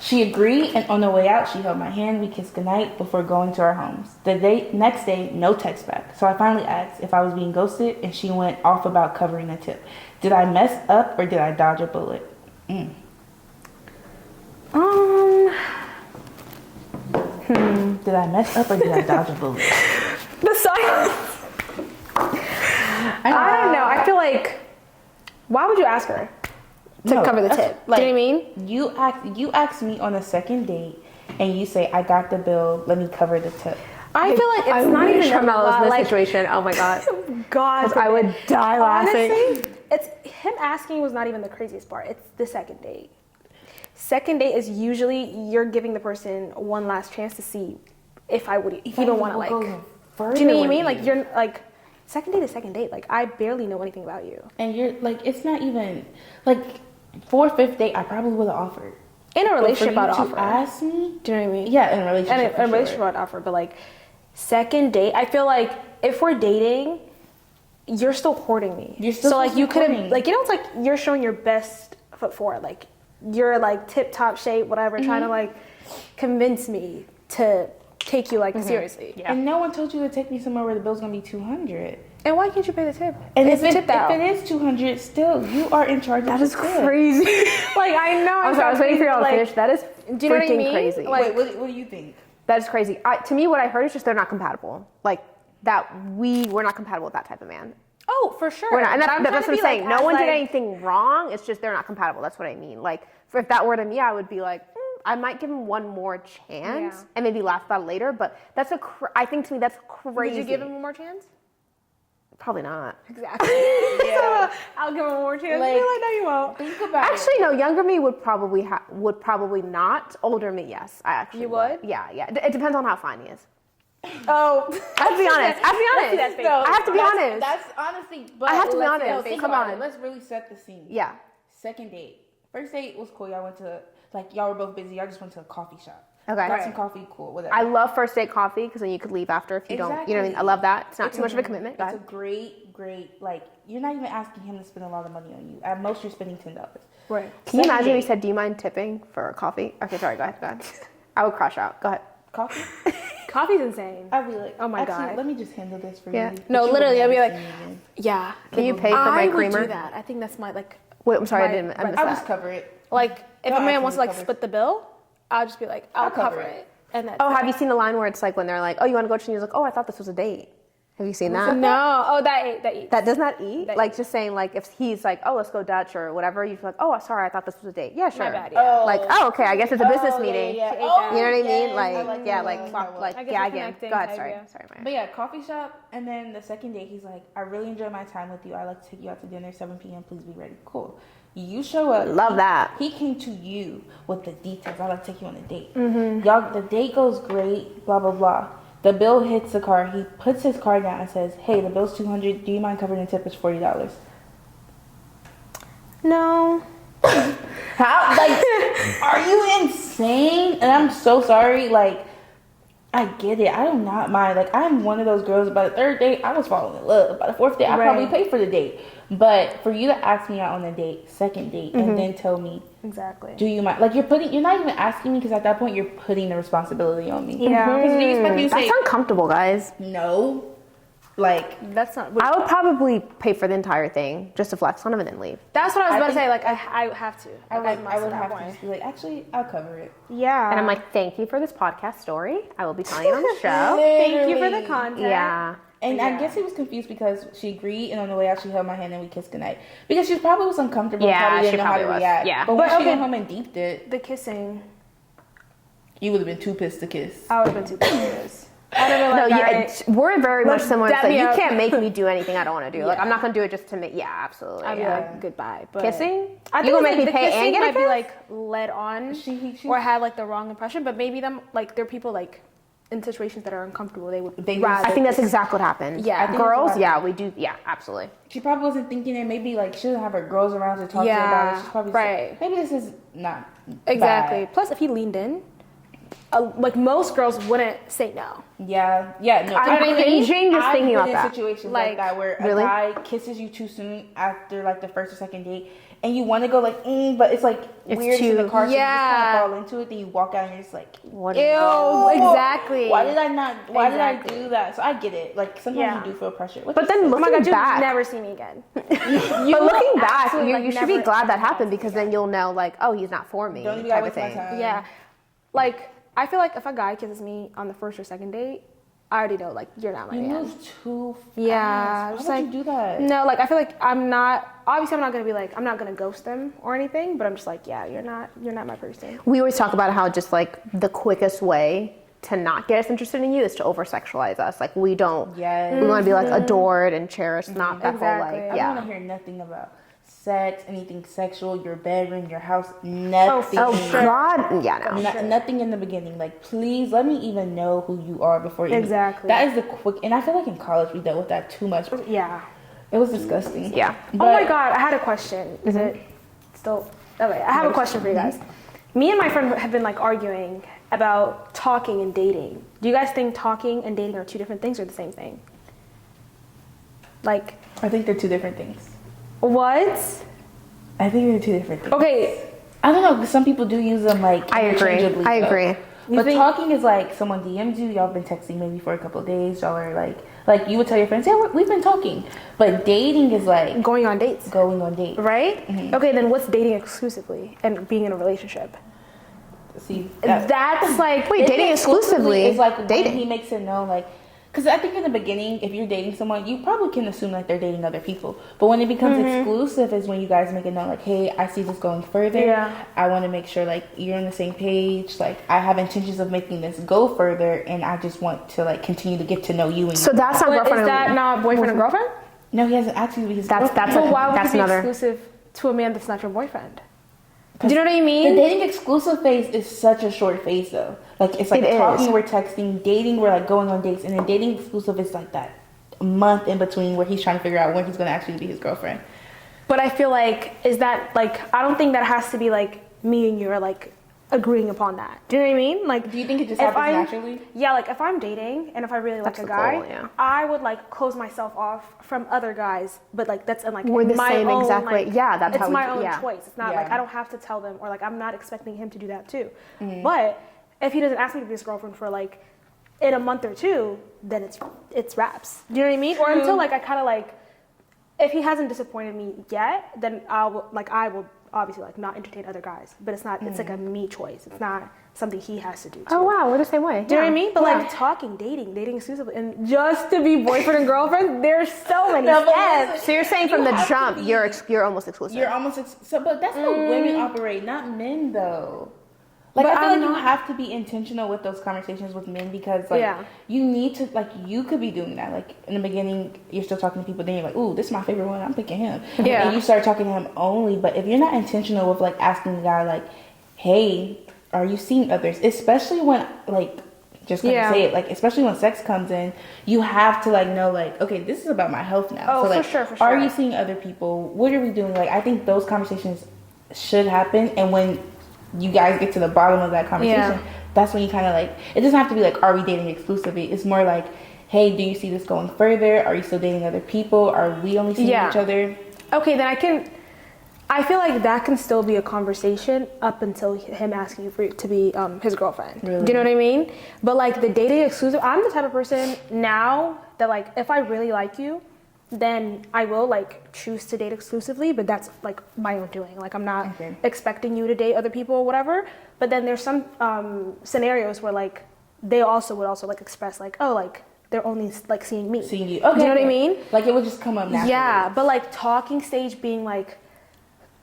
[SPEAKER 1] She agreed, and on the way out, she held my hand. We kissed goodnight before going to our homes. Next day, no text back. So I finally asked if I was being ghosted, and she went off about covering a tip. Did I mess up or did I dodge a bullet?
[SPEAKER 2] The
[SPEAKER 1] Did I mess up or did I dodge a bullet?
[SPEAKER 2] silence. I don't know. I feel like, why would you ask her to cover the tip?
[SPEAKER 1] Like,
[SPEAKER 2] Do you know what I mean?
[SPEAKER 1] You asked me on a second date, and you say, I got the bill, let me cover the tip.
[SPEAKER 2] I feel like it's not even
[SPEAKER 3] Carmela was in this
[SPEAKER 2] like,
[SPEAKER 3] situation. Oh my god.
[SPEAKER 2] God,
[SPEAKER 3] I would die laughing.
[SPEAKER 2] honestly, it's him asking was not even the craziest part. It's the second date. Second date is usually you're giving the person one last chance to see if I would even want to like. Do you know what I mean? Like you're like second date is second date. Like I barely know anything about you.
[SPEAKER 1] And you're like, it's not even like 4th, 5th date. I probably would have offered.
[SPEAKER 2] In a relationship, I'd
[SPEAKER 1] to
[SPEAKER 2] offer.
[SPEAKER 1] ask me.
[SPEAKER 2] Do you know what I mean?
[SPEAKER 1] Yeah, in a relationship.
[SPEAKER 2] And in a relationship, I'd offer. But like second date, I feel like if we're dating, you're still courting me.
[SPEAKER 1] You're still
[SPEAKER 2] so like you could
[SPEAKER 1] courting.
[SPEAKER 2] have like it's like you're showing your best foot forward. Like you're like tip top shape, whatever, trying to like convince me to take you like seriously.
[SPEAKER 3] Yeah.
[SPEAKER 1] And no one told you to take me somewhere where the bill's gonna be $200.
[SPEAKER 2] And why can't you pay the tip?
[SPEAKER 1] And
[SPEAKER 2] It's
[SPEAKER 1] if
[SPEAKER 2] tipped out.
[SPEAKER 1] it is $200, still you are in charge.
[SPEAKER 3] That
[SPEAKER 1] of
[SPEAKER 3] is
[SPEAKER 1] the tip.
[SPEAKER 3] crazy.
[SPEAKER 2] Like I know.
[SPEAKER 3] I'm sorry, I was waiting for y'all to
[SPEAKER 2] like,
[SPEAKER 3] finish. That is
[SPEAKER 2] do you know what I
[SPEAKER 3] freaking
[SPEAKER 2] mean?
[SPEAKER 3] crazy.
[SPEAKER 2] Like-
[SPEAKER 1] Wait, what do you think?
[SPEAKER 3] That is crazy. To me, what I heard is just they're not compatible. Like that we're not compatible with that type of man.
[SPEAKER 2] Oh, for sure.
[SPEAKER 3] We're not, and
[SPEAKER 2] But
[SPEAKER 3] that's
[SPEAKER 2] trying
[SPEAKER 3] what
[SPEAKER 2] to
[SPEAKER 3] I'm
[SPEAKER 2] be,
[SPEAKER 3] saying.
[SPEAKER 2] like,
[SPEAKER 3] No
[SPEAKER 2] as,
[SPEAKER 3] one did
[SPEAKER 2] like-
[SPEAKER 3] anything wrong. It's just they're not compatible. That's what I mean. Like if that were to me, I would be like, I might give him one more chance
[SPEAKER 2] Yeah.
[SPEAKER 3] and maybe laugh about it later. But that's I think to me that's crazy.
[SPEAKER 2] Would you give him one more chance?
[SPEAKER 3] Probably not.
[SPEAKER 2] Exactly.
[SPEAKER 1] Yeah.
[SPEAKER 2] I'll give him one more chance.
[SPEAKER 1] Like-
[SPEAKER 2] Be like, no, you won't.
[SPEAKER 1] Think about
[SPEAKER 3] Actually, no. Younger me would probably not. Older me, yes. I actually
[SPEAKER 2] You would?
[SPEAKER 3] Yeah. It depends on how fine he is.
[SPEAKER 2] Oh,
[SPEAKER 3] I have to be honest. I have to be honest.
[SPEAKER 2] That's fake.
[SPEAKER 3] I have to be honest.
[SPEAKER 1] That's honestly. But
[SPEAKER 3] I have to be
[SPEAKER 1] let's-
[SPEAKER 3] honest.
[SPEAKER 1] think
[SPEAKER 3] Come
[SPEAKER 1] about
[SPEAKER 3] on.
[SPEAKER 1] it. Let's really set the scene.
[SPEAKER 3] Yeah.
[SPEAKER 1] Second date. First date was cool. Y'all went to y'all were both busy. Y'all just went to a coffee shop.
[SPEAKER 3] Okay.
[SPEAKER 1] Got some coffee. Cool. Whatever.
[SPEAKER 3] I love first date coffee because then you could leave after if you don't. You know what I mean? I love that. It's not too much of a commitment. Go
[SPEAKER 1] It's a
[SPEAKER 3] ahead.
[SPEAKER 1] great. Like you're not even asking him to spend a lot of money on you. At most, you're spending $10.
[SPEAKER 2] right.
[SPEAKER 3] Can you imagine if he
[SPEAKER 1] date.
[SPEAKER 3] said, "Do you mind tipping for coffee?" Okay, sorry. Go ahead. I would crash out. Go ahead.
[SPEAKER 1] Coffee.
[SPEAKER 2] Coffee's insane.
[SPEAKER 1] I'd be like,
[SPEAKER 2] Oh my
[SPEAKER 1] actually,
[SPEAKER 2] God.
[SPEAKER 1] let me just handle this for
[SPEAKER 3] Yeah.
[SPEAKER 1] you.
[SPEAKER 2] No,
[SPEAKER 1] But you
[SPEAKER 2] literally,
[SPEAKER 1] would
[SPEAKER 2] I'd be
[SPEAKER 1] never
[SPEAKER 2] like,
[SPEAKER 1] see me again.
[SPEAKER 2] Yeah.
[SPEAKER 3] Can you pay for my
[SPEAKER 2] I would
[SPEAKER 3] creamer?
[SPEAKER 2] do that. I think that's my like.
[SPEAKER 3] Wait, I'm sorry.
[SPEAKER 2] My-
[SPEAKER 3] I missed
[SPEAKER 1] I'll
[SPEAKER 3] that.
[SPEAKER 1] just cover it.
[SPEAKER 2] Like if
[SPEAKER 1] No,
[SPEAKER 2] a man
[SPEAKER 1] I
[SPEAKER 2] wants to
[SPEAKER 1] can
[SPEAKER 2] like
[SPEAKER 1] cover.
[SPEAKER 2] split the bill, I'll just be like, I'll cover it. And that's
[SPEAKER 3] Oh, have you seen the line where it's like when they're like, "Oh, you want to go to?" And he's like, "Oh, I thought this was a date." Have you seen that?
[SPEAKER 2] No. Oh, that eats.
[SPEAKER 3] That does not eat.
[SPEAKER 2] That
[SPEAKER 3] Like
[SPEAKER 2] eats.
[SPEAKER 3] just saying, like if he's like, "Oh, let's go Dutch" or whatever, you feel like, "Oh, sorry, I thought this was a date." Yeah, sure.
[SPEAKER 2] My bad. Yeah.
[SPEAKER 3] Like, oh, okay, I guess it's a business meeting.
[SPEAKER 1] Yeah.
[SPEAKER 2] She ate that.
[SPEAKER 3] You know what I mean?
[SPEAKER 1] yes,
[SPEAKER 3] Like,
[SPEAKER 1] I like
[SPEAKER 3] yeah,
[SPEAKER 1] that
[SPEAKER 3] like,
[SPEAKER 1] one.
[SPEAKER 3] fuck, like,
[SPEAKER 2] I guess
[SPEAKER 3] yeah,
[SPEAKER 2] we're
[SPEAKER 3] again.
[SPEAKER 2] connecting
[SPEAKER 3] Go ahead,
[SPEAKER 2] type,
[SPEAKER 3] sorry,
[SPEAKER 2] yeah.
[SPEAKER 3] sorry, Maya.
[SPEAKER 1] But yeah, coffee shop, and then the second date, he's like, I really enjoyed my time with you. I like to take you out to dinner, 7 p.m. Please be ready. Cool. You show up.
[SPEAKER 3] Love that.
[SPEAKER 1] He came to you with the details. I like to take you on a date.
[SPEAKER 3] Mm-hmm.
[SPEAKER 1] Y'all, the date goes great. Blah blah blah. The bill hits the car. He puts his card down and says, "Hey, the bill's $200. Do you mind covering the tip? It's $40."
[SPEAKER 2] No.
[SPEAKER 1] How? Like, are you insane? And I'm so sorry. Like, I get it. I do not mind. Like, I'm one of those girls. By the third date, I was falling in love. By the fourth date, I probably paid for the date. But for you to ask me out on a date, second date, and then tell me,
[SPEAKER 2] Exactly.
[SPEAKER 1] do you mind? Like, you're not even asking me because at that point, you're putting the responsibility on me.
[SPEAKER 2] Yeah.
[SPEAKER 1] Because do you expect me to say
[SPEAKER 3] That's uncomfortable, guys.
[SPEAKER 1] no? Like,
[SPEAKER 2] That's not.
[SPEAKER 3] I would probably pay for the entire thing just to flex on him and then leave.
[SPEAKER 2] That's what I was
[SPEAKER 1] I
[SPEAKER 2] about to
[SPEAKER 1] think-
[SPEAKER 2] say. Like I have to.
[SPEAKER 1] I
[SPEAKER 2] Like,
[SPEAKER 1] would
[SPEAKER 2] must at that
[SPEAKER 1] have to
[SPEAKER 2] point.
[SPEAKER 1] just be like, actually, I'll cover it.
[SPEAKER 2] Yeah.
[SPEAKER 3] And I'm like, thank you for this podcast story. I will be telling it on the show.
[SPEAKER 2] thank you for the
[SPEAKER 1] Literally.
[SPEAKER 2] content.
[SPEAKER 3] Yeah.
[SPEAKER 1] And I guess he was confused because she agreed, and on the way out, she held my hand and we kissed goodnight. Because she probably was uncomfortable.
[SPEAKER 3] Yeah,
[SPEAKER 1] and probably
[SPEAKER 3] she
[SPEAKER 1] didn't know how to
[SPEAKER 3] probably was.
[SPEAKER 1] react.
[SPEAKER 3] Yeah.
[SPEAKER 1] But when
[SPEAKER 2] But
[SPEAKER 1] she
[SPEAKER 2] okay.
[SPEAKER 1] went home and deeped it,
[SPEAKER 2] The kissing.
[SPEAKER 1] you would have been too pissed to kiss.
[SPEAKER 2] I would have been too pissed. I'd have been
[SPEAKER 3] No,
[SPEAKER 2] like,
[SPEAKER 3] yeah,
[SPEAKER 2] alright.
[SPEAKER 3] we're very much
[SPEAKER 2] Let's
[SPEAKER 3] similar. It's
[SPEAKER 2] dab
[SPEAKER 3] like,
[SPEAKER 2] me
[SPEAKER 3] you
[SPEAKER 2] up.
[SPEAKER 3] can't make me do anything I don't want to do. Like,
[SPEAKER 1] Yeah.
[SPEAKER 3] I'm not going to do it just to make, yeah, absolutely.
[SPEAKER 2] I'd be
[SPEAKER 3] Yeah.
[SPEAKER 2] like goodbye. But
[SPEAKER 3] Kissing?
[SPEAKER 2] I
[SPEAKER 3] You
[SPEAKER 2] think
[SPEAKER 3] gonna
[SPEAKER 2] it's,
[SPEAKER 3] make me
[SPEAKER 2] the
[SPEAKER 3] pay and
[SPEAKER 2] kissing
[SPEAKER 3] get a
[SPEAKER 2] might be
[SPEAKER 3] kiss?
[SPEAKER 2] like led on
[SPEAKER 1] She-
[SPEAKER 2] or had like the wrong impression. But maybe them like there are people like in situations that are uncomfortable. They would
[SPEAKER 1] They
[SPEAKER 2] rather.
[SPEAKER 3] I think that's exactly what happened.
[SPEAKER 2] Yeah. I think
[SPEAKER 3] Girls,
[SPEAKER 1] that's what
[SPEAKER 3] yeah, we do. Yeah, absolutely.
[SPEAKER 1] She probably wasn't thinking it. Maybe like she doesn't have her girls around to talk to her about
[SPEAKER 2] Yeah,
[SPEAKER 1] it. She's probably
[SPEAKER 2] right.
[SPEAKER 1] maybe this is not
[SPEAKER 2] Exactly.
[SPEAKER 1] bad.
[SPEAKER 2] Plus, if he leaned in, like most girls wouldn't say no.
[SPEAKER 1] Yeah. No.
[SPEAKER 2] You know what I mean?
[SPEAKER 3] Cringing just
[SPEAKER 1] I've
[SPEAKER 3] thinking
[SPEAKER 1] been
[SPEAKER 3] about
[SPEAKER 1] in
[SPEAKER 3] that.
[SPEAKER 1] situations like
[SPEAKER 2] Like,
[SPEAKER 1] that where
[SPEAKER 3] really?
[SPEAKER 1] a guy kisses you too soon after like the first or second date, and you want to go like, but it's like
[SPEAKER 3] It's
[SPEAKER 1] weird in the
[SPEAKER 3] too-
[SPEAKER 1] car, so you just kind
[SPEAKER 2] yeah.
[SPEAKER 1] of fall into it. Then you walk out and you're just like,
[SPEAKER 3] What
[SPEAKER 2] Ew, exactly.
[SPEAKER 1] why did I not? Why did
[SPEAKER 2] Exactly.
[SPEAKER 1] I do that? So I get it. Like sometimes
[SPEAKER 2] Yeah.
[SPEAKER 1] you do feel pressure.
[SPEAKER 3] But then
[SPEAKER 2] Oh my
[SPEAKER 3] looking
[SPEAKER 2] God, you
[SPEAKER 3] back,
[SPEAKER 2] never see me again.
[SPEAKER 3] but looking back,
[SPEAKER 2] absolutely,
[SPEAKER 3] you,
[SPEAKER 2] like,
[SPEAKER 3] you should be
[SPEAKER 2] never
[SPEAKER 3] glad that
[SPEAKER 2] come
[SPEAKER 3] happened
[SPEAKER 2] back
[SPEAKER 3] because then you'll know like, oh, he's not for me.
[SPEAKER 1] don't even
[SPEAKER 3] type
[SPEAKER 1] gotta
[SPEAKER 3] of
[SPEAKER 1] waste my
[SPEAKER 3] thing.
[SPEAKER 1] time.
[SPEAKER 2] Yeah. Like, I feel like if a guy kisses me on the first or second date, I already know, like, you're not my
[SPEAKER 1] You
[SPEAKER 2] man.
[SPEAKER 1] move too fast.
[SPEAKER 2] Yeah.
[SPEAKER 1] Why
[SPEAKER 2] Just
[SPEAKER 1] would
[SPEAKER 2] like,
[SPEAKER 1] you do that?
[SPEAKER 2] No, like, I feel like I'm not going to be like, I'm not going to ghost them or anything, but I'm just like, yeah, you're not my person.
[SPEAKER 3] We always talk about how just like the quickest way to not get us interested in you is to over sexualize us. Like we don't.
[SPEAKER 1] Yes.
[SPEAKER 3] We want to be like adored and cherished, not that
[SPEAKER 2] Exactly.
[SPEAKER 3] whole
[SPEAKER 1] I
[SPEAKER 3] like
[SPEAKER 1] don't want to hear nothing about sex, anything sexual, your bedroom, your house, nothing.
[SPEAKER 3] Oh God, yeah, no.
[SPEAKER 1] Nothing in the beginning. Like, please let me even know who you are before you.
[SPEAKER 2] Exactly.
[SPEAKER 1] That is the quick, and I feel like in college we dealt with that too much.
[SPEAKER 2] Yeah.
[SPEAKER 1] It was disgusting.
[SPEAKER 3] Yeah.
[SPEAKER 2] Oh my God, I had a question. Is it still? Okay, I have a question for you guys. Me and my friend have been like arguing about talking and dating. Do you guys think talking and dating are two different things or the same thing? Like,
[SPEAKER 1] I think they're two different things.
[SPEAKER 2] what?
[SPEAKER 1] I think they're two different things.
[SPEAKER 2] Okay,
[SPEAKER 1] I don't know, because some people do use them like
[SPEAKER 3] I agree.
[SPEAKER 1] interchangeably,
[SPEAKER 3] I
[SPEAKER 1] though.
[SPEAKER 3] agree.
[SPEAKER 1] But
[SPEAKER 2] think-
[SPEAKER 1] talking is like someone DMs you, y'all been texting maybe for a couple of days, y'all are like you would tell your friends, yeah, we've been talking. But dating is like
[SPEAKER 2] going on dates,
[SPEAKER 1] going on dates.
[SPEAKER 2] right? Okay, then what's dating exclusively and being in a relationship?
[SPEAKER 1] See,
[SPEAKER 2] That's like,
[SPEAKER 3] Wait, dating exclusively
[SPEAKER 1] is like
[SPEAKER 3] dating.
[SPEAKER 1] when he makes it known, like, because I think in the beginning, if you're dating someone, you probably can assume like they're dating other people. But when it becomes exclusive, is when you guys make it known, like, hey, I see this going further.
[SPEAKER 2] Yeah.
[SPEAKER 1] I want to make sure like you're on the same page. Like, I have intentions of making this go further, and I just want to like continue to get to know you. And
[SPEAKER 3] So that's not
[SPEAKER 2] but
[SPEAKER 3] girlfriend.
[SPEAKER 2] is that not boyfriend and girlfriend?
[SPEAKER 1] no, he hasn't asked you to be his
[SPEAKER 3] That's-
[SPEAKER 1] girlfriend.
[SPEAKER 3] that's
[SPEAKER 2] Well, why would
[SPEAKER 3] that's
[SPEAKER 2] you be
[SPEAKER 3] another-
[SPEAKER 2] exclusive to a man that's not your boyfriend? Do you know what I mean?
[SPEAKER 1] The dating exclusive phase is such a short phase though. Like it's like
[SPEAKER 3] It is.
[SPEAKER 1] talking, we're texting, dating, we're like going on dates, and then dating exclusive is like that month in between where he's trying to figure out when he's gonna actually be his girlfriend.
[SPEAKER 2] But I feel like, is that like, I don't think that has to be like me and you are like agreeing upon that. Do you know what I mean? Like,
[SPEAKER 1] Do you think it just
[SPEAKER 2] if
[SPEAKER 1] happens
[SPEAKER 2] I'm-
[SPEAKER 1] naturally?
[SPEAKER 2] Yeah, like if I'm dating and if I really like
[SPEAKER 3] That's
[SPEAKER 2] a
[SPEAKER 3] the
[SPEAKER 2] guy,
[SPEAKER 3] goal, yeah.
[SPEAKER 2] I would like close myself off from other guys, but like that's in like
[SPEAKER 3] We're the
[SPEAKER 2] my
[SPEAKER 3] same
[SPEAKER 2] own,
[SPEAKER 3] exact way.
[SPEAKER 2] like,
[SPEAKER 3] Yeah, that's
[SPEAKER 2] it's
[SPEAKER 3] how we
[SPEAKER 2] my
[SPEAKER 3] do-
[SPEAKER 2] own
[SPEAKER 3] yeah.
[SPEAKER 2] choice. It's not
[SPEAKER 1] Yeah.
[SPEAKER 2] like I don't have to tell them, or like I'm not expecting him to do that too.
[SPEAKER 3] Mm-hmm.
[SPEAKER 2] But if he doesn't ask me to be his girlfriend for like in a month or two, then it's wraps. Do you know what I mean? Or until like I kind of like, if he hasn't disappointed me yet, then I will obviously like not entertain other guys. But it's not. It's like a me choice. It's not something he has to do. Too.
[SPEAKER 3] Oh wow, we're the same way.
[SPEAKER 2] Do you know what I mean? But
[SPEAKER 3] Yeah.
[SPEAKER 2] like talking, dating exclusively, and just to be boyfriend and girlfriend, there's so many
[SPEAKER 1] No, but
[SPEAKER 2] steps.
[SPEAKER 3] So you're saying from
[SPEAKER 1] You
[SPEAKER 3] the
[SPEAKER 1] have to
[SPEAKER 3] jump,
[SPEAKER 1] be-
[SPEAKER 3] you're almost exclusive.
[SPEAKER 1] You're almost so, but that's how women operate, not men though. Like
[SPEAKER 2] But
[SPEAKER 1] I feel
[SPEAKER 2] I'm
[SPEAKER 1] like you
[SPEAKER 2] not-
[SPEAKER 1] have to be intentional with those conversations with men because like
[SPEAKER 2] Yeah.
[SPEAKER 1] you need to like you could be doing that like in the beginning you're still talking to people then you're like ooh this is my favorite one I'm picking him
[SPEAKER 2] Yeah.
[SPEAKER 1] and you start talking to him only but if you're not intentional with like asking the guy like hey are you seeing others especially when like just gonna
[SPEAKER 2] Yeah.
[SPEAKER 1] say it like especially when sex comes in you have to like know like okay this is about my health now
[SPEAKER 2] Oh,
[SPEAKER 1] so
[SPEAKER 2] for
[SPEAKER 1] like
[SPEAKER 2] sure, for
[SPEAKER 1] are
[SPEAKER 2] sure.
[SPEAKER 1] you seeing other people what are we doing like I think those conversations should happen and when you guys get to the bottom of that conversation
[SPEAKER 2] Yeah.
[SPEAKER 1] that's when you kind of like it doesn't have to be like are we dating exclusively it's more like hey do you see this going further are you still dating other people are we only seeing
[SPEAKER 2] Yeah.
[SPEAKER 1] each other
[SPEAKER 2] Okay, then I feel like that can still be a conversation up until him asking you to be his girlfriend.
[SPEAKER 1] Really?
[SPEAKER 2] Do you know what I mean? But like the dating exclusive, I'm the type of person now that like if I really like you, then I will like choose to date exclusively, but that's like my own doing. Like I'm not
[SPEAKER 1] Okay.
[SPEAKER 2] expecting you to date other people or whatever. But then there's some scenarios where like they also would also like express like oh like they're only like seeing me.
[SPEAKER 1] seeing you
[SPEAKER 2] Do you know what I
[SPEAKER 1] okay.
[SPEAKER 2] mean?
[SPEAKER 1] like it would just come up naturally
[SPEAKER 2] Yeah, but like talking stage being like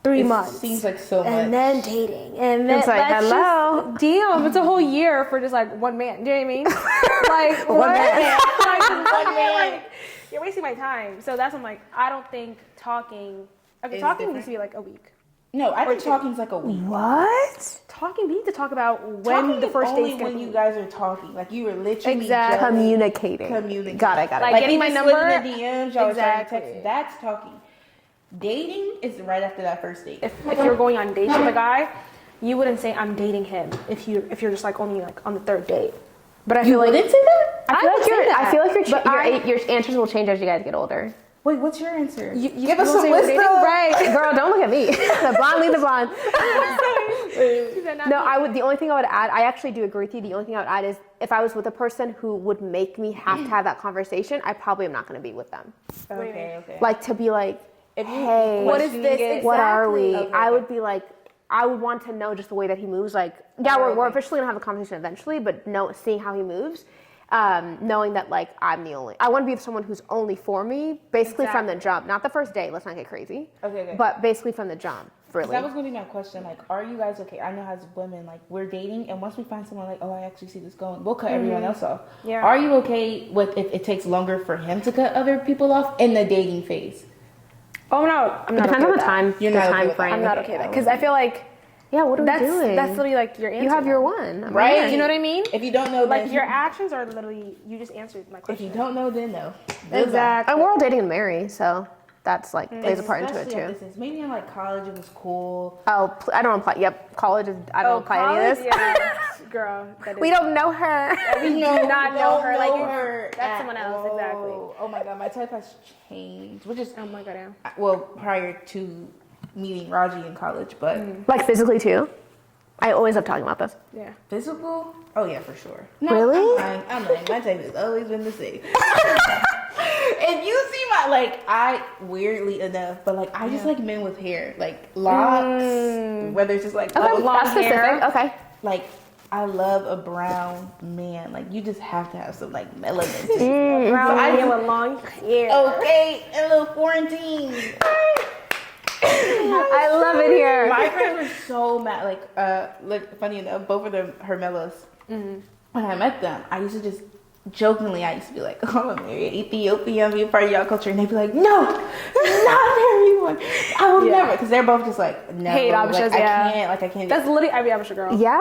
[SPEAKER 2] 3
[SPEAKER 1] it
[SPEAKER 2] months.
[SPEAKER 1] seems like so much
[SPEAKER 2] And then dating. And then
[SPEAKER 3] It's like,
[SPEAKER 2] that's
[SPEAKER 3] hello.
[SPEAKER 2] just- damn, it's a whole year for just like one man. Do you know what I mean? Like
[SPEAKER 3] One
[SPEAKER 2] what?
[SPEAKER 3] man.
[SPEAKER 2] Like,
[SPEAKER 1] One man.
[SPEAKER 2] like, you're wasting my time. So that's when I'm like, I don't think talking okay,
[SPEAKER 1] Is
[SPEAKER 2] talking
[SPEAKER 1] different?
[SPEAKER 2] needs to be like a week.
[SPEAKER 1] no I think
[SPEAKER 2] two.
[SPEAKER 1] talking's like a week
[SPEAKER 3] What?
[SPEAKER 2] Talking we need to talk about when
[SPEAKER 1] talking
[SPEAKER 2] the
[SPEAKER 1] is
[SPEAKER 2] first
[SPEAKER 1] only
[SPEAKER 2] date's gonna
[SPEAKER 1] when
[SPEAKER 2] be.
[SPEAKER 1] you guys are talking like you were literally
[SPEAKER 2] Exactly.
[SPEAKER 1] just
[SPEAKER 3] Communicating.
[SPEAKER 1] communicating.
[SPEAKER 3] Got it.
[SPEAKER 2] Like, getting my
[SPEAKER 1] if you
[SPEAKER 2] number?
[SPEAKER 1] slid in the DMs, y'all
[SPEAKER 2] Exactly.
[SPEAKER 1] exactly. Text, that's talking. Dating is right after that first date.
[SPEAKER 2] If you're going on dates with a guy, you wouldn't say I'm dating him if you're just like only like on the third date. But I
[SPEAKER 1] You
[SPEAKER 2] feel like
[SPEAKER 1] wouldn't say that?
[SPEAKER 3] I feel
[SPEAKER 2] would
[SPEAKER 3] like
[SPEAKER 2] say that,
[SPEAKER 3] I feel like
[SPEAKER 2] but
[SPEAKER 3] your answers will change as you guys get older.
[SPEAKER 1] Wait, what's your answer?
[SPEAKER 2] You
[SPEAKER 1] Give us
[SPEAKER 2] will
[SPEAKER 1] some
[SPEAKER 2] say we're dating?
[SPEAKER 1] wisdom.
[SPEAKER 2] Right.
[SPEAKER 3] Girl, don't look at me. The blonde, leave the blonde.
[SPEAKER 2] She said not
[SPEAKER 3] No,
[SPEAKER 2] me.
[SPEAKER 3] I would. The only thing I would add, I actually do agree with you. The only thing I would add is if I was with a person who would make me have to have that conversation, I probably am not going to be with them.
[SPEAKER 1] Okay.
[SPEAKER 3] Like to be like,
[SPEAKER 1] If you
[SPEAKER 3] hey,
[SPEAKER 2] What is this?
[SPEAKER 1] Exactly.
[SPEAKER 3] what are we?
[SPEAKER 1] Okay,
[SPEAKER 3] I
[SPEAKER 1] okay.
[SPEAKER 3] would be like, I would want to know just the way that he moves. Like, yeah, we're officially gonna have a conversation eventually, but seeing how he moves, knowing that like I want to be with someone who's only for me, basically from the jump, not the first day. Let's not get crazy.
[SPEAKER 1] Okay.
[SPEAKER 3] But basically from the jump, really.
[SPEAKER 1] That was gonna be my question. Like, are you guys okay? I know as women, like, we're dating, and once we find someone like, oh, I actually see this going, we'll cut everyone else off.
[SPEAKER 2] Yeah.
[SPEAKER 1] Are you okay with if it takes longer for him to cut other people off in the dating phase?
[SPEAKER 2] Oh no, I'm not.
[SPEAKER 3] Depends
[SPEAKER 2] okay
[SPEAKER 3] on
[SPEAKER 2] with
[SPEAKER 3] the
[SPEAKER 2] that.
[SPEAKER 3] time.
[SPEAKER 1] You're
[SPEAKER 3] the
[SPEAKER 1] not okay
[SPEAKER 3] time
[SPEAKER 1] with that.
[SPEAKER 3] frame.
[SPEAKER 2] I'm not okay with that because I feel like
[SPEAKER 3] Yeah, what are we doing?
[SPEAKER 2] that's literally like your answer.
[SPEAKER 3] You have your
[SPEAKER 2] now.
[SPEAKER 3] one, I'm
[SPEAKER 1] Right?
[SPEAKER 3] here.
[SPEAKER 2] You know what I mean?
[SPEAKER 1] If you don't know,
[SPEAKER 2] Like
[SPEAKER 1] then
[SPEAKER 2] your actions are literally you just answered my
[SPEAKER 1] if
[SPEAKER 2] question.
[SPEAKER 1] you don't know, then no.
[SPEAKER 2] Exactly.
[SPEAKER 3] And we're all dating and married, so that's like plays a part into it
[SPEAKER 1] Especially at
[SPEAKER 3] too.
[SPEAKER 1] this age. Maybe in like college, it was cool.
[SPEAKER 3] Oh, I don't apply. Yep, college is. I don't apply any of this.
[SPEAKER 2] Yeah, girl. That is,
[SPEAKER 3] We don't know her.
[SPEAKER 2] We do not know her. Like
[SPEAKER 1] know
[SPEAKER 2] it's-
[SPEAKER 1] her
[SPEAKER 2] that's
[SPEAKER 1] at
[SPEAKER 2] someone else.
[SPEAKER 1] all.
[SPEAKER 2] Exactly.
[SPEAKER 1] Oh my god, my type has changed, which is
[SPEAKER 2] Oh my god. Yeah.
[SPEAKER 1] well prior to meeting Raji in college, but
[SPEAKER 3] Like physically too. I always love talking about this.
[SPEAKER 2] Yeah.
[SPEAKER 1] physical, oh yeah, for sure.
[SPEAKER 3] Really?
[SPEAKER 1] I'm lying. My type has always been the same. If you see my I weirdly enough, but like I just like men with hair, like locks, whether it's just like
[SPEAKER 3] Okay,
[SPEAKER 1] long
[SPEAKER 3] that's specific.
[SPEAKER 2] hair.
[SPEAKER 3] Okay.
[SPEAKER 1] like I love a brown man. Like you just have to have some like melanin.
[SPEAKER 2] Brown
[SPEAKER 1] I-
[SPEAKER 2] man with long hair.
[SPEAKER 1] Okay, a little quarantine.
[SPEAKER 3] I love it here.
[SPEAKER 1] My friends were so mad. Like funny enough, both of them her mellows. When I met them, I used to just jokingly, I used to be like, "Oh, I'm marry an Ethiopian, be a part of y'all culture," and they'd be like, "No, not everyone. I will never," because they're both just like, "No,
[SPEAKER 2] Hate
[SPEAKER 1] like,
[SPEAKER 2] Abishas,
[SPEAKER 1] I
[SPEAKER 2] yeah.
[SPEAKER 1] can't, like I can't."
[SPEAKER 2] That's literally every Abisha girl.
[SPEAKER 3] Yeah.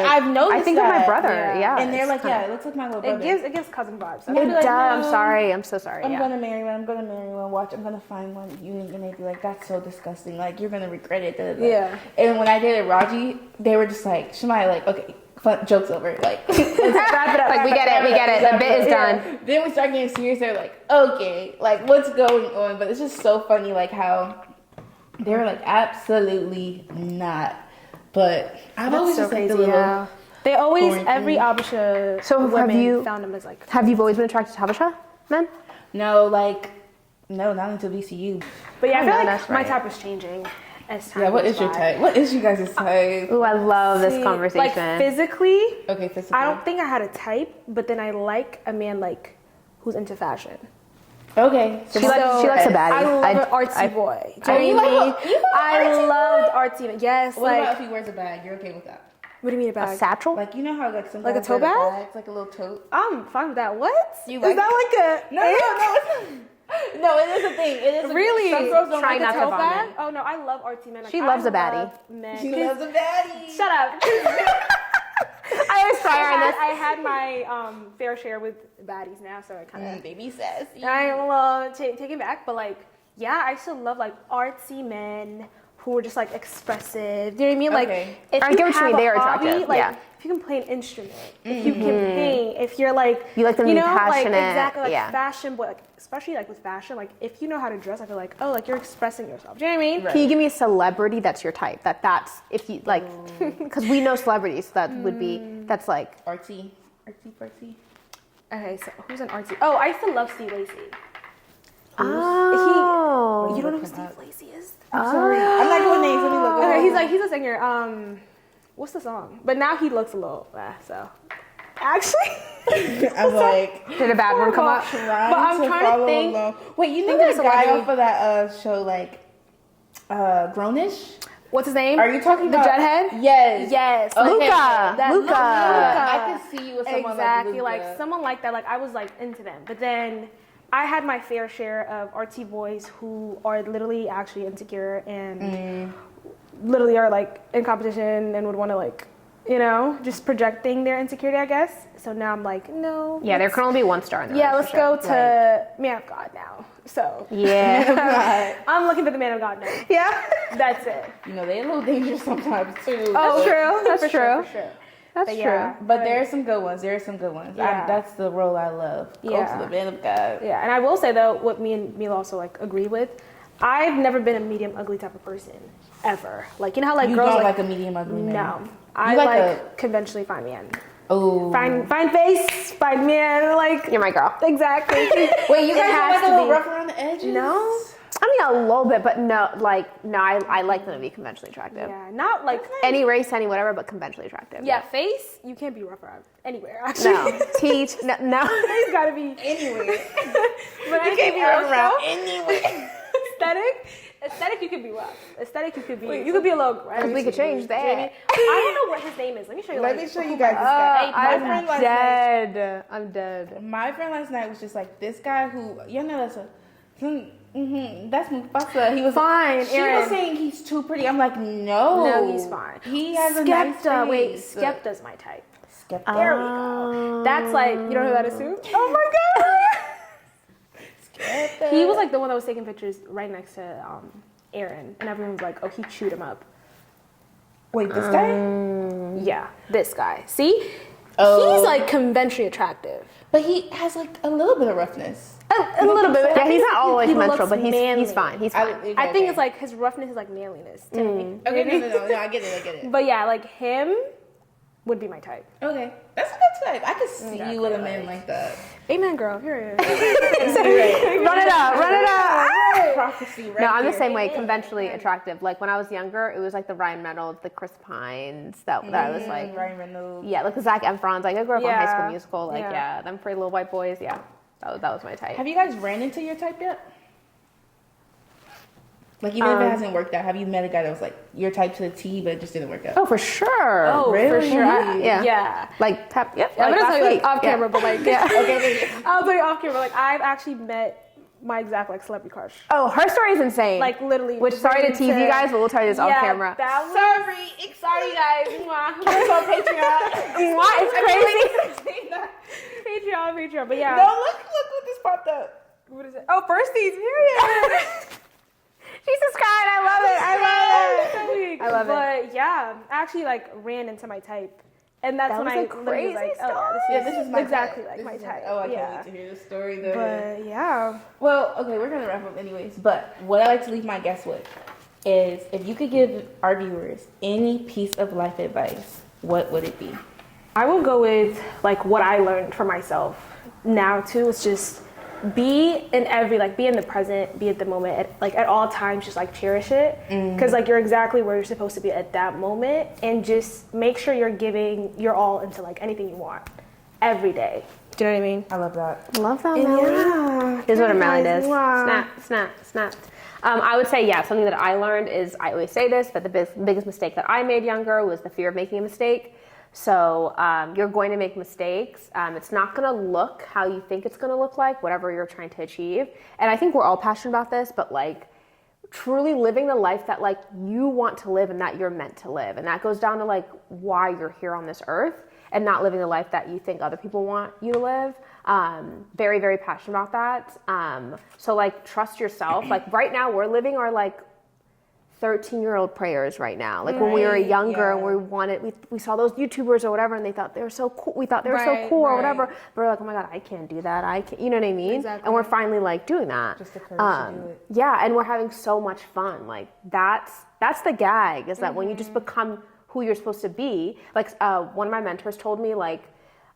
[SPEAKER 1] I've noticed.
[SPEAKER 3] I think of my
[SPEAKER 1] that.
[SPEAKER 3] brother.
[SPEAKER 2] Yeah.
[SPEAKER 3] Yeah.
[SPEAKER 1] and they're
[SPEAKER 3] it's
[SPEAKER 1] like,
[SPEAKER 3] kinda-
[SPEAKER 1] "Yeah, it looks like my little brother."
[SPEAKER 2] It gives cousin vibes.
[SPEAKER 3] It
[SPEAKER 1] be like,
[SPEAKER 3] does. I'm
[SPEAKER 1] "No,
[SPEAKER 3] sorry. I'm so sorry.
[SPEAKER 1] I'm
[SPEAKER 3] Yeah.
[SPEAKER 1] gonna marry one. I'm gonna marry one. Watch, I'm gonna find one. You ain't gonna be like, "That's so disgusting. Like you're gonna regret it." Da, da, da.
[SPEAKER 2] Yeah.
[SPEAKER 1] And when I dated Raji, they were just like, "Shemai, like, okay, fun, joke's over. Like,
[SPEAKER 2] Wrap it up.
[SPEAKER 3] Like we get it. The bit is done.
[SPEAKER 1] Then we start getting serious. They're like, okay, like what's going on? But it's just so funny, like how they were like, absolutely not. But I've always
[SPEAKER 2] so
[SPEAKER 1] just like
[SPEAKER 2] crazy.
[SPEAKER 1] the little.
[SPEAKER 2] Yeah. They always
[SPEAKER 1] quarantine.
[SPEAKER 2] every Abisha
[SPEAKER 3] So have
[SPEAKER 2] women
[SPEAKER 3] you-
[SPEAKER 2] found him as like.
[SPEAKER 3] Have you always been attracted to Habesha men?
[SPEAKER 1] No, like, no, not until VCU.
[SPEAKER 2] But yeah, I
[SPEAKER 3] Oh,
[SPEAKER 2] feel
[SPEAKER 3] no,
[SPEAKER 2] like
[SPEAKER 3] that's
[SPEAKER 2] my
[SPEAKER 3] right.
[SPEAKER 2] type is changing as time
[SPEAKER 1] Yeah, what
[SPEAKER 2] goes
[SPEAKER 1] is your
[SPEAKER 2] by.
[SPEAKER 1] type? What is you guys' type?
[SPEAKER 3] Ooh, I love this
[SPEAKER 2] See,
[SPEAKER 3] conversation.
[SPEAKER 2] Like physically,
[SPEAKER 1] Okay, physical.
[SPEAKER 2] I don't think I had a type, but then I like a man like who's into fashion.
[SPEAKER 1] Okay, so
[SPEAKER 3] She likes a baddie.
[SPEAKER 2] I love an artsy boy. Do you know what I mean? I loved artsy. Yes,
[SPEAKER 1] What about
[SPEAKER 2] like
[SPEAKER 1] if he wears a bag? You're okay with that?
[SPEAKER 2] what do you mean a
[SPEAKER 3] a
[SPEAKER 2] bag?
[SPEAKER 3] satchel.
[SPEAKER 1] Like you know how like some
[SPEAKER 2] Like a
[SPEAKER 1] guys
[SPEAKER 2] tote
[SPEAKER 1] wear the
[SPEAKER 2] bag?
[SPEAKER 1] bags, like a little tote.
[SPEAKER 2] I'm fine with that. What?
[SPEAKER 1] You
[SPEAKER 2] Is
[SPEAKER 1] like
[SPEAKER 2] that like a
[SPEAKER 1] No, it's not. No, it is a thing. It is a
[SPEAKER 2] really?
[SPEAKER 1] Some girls don't
[SPEAKER 3] Try
[SPEAKER 1] like
[SPEAKER 3] not
[SPEAKER 1] a
[SPEAKER 3] to
[SPEAKER 1] tote
[SPEAKER 3] vomit.
[SPEAKER 1] bag.
[SPEAKER 2] Oh no, I love artsy men. Like,
[SPEAKER 3] She loves
[SPEAKER 2] I
[SPEAKER 3] a baddie.
[SPEAKER 2] love Men.
[SPEAKER 1] She loves a baddie.
[SPEAKER 2] Shut up.
[SPEAKER 3] I always try her on this.
[SPEAKER 2] I had my fair share with baddies now, so I kind of
[SPEAKER 1] Baby says.
[SPEAKER 2] I'm a little taken back, but like, yeah, I still love like artsy men who are just like expressive. Do you know what I mean? Like,
[SPEAKER 1] Okay.
[SPEAKER 2] if
[SPEAKER 3] I
[SPEAKER 2] you
[SPEAKER 3] get what you
[SPEAKER 2] have
[SPEAKER 3] mean, they
[SPEAKER 2] a
[SPEAKER 3] are
[SPEAKER 2] hobby,
[SPEAKER 3] attractive,
[SPEAKER 2] like,
[SPEAKER 3] yeah.
[SPEAKER 2] if you can play an instrument, if you can paint, if you're like,
[SPEAKER 3] You like them to be
[SPEAKER 2] like
[SPEAKER 3] passionate,
[SPEAKER 2] exactly like
[SPEAKER 3] yeah.
[SPEAKER 2] fashion, but like especially like with fashion, like if you know how to dress, I feel like oh, like you're expressing yourself. Do you know what I mean?
[SPEAKER 1] Right.
[SPEAKER 3] Can you give me a celebrity that's your type? That's if you like, because we know celebrities that would be that's like.
[SPEAKER 1] Artsy.
[SPEAKER 2] Okay, so who's an artsy? Oh, I used to love Steve Lacy.
[SPEAKER 3] Oh.
[SPEAKER 2] You don't know who
[SPEAKER 1] Look him
[SPEAKER 2] Steve Lacy is?
[SPEAKER 1] Sorry. I'm not doing names. Let me look.
[SPEAKER 2] Okay, he's a singer. What's the song? But now he looks a little so. Actually,
[SPEAKER 1] I'm like.
[SPEAKER 3] Did a bad one come up?
[SPEAKER 2] I'm trying to
[SPEAKER 1] follow
[SPEAKER 2] think-
[SPEAKER 1] along. Wait, you know
[SPEAKER 2] there's
[SPEAKER 1] that
[SPEAKER 2] a
[SPEAKER 1] guy
[SPEAKER 2] celebrity.
[SPEAKER 1] off of that show like Grownish?
[SPEAKER 2] what's his name?
[SPEAKER 1] Are you talking
[SPEAKER 2] the
[SPEAKER 1] about
[SPEAKER 2] Jughead?
[SPEAKER 1] Yes.
[SPEAKER 2] Yes.
[SPEAKER 1] Okay.
[SPEAKER 3] Luca.
[SPEAKER 2] That
[SPEAKER 3] Luca.
[SPEAKER 1] I could see you with someone
[SPEAKER 2] Exactly,
[SPEAKER 1] like
[SPEAKER 2] like
[SPEAKER 1] Luca.
[SPEAKER 2] someone like that. Like I was like into them, but then I had my fair share of artsy boys who are literally actually insecure and literally are like in competition and would want to like, you know, just projecting their insecurity, I guess. So now I'm like, no.
[SPEAKER 3] Yeah, there can only be one star in the
[SPEAKER 2] Yeah, let's go
[SPEAKER 3] relationship.
[SPEAKER 2] to Man of God now. So
[SPEAKER 3] Yeah.
[SPEAKER 2] I'm looking for the Man of God now.
[SPEAKER 3] Yeah.
[SPEAKER 2] That's it.
[SPEAKER 1] You know, they're a little dangerous sometimes too.
[SPEAKER 2] Oh,
[SPEAKER 3] true. That's
[SPEAKER 2] for
[SPEAKER 3] true.
[SPEAKER 2] Sure, for sure.
[SPEAKER 3] That's
[SPEAKER 2] But
[SPEAKER 3] true.
[SPEAKER 2] yeah.
[SPEAKER 1] But there are some good ones.
[SPEAKER 2] Yeah.
[SPEAKER 1] That's the role I love. Go
[SPEAKER 2] Yeah.
[SPEAKER 1] to the man of God.
[SPEAKER 2] Yeah, and I will say though, what me and Mila also like agree with, I've never been a medium ugly type of person ever. Like you know how like
[SPEAKER 1] You
[SPEAKER 2] girls
[SPEAKER 1] don't
[SPEAKER 2] like
[SPEAKER 1] like a medium ugly man.
[SPEAKER 2] no, I
[SPEAKER 1] like
[SPEAKER 2] like
[SPEAKER 1] a-
[SPEAKER 2] conventionally fine man,
[SPEAKER 1] Oh.
[SPEAKER 2] fine face, fine man, like
[SPEAKER 3] You're my girl.
[SPEAKER 2] exactly.
[SPEAKER 1] Wait, you
[SPEAKER 2] It
[SPEAKER 1] guys
[SPEAKER 2] has
[SPEAKER 1] don't like
[SPEAKER 2] to
[SPEAKER 1] a little
[SPEAKER 2] be.
[SPEAKER 1] rough around the edges?
[SPEAKER 2] No.
[SPEAKER 3] I mean, a little bit, but no, I like them to be conventionally attractive.
[SPEAKER 2] Yeah, not like
[SPEAKER 3] Any race, any whatever, but conventionally attractive.
[SPEAKER 2] yeah, face you can't be rough around anywhere. Actually,
[SPEAKER 3] No. Teeth, no.
[SPEAKER 2] face gotta be
[SPEAKER 1] Anyway.
[SPEAKER 2] but
[SPEAKER 1] You can't be rough around anyway.
[SPEAKER 2] aesthetic you could be rough. Aesthetic you could be you could be a little aggressive.
[SPEAKER 3] We could change that.
[SPEAKER 2] Jamie. I don't know what his name is. Let me show you.
[SPEAKER 1] Let
[SPEAKER 2] like,
[SPEAKER 1] me show you
[SPEAKER 2] who
[SPEAKER 1] guys this guy. My
[SPEAKER 3] I'm
[SPEAKER 1] friend last
[SPEAKER 3] dead. I'm dead.
[SPEAKER 1] My friend last night was just like, this guy who, you know, that's Mufasa. He was
[SPEAKER 2] Fine,
[SPEAKER 1] She
[SPEAKER 2] Aaron.
[SPEAKER 1] was saying he's too pretty. I'm like, no.
[SPEAKER 2] No, he's fine.
[SPEAKER 1] He has a nice face.
[SPEAKER 2] Wait, Skepta's my type.
[SPEAKER 1] Skepta.
[SPEAKER 2] There we go. That's like, you don't know who that is too? Oh my god. He was like the one that was taking pictures right next to Aaron, and everyone was like, oh, he chewed him up.
[SPEAKER 1] Wait, this guy?
[SPEAKER 2] Yeah, this guy. See?
[SPEAKER 1] Oh.
[SPEAKER 2] He's like conventionally attractive.
[SPEAKER 1] But he has like a little bit of roughness.
[SPEAKER 2] A little bit.
[SPEAKER 3] Yeah, he's not all the way
[SPEAKER 2] He
[SPEAKER 3] conventional,
[SPEAKER 2] looks
[SPEAKER 3] but
[SPEAKER 2] manly.
[SPEAKER 3] he's fine. He's fine.
[SPEAKER 2] I think it's like his roughness is like manliness to me.
[SPEAKER 1] Okay, no, I get it.
[SPEAKER 2] But yeah, like him would be my type.
[SPEAKER 1] Okay, that's a good type. I could see you with a man like that.
[SPEAKER 2] Amen, girl. Period.
[SPEAKER 3] Run it up.
[SPEAKER 1] Prophecy, right?
[SPEAKER 3] No, I'm the
[SPEAKER 1] here.
[SPEAKER 3] same way, conventionally attractive. Like when I was younger, it was like the Ryan Reynolds, the Chris Pines, that I was like,
[SPEAKER 1] Ryan Reynolds.
[SPEAKER 3] yeah, like the Zac Efrons. Like I grew up on High
[SPEAKER 2] Yeah.
[SPEAKER 3] School Musical. Like yeah, them Pretty Little White Boys. Yeah, that was my type.
[SPEAKER 1] Have you guys ran into your type yet? Like even if it hasn't worked out, have you met a guy that was like your type to the T, but it just didn't work out?
[SPEAKER 3] Oh, for sure.
[SPEAKER 2] Oh, for
[SPEAKER 1] Really?
[SPEAKER 2] sure.
[SPEAKER 3] Yeah.
[SPEAKER 2] Yeah.
[SPEAKER 3] Like Pep. Yep.
[SPEAKER 2] I'm
[SPEAKER 3] like
[SPEAKER 2] gonna tell you
[SPEAKER 3] last
[SPEAKER 2] like
[SPEAKER 3] week.
[SPEAKER 2] off camera, but like
[SPEAKER 3] Yeah.
[SPEAKER 1] Okay.
[SPEAKER 2] I'll tell you off camera. Like I've actually met my exact like celebrity crush.
[SPEAKER 3] Oh, her story is insane.
[SPEAKER 2] Like literally.
[SPEAKER 3] Which sorry to tease you guys, but we'll tell you this off camera.
[SPEAKER 2] That was, sorry guys. Mwah. We're on Patreon.
[SPEAKER 3] What? It's crazy.
[SPEAKER 2] Patreon. But yeah.
[SPEAKER 1] No, look what this popped up.
[SPEAKER 2] What is it? Oh, Firsties. Period.
[SPEAKER 3] She subscribed. I love it. I love it.
[SPEAKER 2] But yeah, I actually like ran into my type. And that's
[SPEAKER 3] That
[SPEAKER 2] when
[SPEAKER 3] was
[SPEAKER 2] I
[SPEAKER 3] a
[SPEAKER 2] literally was like,
[SPEAKER 3] crazy
[SPEAKER 2] oh
[SPEAKER 1] Yeah, this is my
[SPEAKER 2] exactly
[SPEAKER 1] type.
[SPEAKER 2] like
[SPEAKER 1] This
[SPEAKER 2] my
[SPEAKER 1] is
[SPEAKER 2] type.
[SPEAKER 1] Oh, I
[SPEAKER 2] yeah.
[SPEAKER 1] can't wait to hear the story though.
[SPEAKER 2] But yeah.
[SPEAKER 1] Well, okay, we're gonna wrap up anyways. But what I like to leave my guests with is, if you could give our viewers any piece of life advice, what would it be?
[SPEAKER 2] I will go with like what I learned for myself now too. It's just be in the present, be at the moment, at all times, just like cherish it. Because like you're exactly where you're supposed to be at that moment, and just make sure you're giving your all into like anything you want every day. Do you know what I mean?
[SPEAKER 1] I love that.
[SPEAKER 3] Love that, Melody.
[SPEAKER 2] Yeah.
[SPEAKER 3] Here's what a Melody is.
[SPEAKER 2] Wow.
[SPEAKER 3] Snap. I would say, yeah, something that I learned is, I always say this, but the biggest mistake that I made younger was the fear of making a mistake. So you're going to make mistakes. It's not going to look how you think it's going to look like, whatever you're trying to achieve. And I think we're all passionate about this, but like truly living the life that like you want to live and that you're meant to live. And that goes down to like why you're here on this earth, and not living the life that you think other people want you to live. Very, very passionate about that. So like trust yourself. Like right now we're living our like 13-year-old prayers right now. Like when we were younger and we saw those YouTubers or whatever, and they thought they were so cool. We thought they were so cool or whatever. But we're like, oh my God, I can't do that. I can't, you know what I mean?
[SPEAKER 2] Exactly.
[SPEAKER 3] And we're finally like doing that.
[SPEAKER 1] Just the courage to do it.
[SPEAKER 3] Yeah, and we're having so much fun. Like that's the gag, is that when you just become who you're supposed to be. Like one of my mentors told me, like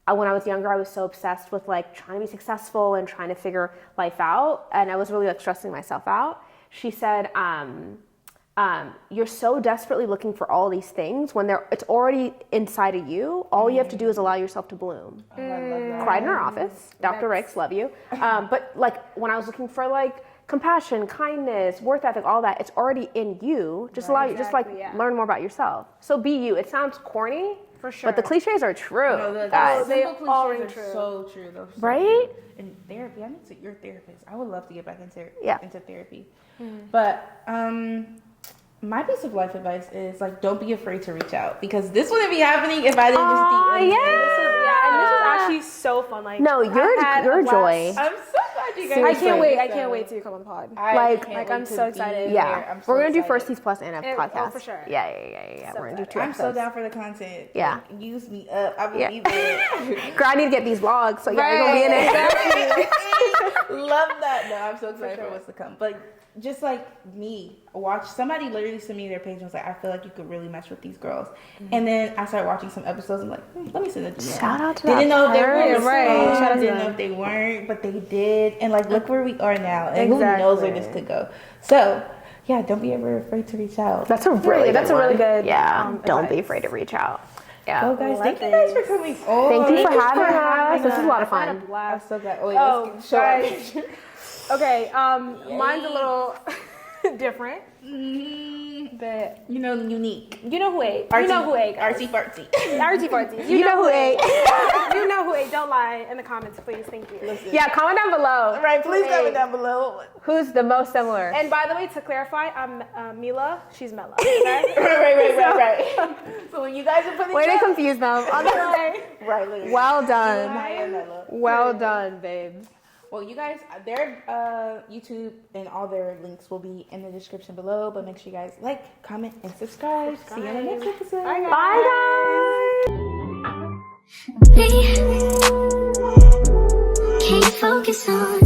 [SPEAKER 3] when I was younger, I was so obsessed with like trying to be successful and trying to figure life out, and I was really like stressing myself out. She said, you're so desperately looking for all these things when it's already inside of you. All you have to do is allow yourself to bloom.
[SPEAKER 1] Oh, I love that.
[SPEAKER 3] Cried in our office. Dr. Ricks, love you. But like when I was looking for like compassion, kindness, worth ethic, all that, it's already in you. Just learn more about yourself. So be you. It sounds corny,
[SPEAKER 2] For sure.
[SPEAKER 3] but the cliches are true.
[SPEAKER 1] No, the
[SPEAKER 3] guys.
[SPEAKER 2] they
[SPEAKER 1] simple
[SPEAKER 2] all
[SPEAKER 1] cliches
[SPEAKER 2] ring
[SPEAKER 1] are
[SPEAKER 2] true.
[SPEAKER 1] so true though. So
[SPEAKER 3] Right?
[SPEAKER 1] true. And therapy, I need to. You're a therapist. I would love to get back into therapy. But my piece of life advice is like, don't be afraid to reach out, because this wouldn't be happening if I didn't just DM you.
[SPEAKER 2] And this was actually so fun. Like
[SPEAKER 3] No, you're a joy.
[SPEAKER 1] I'm so glad you guys.
[SPEAKER 2] I can't wait. I
[SPEAKER 1] So,
[SPEAKER 2] can't wait till you come on the pod.
[SPEAKER 3] Like-
[SPEAKER 2] I'm so excited.
[SPEAKER 3] Yeah, we're gonna do Firsties Plus and a podcast.
[SPEAKER 2] Oh, for sure.
[SPEAKER 3] Yeah.
[SPEAKER 2] So
[SPEAKER 3] We're gonna do 2
[SPEAKER 1] I'm so
[SPEAKER 3] episodes.
[SPEAKER 1] down for the content.
[SPEAKER 3] Yeah.
[SPEAKER 1] Like, use me up. I will
[SPEAKER 3] Yeah.
[SPEAKER 1] be there.
[SPEAKER 3] Girl, I need to get these vlogs, so yeah, you're gonna be in it.
[SPEAKER 1] Love that. No, I'm so excited for what's to come. But just like me, watch somebody literally sent me their page and was like, I feel like you could really mess with these girls. And then I started watching some episodes. I'm like, let me send it to you.
[SPEAKER 3] Shout out to
[SPEAKER 1] Didn't know if they
[SPEAKER 3] person.
[SPEAKER 1] were
[SPEAKER 2] Right.
[SPEAKER 1] right.
[SPEAKER 2] Shout out to
[SPEAKER 1] Didn't
[SPEAKER 2] them.
[SPEAKER 1] know if they weren't, but they did. And like, look where we are now. And who
[SPEAKER 2] Exactly.
[SPEAKER 1] knows where this could go. So yeah, don't be ever afraid to reach out.
[SPEAKER 3] That's a really
[SPEAKER 2] That's
[SPEAKER 3] good
[SPEAKER 2] a really
[SPEAKER 3] one.
[SPEAKER 2] good,
[SPEAKER 3] Yeah, don't be
[SPEAKER 2] advice.
[SPEAKER 3] afraid to reach out. Yeah.
[SPEAKER 1] Oh guys,
[SPEAKER 2] Love
[SPEAKER 1] thank you guys for
[SPEAKER 2] this.
[SPEAKER 1] coming on.
[SPEAKER 3] Thank you for having us.
[SPEAKER 2] having
[SPEAKER 3] This is a lot of
[SPEAKER 2] I had a
[SPEAKER 3] fun.
[SPEAKER 1] I'm
[SPEAKER 2] blast.
[SPEAKER 1] so glad. Oh, wait,
[SPEAKER 2] Oh,
[SPEAKER 1] let's show
[SPEAKER 2] guys. Okay, mine's a little different, but
[SPEAKER 1] You know, unique.
[SPEAKER 2] you know who ate.
[SPEAKER 1] Artsy,
[SPEAKER 2] You know who ate. guys.
[SPEAKER 1] Artsy fartsy.
[SPEAKER 2] Artsy fartsies.
[SPEAKER 3] You know who ate.
[SPEAKER 2] You know who ate. Don't lie in the comments, please. Thank you.
[SPEAKER 3] Yeah, comment down below.
[SPEAKER 1] Right, please
[SPEAKER 2] Wait.
[SPEAKER 1] comment down below.
[SPEAKER 3] Who's the most similar?
[SPEAKER 2] And by the way, to clarify, I'm Mila. She's Mela. Okay?
[SPEAKER 1] Right. So when you guys are putting
[SPEAKER 3] Way to
[SPEAKER 1] up,
[SPEAKER 3] confuse them.
[SPEAKER 1] right, literally.
[SPEAKER 3] Well done.
[SPEAKER 1] Maya and Mela.
[SPEAKER 3] Well done, babes.
[SPEAKER 1] Well, you guys, their YouTube and all their links will be in the description below. But make sure you guys like, comment, and subscribe. See you in the next episode.
[SPEAKER 2] Bye, guys.
[SPEAKER 3] Bye, guys.
[SPEAKER 4] Me. Can't focus on